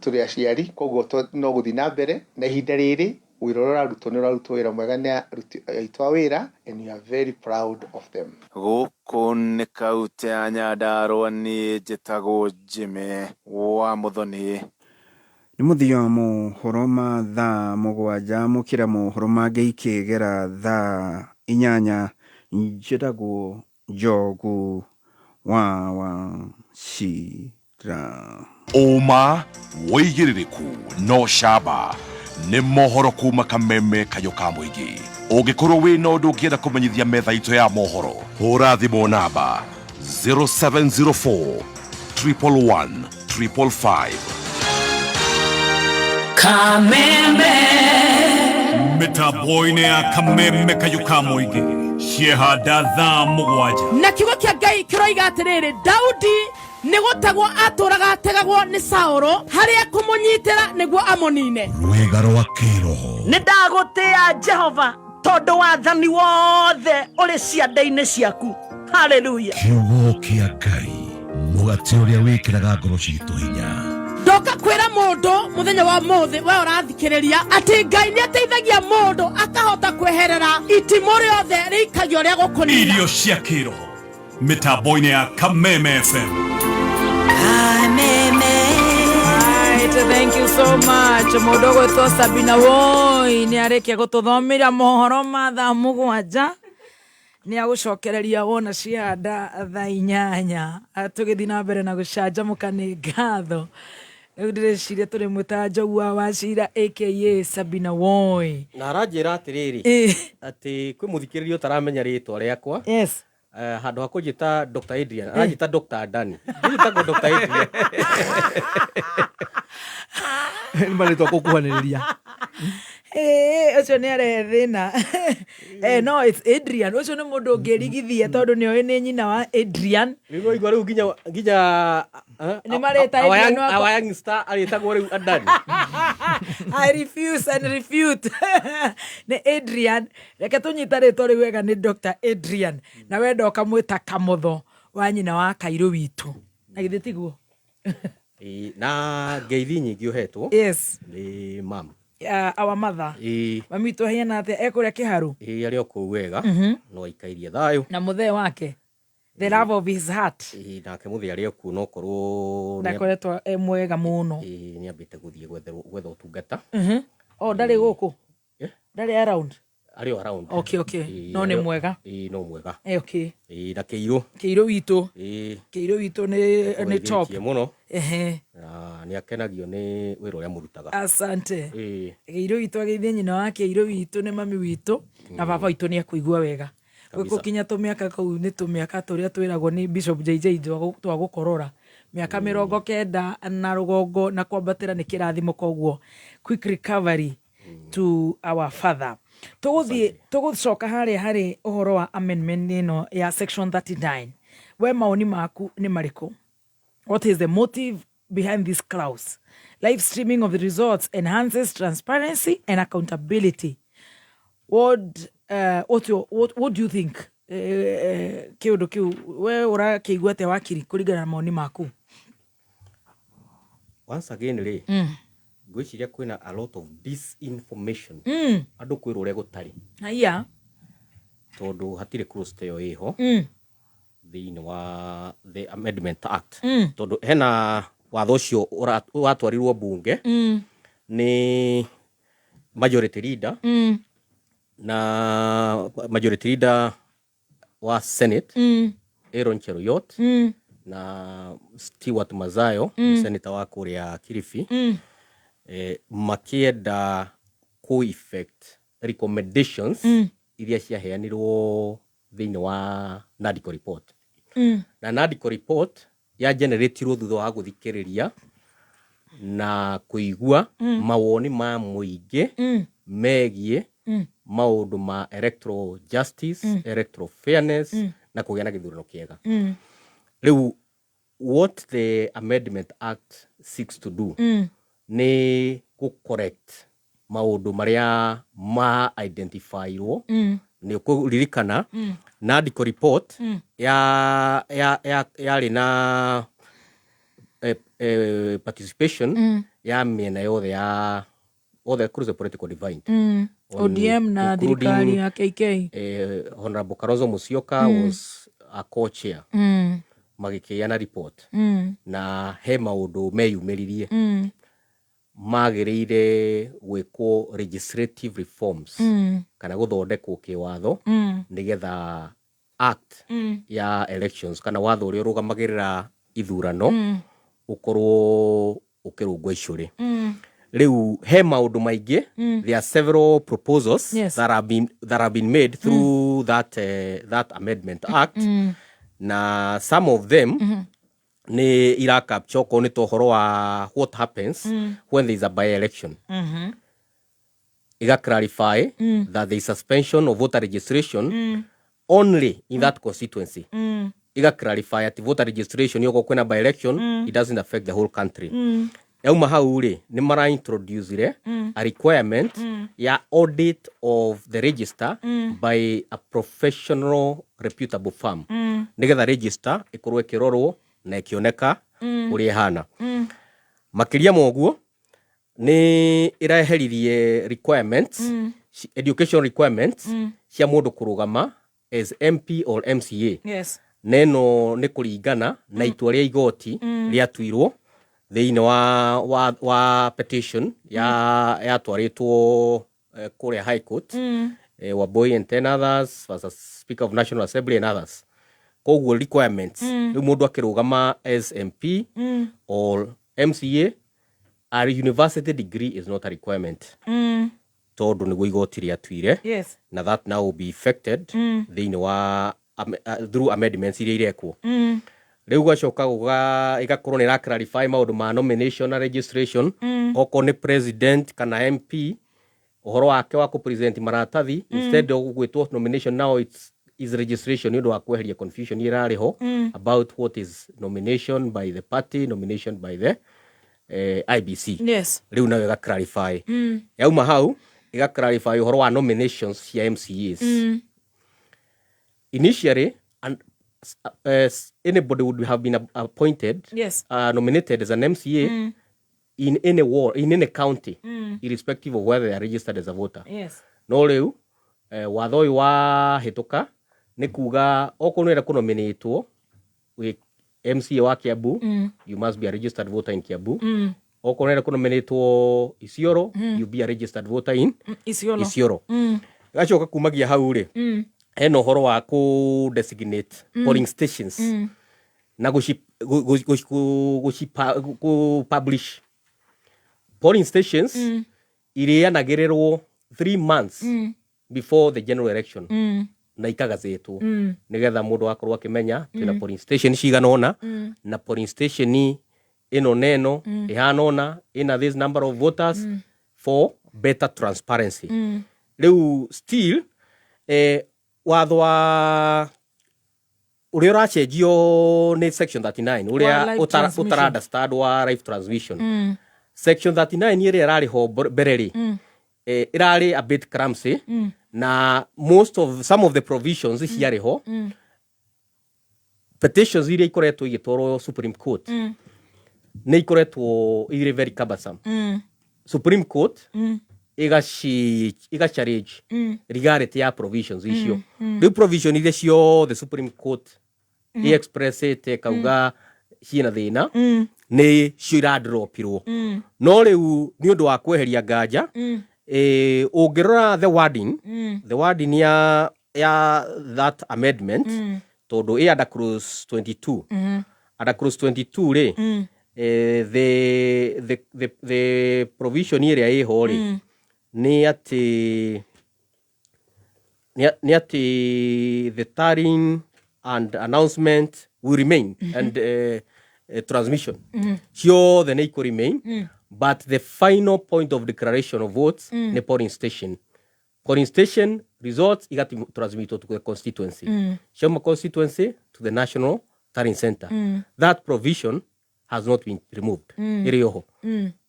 N: tũrĩ aciari, koguo no gũthiĩ na mbere na ihinda rĩrĩ wĩra ũrarutwo nĩ ũrarutwo wĩra mwega nĩ aruti aitũ a wĩra, and we are very proud of them.
D: Gũkũ nĩ kaunti ya Nyandarũa, niĩ njĩtagwo Jimmy wa Muthoni.
P: Nĩ mũthia wa mohoro ma thaa mũgwanja, mũkĩra mohoro mangĩ ikĩgera thaa 8, njĩtagwo Njogu wa Shira.
E: Ũma, wĩigĩrĩrĩku no camba nĩ mohoro kuma Kameme Kayũ ka Mũingĩ. Ũngĩkorwo wĩna ũndũ ũngĩenda kũmenyithia metha itũ ya mohoro, hũra thimũ namba 0704 111 555.
X: Kameme Mĩtambo-inĩ ya Kameme Kayũ ka Mũingĩ, ciehanda thaa mũgwanja.
T: Na kiugo kĩa Ngai kĩroiga atĩrĩrĩ, Daudi nĩgũtegwo atũraga ategagwo nĩ Saũlũ harĩa kũmũnyitĩra nĩguo amũnine.
X: Rwĩga rwa kĩroho.
W: Nĩndagũtĩĩa Jehova tondũ wathani wothe ũrĩ ciande-inĩ ciaku. Haleluya.
X: Kiugo kĩa Ngai, mũgate ũrĩa wĩkĩraga ngoro citũ hinya.
T: Ndoka kwĩra mũndũ mũthenya wa mũthĩ we ũrathikĩrĩria atĩ Ngai nĩ ateithagia mũndũ akahota kweherera itimũ rĩothe rĩikagio rĩa gũkũnina.
X: Irio cia kĩroho mĩtambo-inĩ ya Kameme FM.
J: Thank you so much. Mũndũ gwĩtwo Sabina Woi nĩ arĩkia gũtũthomera mohoro ma thaa mũgwanja, nĩ agũcokereria wona cianda thaa 8, tũgĩthiĩ na mbere na gũcanjamũka nĩ ngatho. Rĩu ndĩreciria tũrĩ mũtanjogu wa Cira aka Sabina Woi,
Y: na aranjĩra atĩrĩrĩ atĩ kwĩ mũthikĩrĩria ũtaramenya rĩtwa rĩakwa.
J: Yes.
Y: Handũ ha kũnjĩta Dr. Adrian aranjĩta Dr. Dani. Ndĩtagwo Dr. Adrian.
M: Nĩ marĩtwa gũkuhanĩrĩria.
J: Ũcio nĩ arehe thĩna. No, it's Adrian. Ũcio nĩ mũndũ ũngĩrigithia tondũ nĩ oĩ nĩ nyina wa Adrian.
Y: Nĩgũigua rĩu nginya
J: nĩ marĩta Adrian wako.
Y: Our youngster arĩtagwo rĩu Adani.
J: I refuse and refute. Nĩ Adrian. Reke tũnyita rĩtwa rĩu wega nĩ Dr. Adrian. Na wenda ũkamwĩta Kamũtho wa nyina wa Kairũ witũ. Na githĩ tiguo?
Y: Na ngeithi nyingĩ ũhetwo.
J: Yes.
Y: Nĩ mam.
J: our mother mami to hiana ate ekuria kiharu
Y: ari oku wega no ikairie thayo
J: na muthe wake the love of his heart
Y: nake muthe ari oku no korwo
J: ndakoretwo mwega muno
Y: ni ambite guthie gwetha utungata
J: ndari guku ndari around
Y: ari around
J: okay no ni mwega
Y: no mwega
J: okay
Y: na keiro
J: wito ni top
Y: muno ni akenagio ni wira uria murutaga
J: asante keiro wito ageithie nyina wa keiro wito ni mami wito na baba wito ni akuigua wega guko kinya tumiaka kau ni tumiaka turia twiragwo ni Bishop JJ twa gukorora miaka 90 na rugongo na kwambatira ni kirathimo koguo quick recovery to our father. Tugucoka hari uhoro wa amendment ino ya section 39. We maoni maku ni mariko? What is the motive behind this clause? Live streaming of the results enhances transparency and accountability. What do you think? Kiundu kiu we ura kiiguate wakiri kurigana na maoni maku?
Y: Once again gwiciria kwina a lot of disinformation andu kwira uria gutari
J: haya
Y: tondu hatire close yo iho thiini wa the Amendment Act tondu hena watho ucio watwarirwo bunge ni majority leader na majority leader wa Senate Aaron Cheruiyot na Stewart Mazayo senator wa kuria Kilifi makienda co-effect recommendations iria ciaheanirwo thiini wa NADCO report na NADCO report ya generatirwo thutha wa guthikiriria na kuigua mawoni ma muingi megie maundu ma electoral justice electoral fairness na kugena githurano kiega riu what the Amendment Act seeks to do ni correct maundu maria ma identifyirwo ni kuririkana NADCO report ya na participation ya miena yothe ya othe cruise political divide
J: ODM na thirikari ya KK
Y: Honorable Kalonzo Musyoka was a co-chair magikiana report na he maundu meyumiririe magirire gwiko legislative reforms kana guthondekwo kiwatho nigetha act ya elections kana watho uria urugamagirira ithurano ukorwo ukirungwa icuri riu he maundu maingi there are several proposals that have been made through that Amendment Act na some of them ni ira capture ko ni tohoro wa what happens when there is a by election iga clarify that there is suspension of voter registration only in that constituency iga clarify that voter registration yoko kwena by election it doesn't affect the whole country yauma hau ri ni mara introduce a requirement ya audit of the register by a professional reputable firm nigetha register ikorwo ikirorwo na ikioneka uri hana makiria moguo ni iraheririe requirements education requirements cia mundu kurugama as MP or MCA neno ni kuringana na itua ria igoti ria tuirwo thiini wa petition ya twaritwo kuria high court Waboi and 10 others versus Speaker of National Assembly and others koguo requirements riu mundu akirugama as MP or MCA a university degree is not a requirement tondu niguo igoti ria tuire na that now will be effected thiini wa through amendments iria irekwo riu gacoka igakorwo ni ra clarify maundu ma nomination na registration oko ni president kana MP uhoro wake wa ku-present maratathi instead of gwitwo nomination now is registration ndio akweheria confusion irariho about what is nomination by the party nomination by the IBC riu nayo ga clarify yauma hau iga clarify uhoro wa nominations ya MCAs initially anybody would have been appointed nominated as an MCA in any county, irrespective of whether they are registered as a voter.
J: Yes.
Y: No rĩu watho ũyũ wa hĩtũka nĩ kuga okorwo nĩ kũnominatwo with MCA wa Kiambu, you must be a registered voter in Kiambu. Okorwo nĩ kũnominatwo Isiolo, you be a registered voter in Isiolo. Gacoka kumagia hau rĩ hena ũhoro wa ku designate polling stations na publish polling stations irianagĩrĩrwo 3 months before the general election na ikagazetwo nigetha mundu akorwo akimenya twina polling station cigana ona na polling station ino neno ihana ona ina this number of voters for better transparency. Riu still watho wa uria uracenjio ni section 39 uria utara understand wa live transmission. Section 39 iria irari ho bereri irari a bit clumsy na some of the provisions hiari ho petitions iria ikoretwo igitwarwo Supreme Court ne ikoretwo iri very cumbersome. Supreme Court iga challenge regarding ya provisions icio. The provision iria cio the Supreme Court express it kauga ciina thina ni cio dropirwo. No riu ni undu wa kweheria nganja ungirora the wording ya that amendment tondu under clause 22 under clause 22 ri the provision iria iho ri ni ati the tarrying and announcement will remain and transmission cio the could remain but the final point of declaration of votes the polling station results got transmitted to the constituency from constituency to the national tallying center. That provision has not been removed. Irioho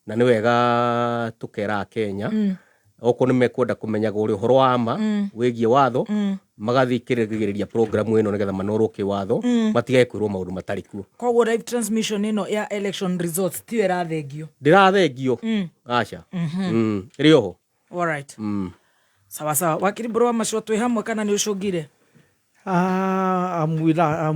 Y: na ni wega tukera Kenya oko ni mekwenda kumenyaga uri horo ama wegie watho magathikiriria program ino nigetha manorwo ki watho matigae kwirwo maundu matari kuo.
J: Koguo live transmission ino ya election results ti irathengio
Y: ndirathengio acha irioho.
J: All right. Sawa sawa wakiri bro wa macio twi hamwe kana ni ucungire?
M: Amwira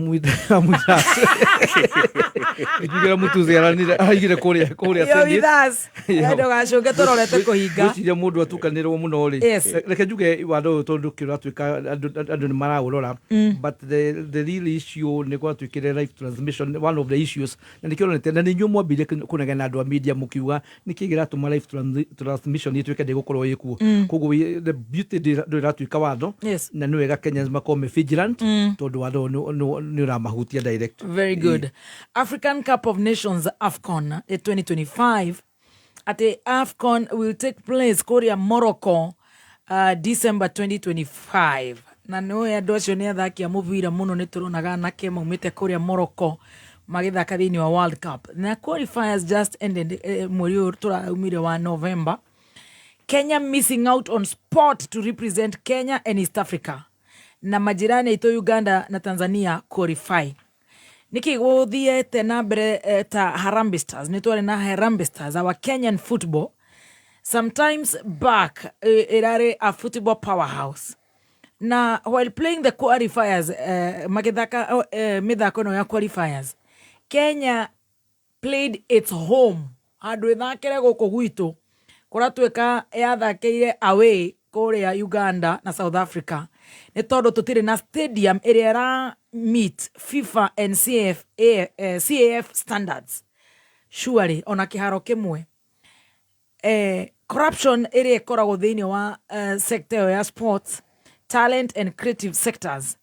M: Ikigira mutuziaranire aigire kuria
J: Senate. Yo das. Endo gacunge turorete kuhinga.
M: Guciria mundu atukanirwo muno ri. Reke njuge watho tondu kira twika andu ni maraurora. But the real issue ni kwa twikire live transmission, one of the issues na nikio nete na ninyu mwambire kunegana andu a media mukiuga nikigira tuma live transmission ni twike ndigukorwo yiku. Koguo the beauty ndira twika watho na ni wega Kenyans makome vigilant tondu watho ni uramahutia direct.
J: Very good. African Cup of Nations AFCON 2025 at the AFCON will take place Korea Morocco December 2025. Na no ya docio ni athaki a muvira muno ni turonaga na ke maumite Korea Morocco magithaka thini wa World Cup. Na qualifiers just ended mweri turaumire wa November. Kenya missing out on spot to represent Kenya and East Africa. Na majirani ito Uganda na Tanzania qualify. Niki guthiete na mbere ta Harambee Stars nitware na Harambee Stars our Kenyan football sometimes back irare a football powerhouse na while playing the qualifiers magithaka mithako no ya qualifiers Kenya played its home andu ithakire guku gwitu kuratweka yathakeire away Korea, Uganda na South Africa ni tondu tutire na stadium iriera meet FIFA and CAF standards. Surely ona kiharo kimwe corruption iri ikoragwo thiini wa sector ya sports, talent and creative sectors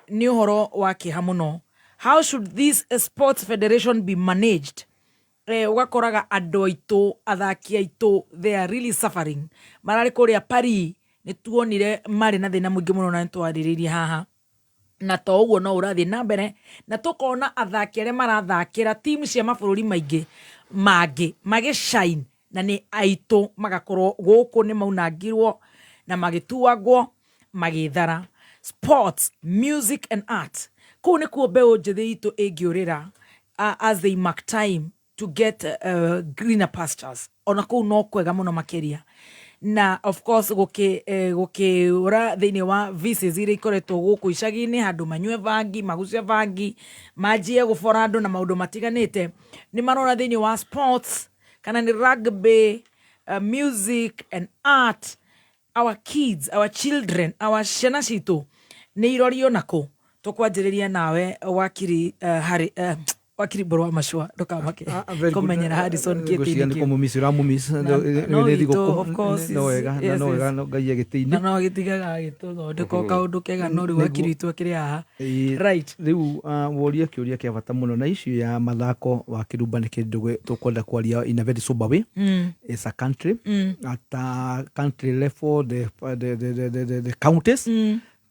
J: ni uhoro wa kiha muno. How should this sports federation be managed? Ugakoraga andu aitu athaki aitu they are really suffering. Marari kuria Paris ni tuonire mari na thina mwingi muno na ntwariririe haha na to uguo no urathie na mbere na tukona athaki aria marathakira timu cia mabururi maingi magishine na ni aitu magakorwo guku ni maunangirwo na magituagwo magithara. Sports, music and art kuu ni kuo mbeu njithi itu ingiurira as they mark time to get greener pastures. Ona kou no kwega muno makiria. Na of course ura thini wa vices iria ikoretwo guku icagi-ini handu manyue vangi magucie vangi majie gubora andu na maundu matiganite ni marona thini wa sports kana ni rugby, music and art. Our kids, our children, our ciana citu ni irorio nako tukwanjiriria nawe wakiri wakiri borwa mashwa ndoka make komenyera Harrison
M: Kieti ni kumumisira mumis
J: no ito of course
M: no wega no gaia gitini
J: no gitigaga gitu ndiko kaundu kega no ri wakiri itu akiri aha right
M: riu woria kiuria kia bata muno na issue ya mathako wa kirumba ni kindu tukwenda kwaria in a very sober way. It's a country at a country level, the counties.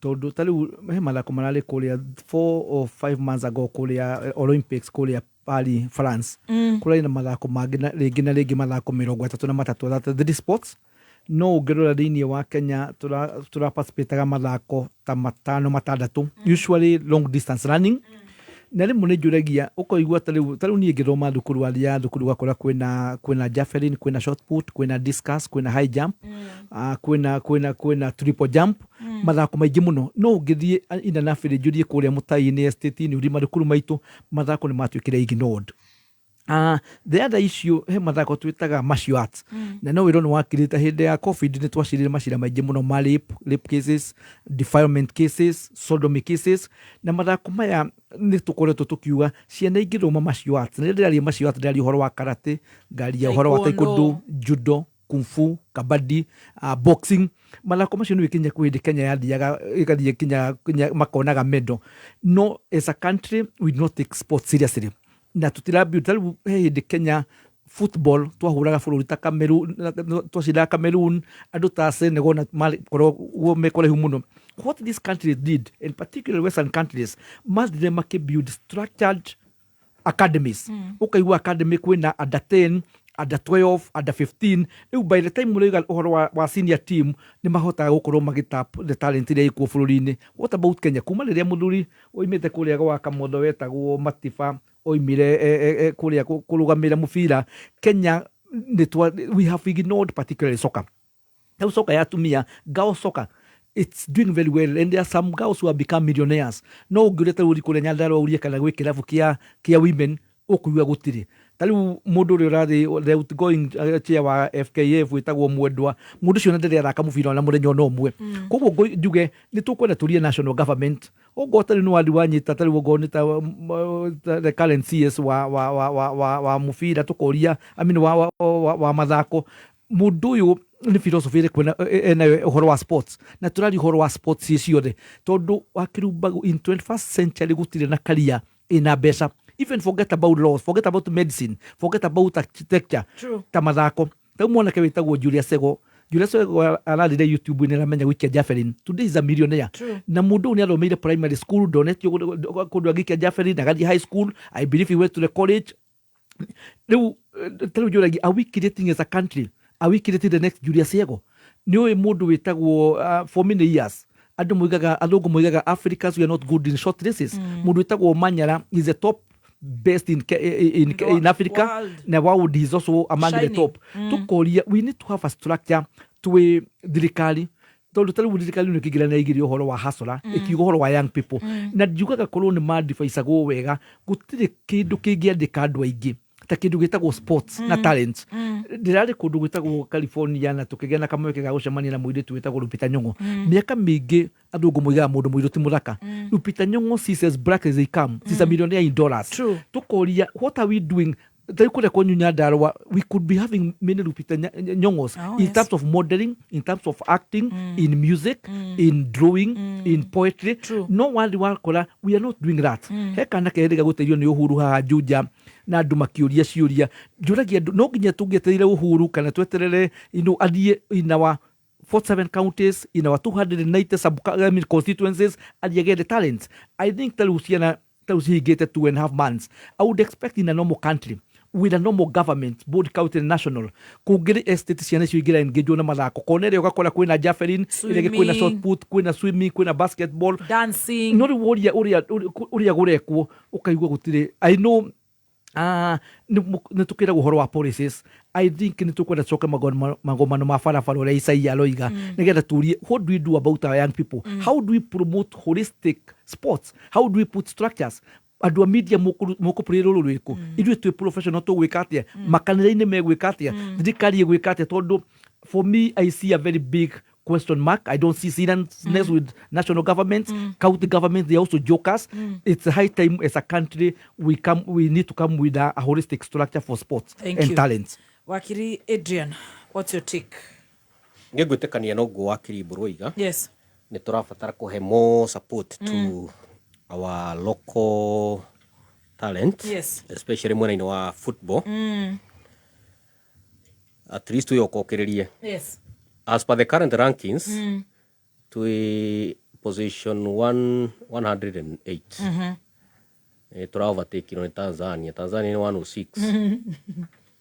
M: Tondu tariu he mathako marari kuria 4 or 5 months ago kuria Olympics kuria Paris, France. Kuria na mathako mangi na ringi mathako 33 that the sports no gerora thini wa Kenya tura participate ga mathako ta 5-6 usually long distance running. Na rimu ni njuragia ukoigua tariu ni ngithoma thukuru aria thukuru gakora kwina javelin, kwina shot put, kwina discus, kwina high jump, kwina triple jump. Mathako maingi muno no ngithie ina nafiri njurie kuria mutai-ini estate ni uri mathukuru maitu mathako ni matwikire ignored. The other issue he mathako twitaga martial arts na no wiro ni wakirita hindi ya COVID ni twacirire macira maingi muno ma rape cases, defilement cases, sodomy cases na mathako maya ni tukoretwo tukiuga ciana ingithoma martial arts na rĩrĩa martial arts ndari horo wa karate, ngaria horo wa taekwondo, judo, kung fu, kabaddi, boxing. Mathako macio ni Kenya kwindi Kenya yathiaga ikathie Kenya makonaga medal. No, as a country we do not take sports seriously. Na tutirabi utalu hindi Kenya football twahuraga bururi ta Cameroon twacira Cameroon andu ta Senegal na mali korwo mekore humuno. What this country did, in particular Western countries, must them build structured academies. Ukaigua academy kwina under 10, under 12, under 15. By the time muriga uhoro wa senior team ni mahota gukorwo magitap the talent iria ikuo bururi-ini. What about Kenya? Kuma riria muthuri oimite kuria gwa Kamotho wetagwo Matifa oimire kuria kurugamira mubira Kenya we have ignored particularly soccer. Now soccer ya tumia girls soccer, it's doing very well and there are some girls who have become millionaires. No ngureta uri kuria Nyandarua uria kana gwi kirabu kia women okuiwa gutiri. Tariu mundu uri urathi the outgoing chair wa FKF witagwo Mwendwa mundu cio ndere araka mubira na muthenya no mwe. Koguo njuge ni tukwenda turie national government ogotari no wadi wanyita tari wogonita the current CS wa mubira tukoria wa mathako mundu uyu ni philosophy ire kwena ena uhoro wa sports na turari uhoro wa sports ciothe tondu wakirumba in 21st century gutire na career ina besa. Even forget about laws, forget about medicine, forget about architecture. Tamathako tau mwana ke witagwo Julius Sego ararire YouTube ni ramenya gwikia javelin. Today is a millionaire. Na mundu ni aromeire primary school donetio kundu agikia javelin agathi high school. I believe he went to the college. Riu tell you like, are we creating as a country? Are we creating the next Julius Sego? Ni oy mundu witagwo for many years andu muigaga Africans we are not good in short races. Mundu witagwo Manyara is the top best in Africa. World. Na world is also among the top. Tukoria, we need to have a structure to a dirikali. Tondu tariu dirikali ni kigira na igiri uhoro wa hasora ikiuga uhoro wa young people. Na njugaga korwo ni madifaisago wega gutire kindu kingiandika andu aingi ta kindu gitagwo sports na talents. Ndirari kundu gitagwo California na tukigea na kamwe ga gucemania na muiritu witagwo Lupita Nyong'o. Miaka mingi andu ngomuiga mundu muiritu muthaka. Lupita Nyong'o sees as black as they come. She's a millionaire in dollars. Tukoria, what are we doing? We could be having many Lupita Nyong'os in terms of modeling, in terms of acting, in music, in drawing, in poetry. No one we are not doing that. Hekana kerega guterio ni Uhuru ha Juja na andu makiuria ciuria njuragia no nginya tungeterire Uhuru kana tweterere athie in our 47 counties, in our 290 constituencies, and you get the talents. I think Talusiana get 2.5 months. I would expect in a normal country with a normal government, both county and national, kugere estate ciana cio igira engage na mathako konere ugakora kwina javelin, irege kwina shot put, kwina swimming, kwina basketball,
J: dancing.
M: No uria gurekwo ukaigua gutire. I know nä tå kä ra gå horo wa policies. I think nä tå kwenda coke magomano ma barabara å rä a Isaia aroiga nä getha tårie what do we do about our young people, how do we promote holistic sports, how do we put structures. Andå a media må kå på rä rå rå rwä kå ithuä twä professional tå gwä ka atä makanä ra-inä megwä ka atä thirikari ä gwä ka atä tondå for me I see a very big question mark. I don't see seriousness with national governments, county governments. They also jokers. It's a high time as a country we need to come with a holistic structure for sports and talents.
J: Wakiri Adrian, what's your take?
Y: Ngä tä kania no gå wakiri Mbårũiga.
J: Yes.
Y: Nä tå rabatara kå he more support to our local talent, especially mwena-inä wa football. At least tå yoka å kä rä rie. As per the current rankings, to position 108. Tũra overtake ni Tanzania. Tanzania ni 106.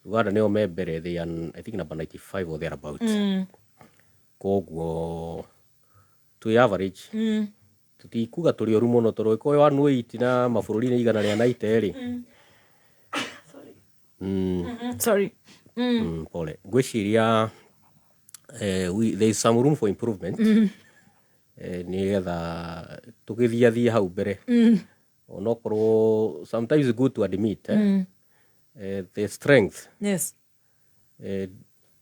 Y: Uganda nĩo me mbere, they are I think number 95 or thereabout. Koguo to average. Tutikuga tũrĩ oru mũno tondũ ĩko 108 na mabũrũri-inĩ igana rĩa 90 rĩ.
J: Sorry.
Y: Pole. Ngwĩciria there is some room for improvement. Nĩ getha tũgĩthiathie hau mbere. Onokorwo sometimes it's good to admit the strength.
J: Yes.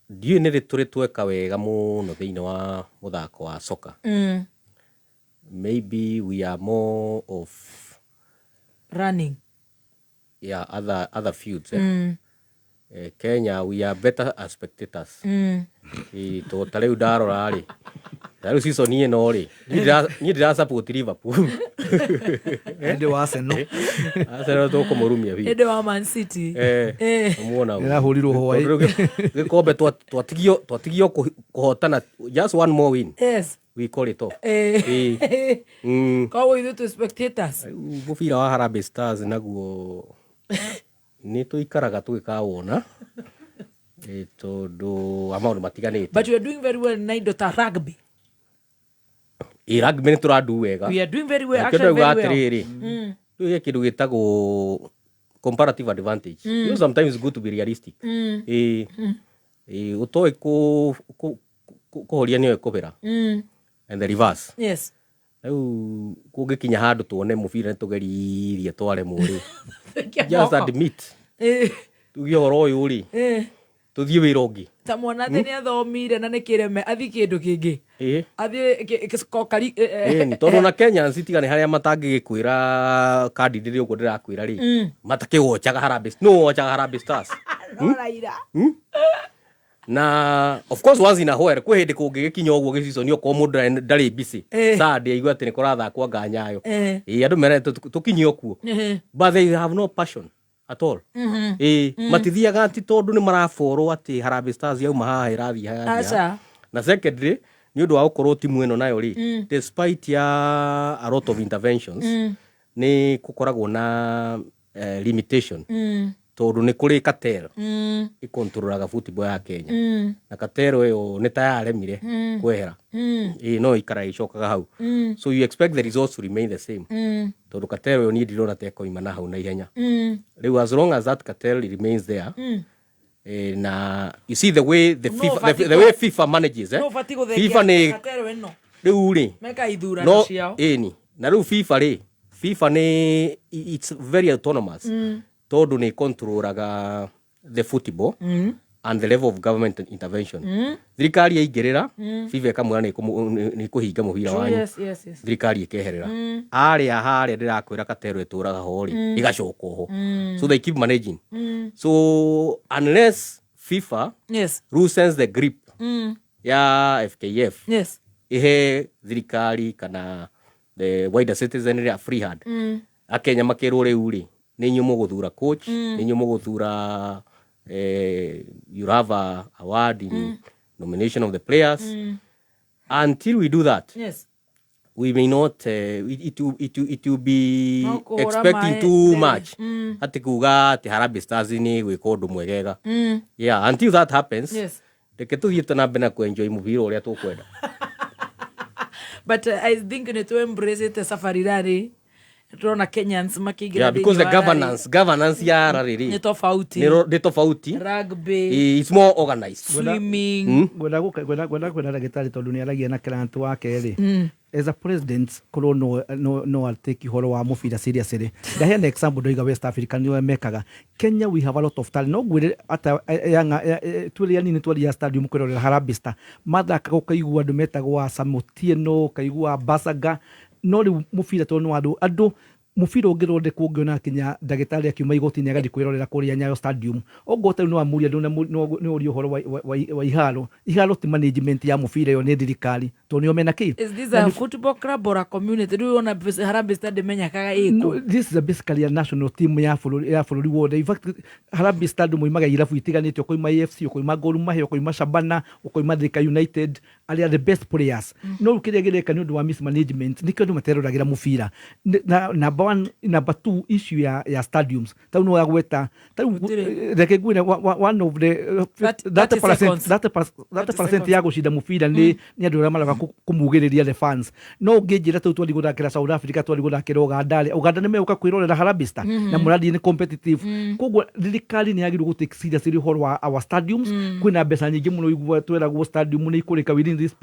Y: Ndiũ nĩ tũrĩ tweka wega mũno thĩinĩ wa mũthako wa soka. Maybe we are more of
J: running.
Y: Yeah, other fields. Kenya, we are better as spectators. To ta rĩu ndarora rĩ, ta rĩu season ĩno rĩ, niĩ ndĩra support Liverpool.
M: Ndĩ wa Arsenal.
Y: Arsenal tũkũmũrumia biũ.
J: Ndĩ wa Man City.
Y: Muona ũguo.
M: Ndĩrahũrirwo hwaĩ.
Y: Gĩkombe twatigio kũhotana just one more win.
J: Yes.
Y: We call it off.
J: Koguo ithuĩ twĩ spectators.
Y: Mũbira wa Harambee Stars naguo nĩ tũikaraga tũgĩkawona tondũ amaũndũ matiganĩte.
J: But you are doing very well na indo ta rugby.
Y: Rugby nĩ tũrandu wega.
J: We are doing very well, actually very well.
Y: Atĩrĩrĩ, rĩu kĩndũ gĩtagwo comparative advantage. You know, sometimes it's good to be realistic. Ũtoĩ kũhoria nĩwe kũbĩra. And the reverse.
J: Yes.
Y: Rĩu kũngĩkinya handũ tuone mũbira nĩ tũgeririe twaremwo rĩ. Just admit. Tuge ũhoro ũyũ rĩ. Tuthiĩ wĩra ũngĩ.
J: Ta mwana atĩ nĩ athomire na nĩ kĩreme athiĩ kĩndũ kĩngĩ. Athiĩ kokari.
Y: Nĩ tondũ na Kenyans itigane harĩa matangĩgĩkwĩra kandi ndĩrĩ ũguo ndĩrakwĩra rĩ. Matakĩwochaga Harambee. No wochaga Harambee Stars. Na of course once in a while kwĩ hĩndĩ kũngĩgĩkinya ũguo gĩcico nĩ okorwo mũndũ ndarĩ busy. Sunday aigua atĩ nĩ kũrathakwo Nganyayo. Andũ merete tũkinyie okuo. But they have no passion at all. Matithiaga ati tondũ nĩ maraborwo atĩ Harambee Stars yauma haha ĩrathiĩ haha. Na secondly nĩ ũndũ wa gũkorwo timu ĩno nayo rĩ, despite ya a lot of interventions, nĩ gũkoragwo na limitation. Tondũ nĩ kũrĩ cartel ĩkontrolaga football ya Kenya. Na cartel ĩyo nĩ ta yaremire kwehera. No ikara icokaga hau. So you expect the results to remain the same. Tondũ cartel ĩyo niĩ ndirona ta ĩkoima na hau na ihenya. Rĩu as long as that cartel remains there, na you see the way the FIFA manages, FIFA nĩ rĩu rĩ
J: meka ithurano ciao.
Y: Na rĩu FIFA nĩ it's very autonomous. Tondũ nĩ controlaga the football and the level of government intervention. Thirikari yaingĩrĩra, FIFA ĩkamwĩra nĩ kũhinga mũbira wanyu. Thirikari ĩkeherera. Harĩa ndĩrakwĩra katero ĩtũraga ho rĩ, ĩgacoka ho. So they keep managing. So unless FIFA loosens the grip ya FKF, ihe thirikari kana the wider citizenry a free hand, Akenya makĩrwo rĩu rĩ, nĩ inyuĩ mũgũthura coach, nĩ inyuĩ mũgũthura you have a award in nomination of the players. Until we do that, we may not it will be expecting too much. Ati kuga ati Harambee Stars ni gwĩka ũndũ mwegega. Yeah, until that happens, reke tũthiĩ na mbere na kuenjoy mũbira ũrĩa tũkwenda.
J: But I think nĩ to embrace it safari rari Tunaona Kenyans makiingira
Y: yeah, because the governance ya rariri
J: ni tofauti.
Y: Ni tofauti.
J: Rugby,
Y: it's more organized.
J: Swimming.
M: Gwenda ndagitari tondu ni aragia na client wake ri. As a president, koro no I'll take horo wa mufira seriously. Ndahe an example doiga West Africa ni mekaga. Kenya we have a lot of talent. No gwire ata yanga twili yani twali ya stadium kwirorera Harambee Star. Mathaka gukaigua andu metagwa Samotieno, kaigua Basaga. No mufira tondu andu mufira ungirode kungiona kinya ndagitari akiuma igoti-ini agathi kwirorera kuria Nyayo Stadium ogota no amuria no uri horo wa iharo ti management ya mufira yo ni thirikari to ni omena ki.
J: Is this a football club or a community? Do you want to Harambee Stadium menyakaga iko?
M: No, this is basically a national team ya bururi wothe. In fact Harambee Stadium moimaga irabu itiganite okoima AFC okoima Gor Mahia okoima Shabana okoima Thika United are the best players. No kiria gireka ni undu wa mismanagement nikyo ndu materuragira mufira na number 2 issue ya stadiums. Tau no agweta tau reke gwine one of the 30% ya gucinda mufira ni andu aria maraga kumugiriria the fans. No ngejira tau twali guthakira South Africa twali guthakira Uganda ni meuka kwirorera Harambee Star na muradi ni competitive. Koguo thirikari ni yagiru gutake serious horo wa our stadiums. Kwina mbeca nyingi muno igwa tweraguo stadium ni ikurika within this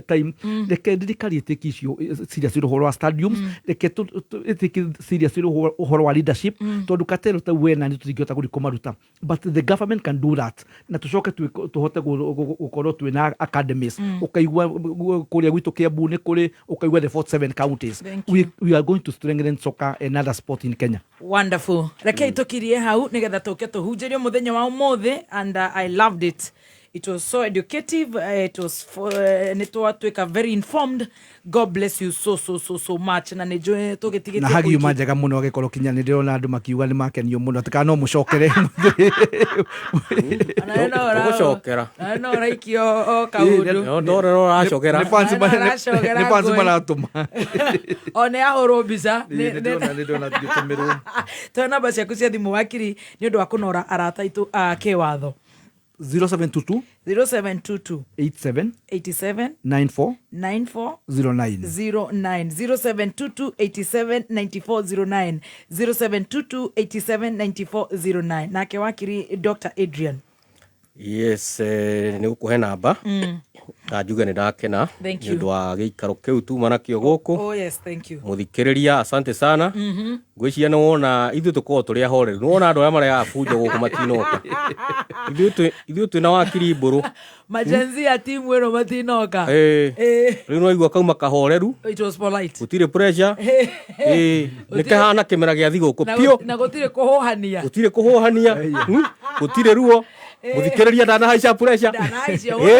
M: time. Reke thirikari itake issue serious horo wa stadiums. Reke serious uhoro wa leadership tondu katero ta wena ni tutingiota kurikomaruta, but the government can do that na tucoke tuhote gukorwo twina academies ukaigua kuria gwitu Kiambu ni kuri ukaigua the 47 counties. We are going to strengthen soccer and other sport in Kenya.
J: Wonderful. Reke itukirie hau nigetha tuke tuhunjirio muthenya wa umuthi, and I loved it. It was so educative. It was netwatuika very informed. God bless you so much. Na nejoe tugitigite
M: na hagi umanjaga muno agikoro kinya ni ndirona andu makiuga ni makenio muno tikano mucokere
Y: gucokera
J: no raikio kaundu
Y: no racokera
M: ni fans maratuma
J: one ahoro biza
M: ni ndona tugitumiro
J: tona basi kucia thimu wakiri ni undu wa kunora arata itu kiwatho
M: 0722
J: 87
M: 94 09
J: 0722 87 9409 0722 87 9409 nake wakiri Dr. Adrian.
Y: Yes, ni gukuhe namba njuge ni ndakena ni undu wa giikaro kiu tuma nakio guku.
J: Oh yes, thank you
Y: muthikiriria, asante sana. Ngwiciria ni wona ithu tukorwo turi ahoreru, ni wona andu aya mari afunjo guku matinoka ithu twina wakiri mburu
J: majenzi ya timu eno matinoka
Y: riu no igua kauma kahoreru.
J: It was polite,
Y: gutire pressure ni kahana kimera gia thiguku pio
J: na gutire kuhohania
Y: gutire ruo muthikiriria ndana haica pressure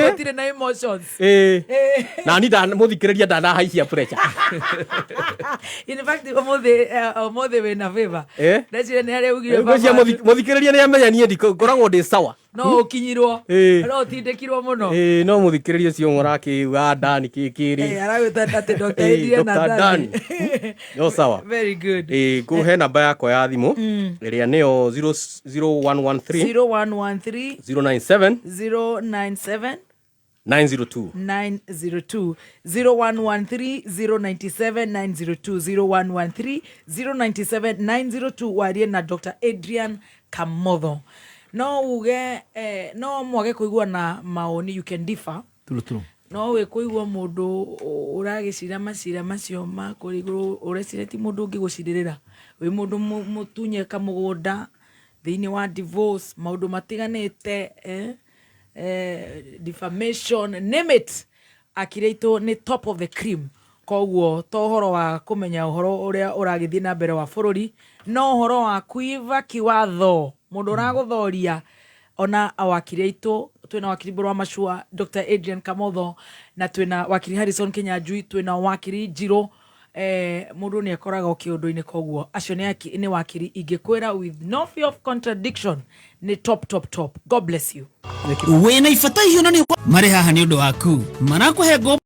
J: gutire na emotions
Y: na ni ndana muthikiriria ndana haicia pressure.
J: In fact omothe we na favor ndacire ni ari ugire
Y: muthikiriria ni amenya nie ndikoragwo ndi sawa
J: no ukinyirwo no tindekirwo muno
Y: no muthikiriria cio murakiuga ndani kikiri
J: aragwita ati Dr. Adrian na ndani
Y: no sawa,
J: very good.
Y: Kuhe namba yakwa ya thimu iria niyo 0113 097 902
J: 0113 097 902 097 902 warie na Dr. Adrian Kamotho. No uge no mwage kuigua na maoni, you can differ.
M: True.
J: No we kuigua mundu uragicira macira macio ma kuriguru urecire ti mundu ungi guciririra we mundu mutunye kamugunda thiini wa divorce maundu matiganite defamation, name it, akireito ni top of the cream. Koguo to horo wa kumenya horo uria uragithie na mbere wa bururi, no horo wa kuiva kiwatho mundu uraguthoria ona awakiriito. Twina wakiri Mburu wa Mashua Dr. Adrian Kamotho na twina wakiri Harrison Kinyanjui, twina wakiri Njiro mundu ni akoraga okiundu-ini. Koguo acio ni wakiri ingikwira with no fear of contradiction ni top. God bless you.
A: Wena ifata hiyo nani mare haha ni undu waku marakuhe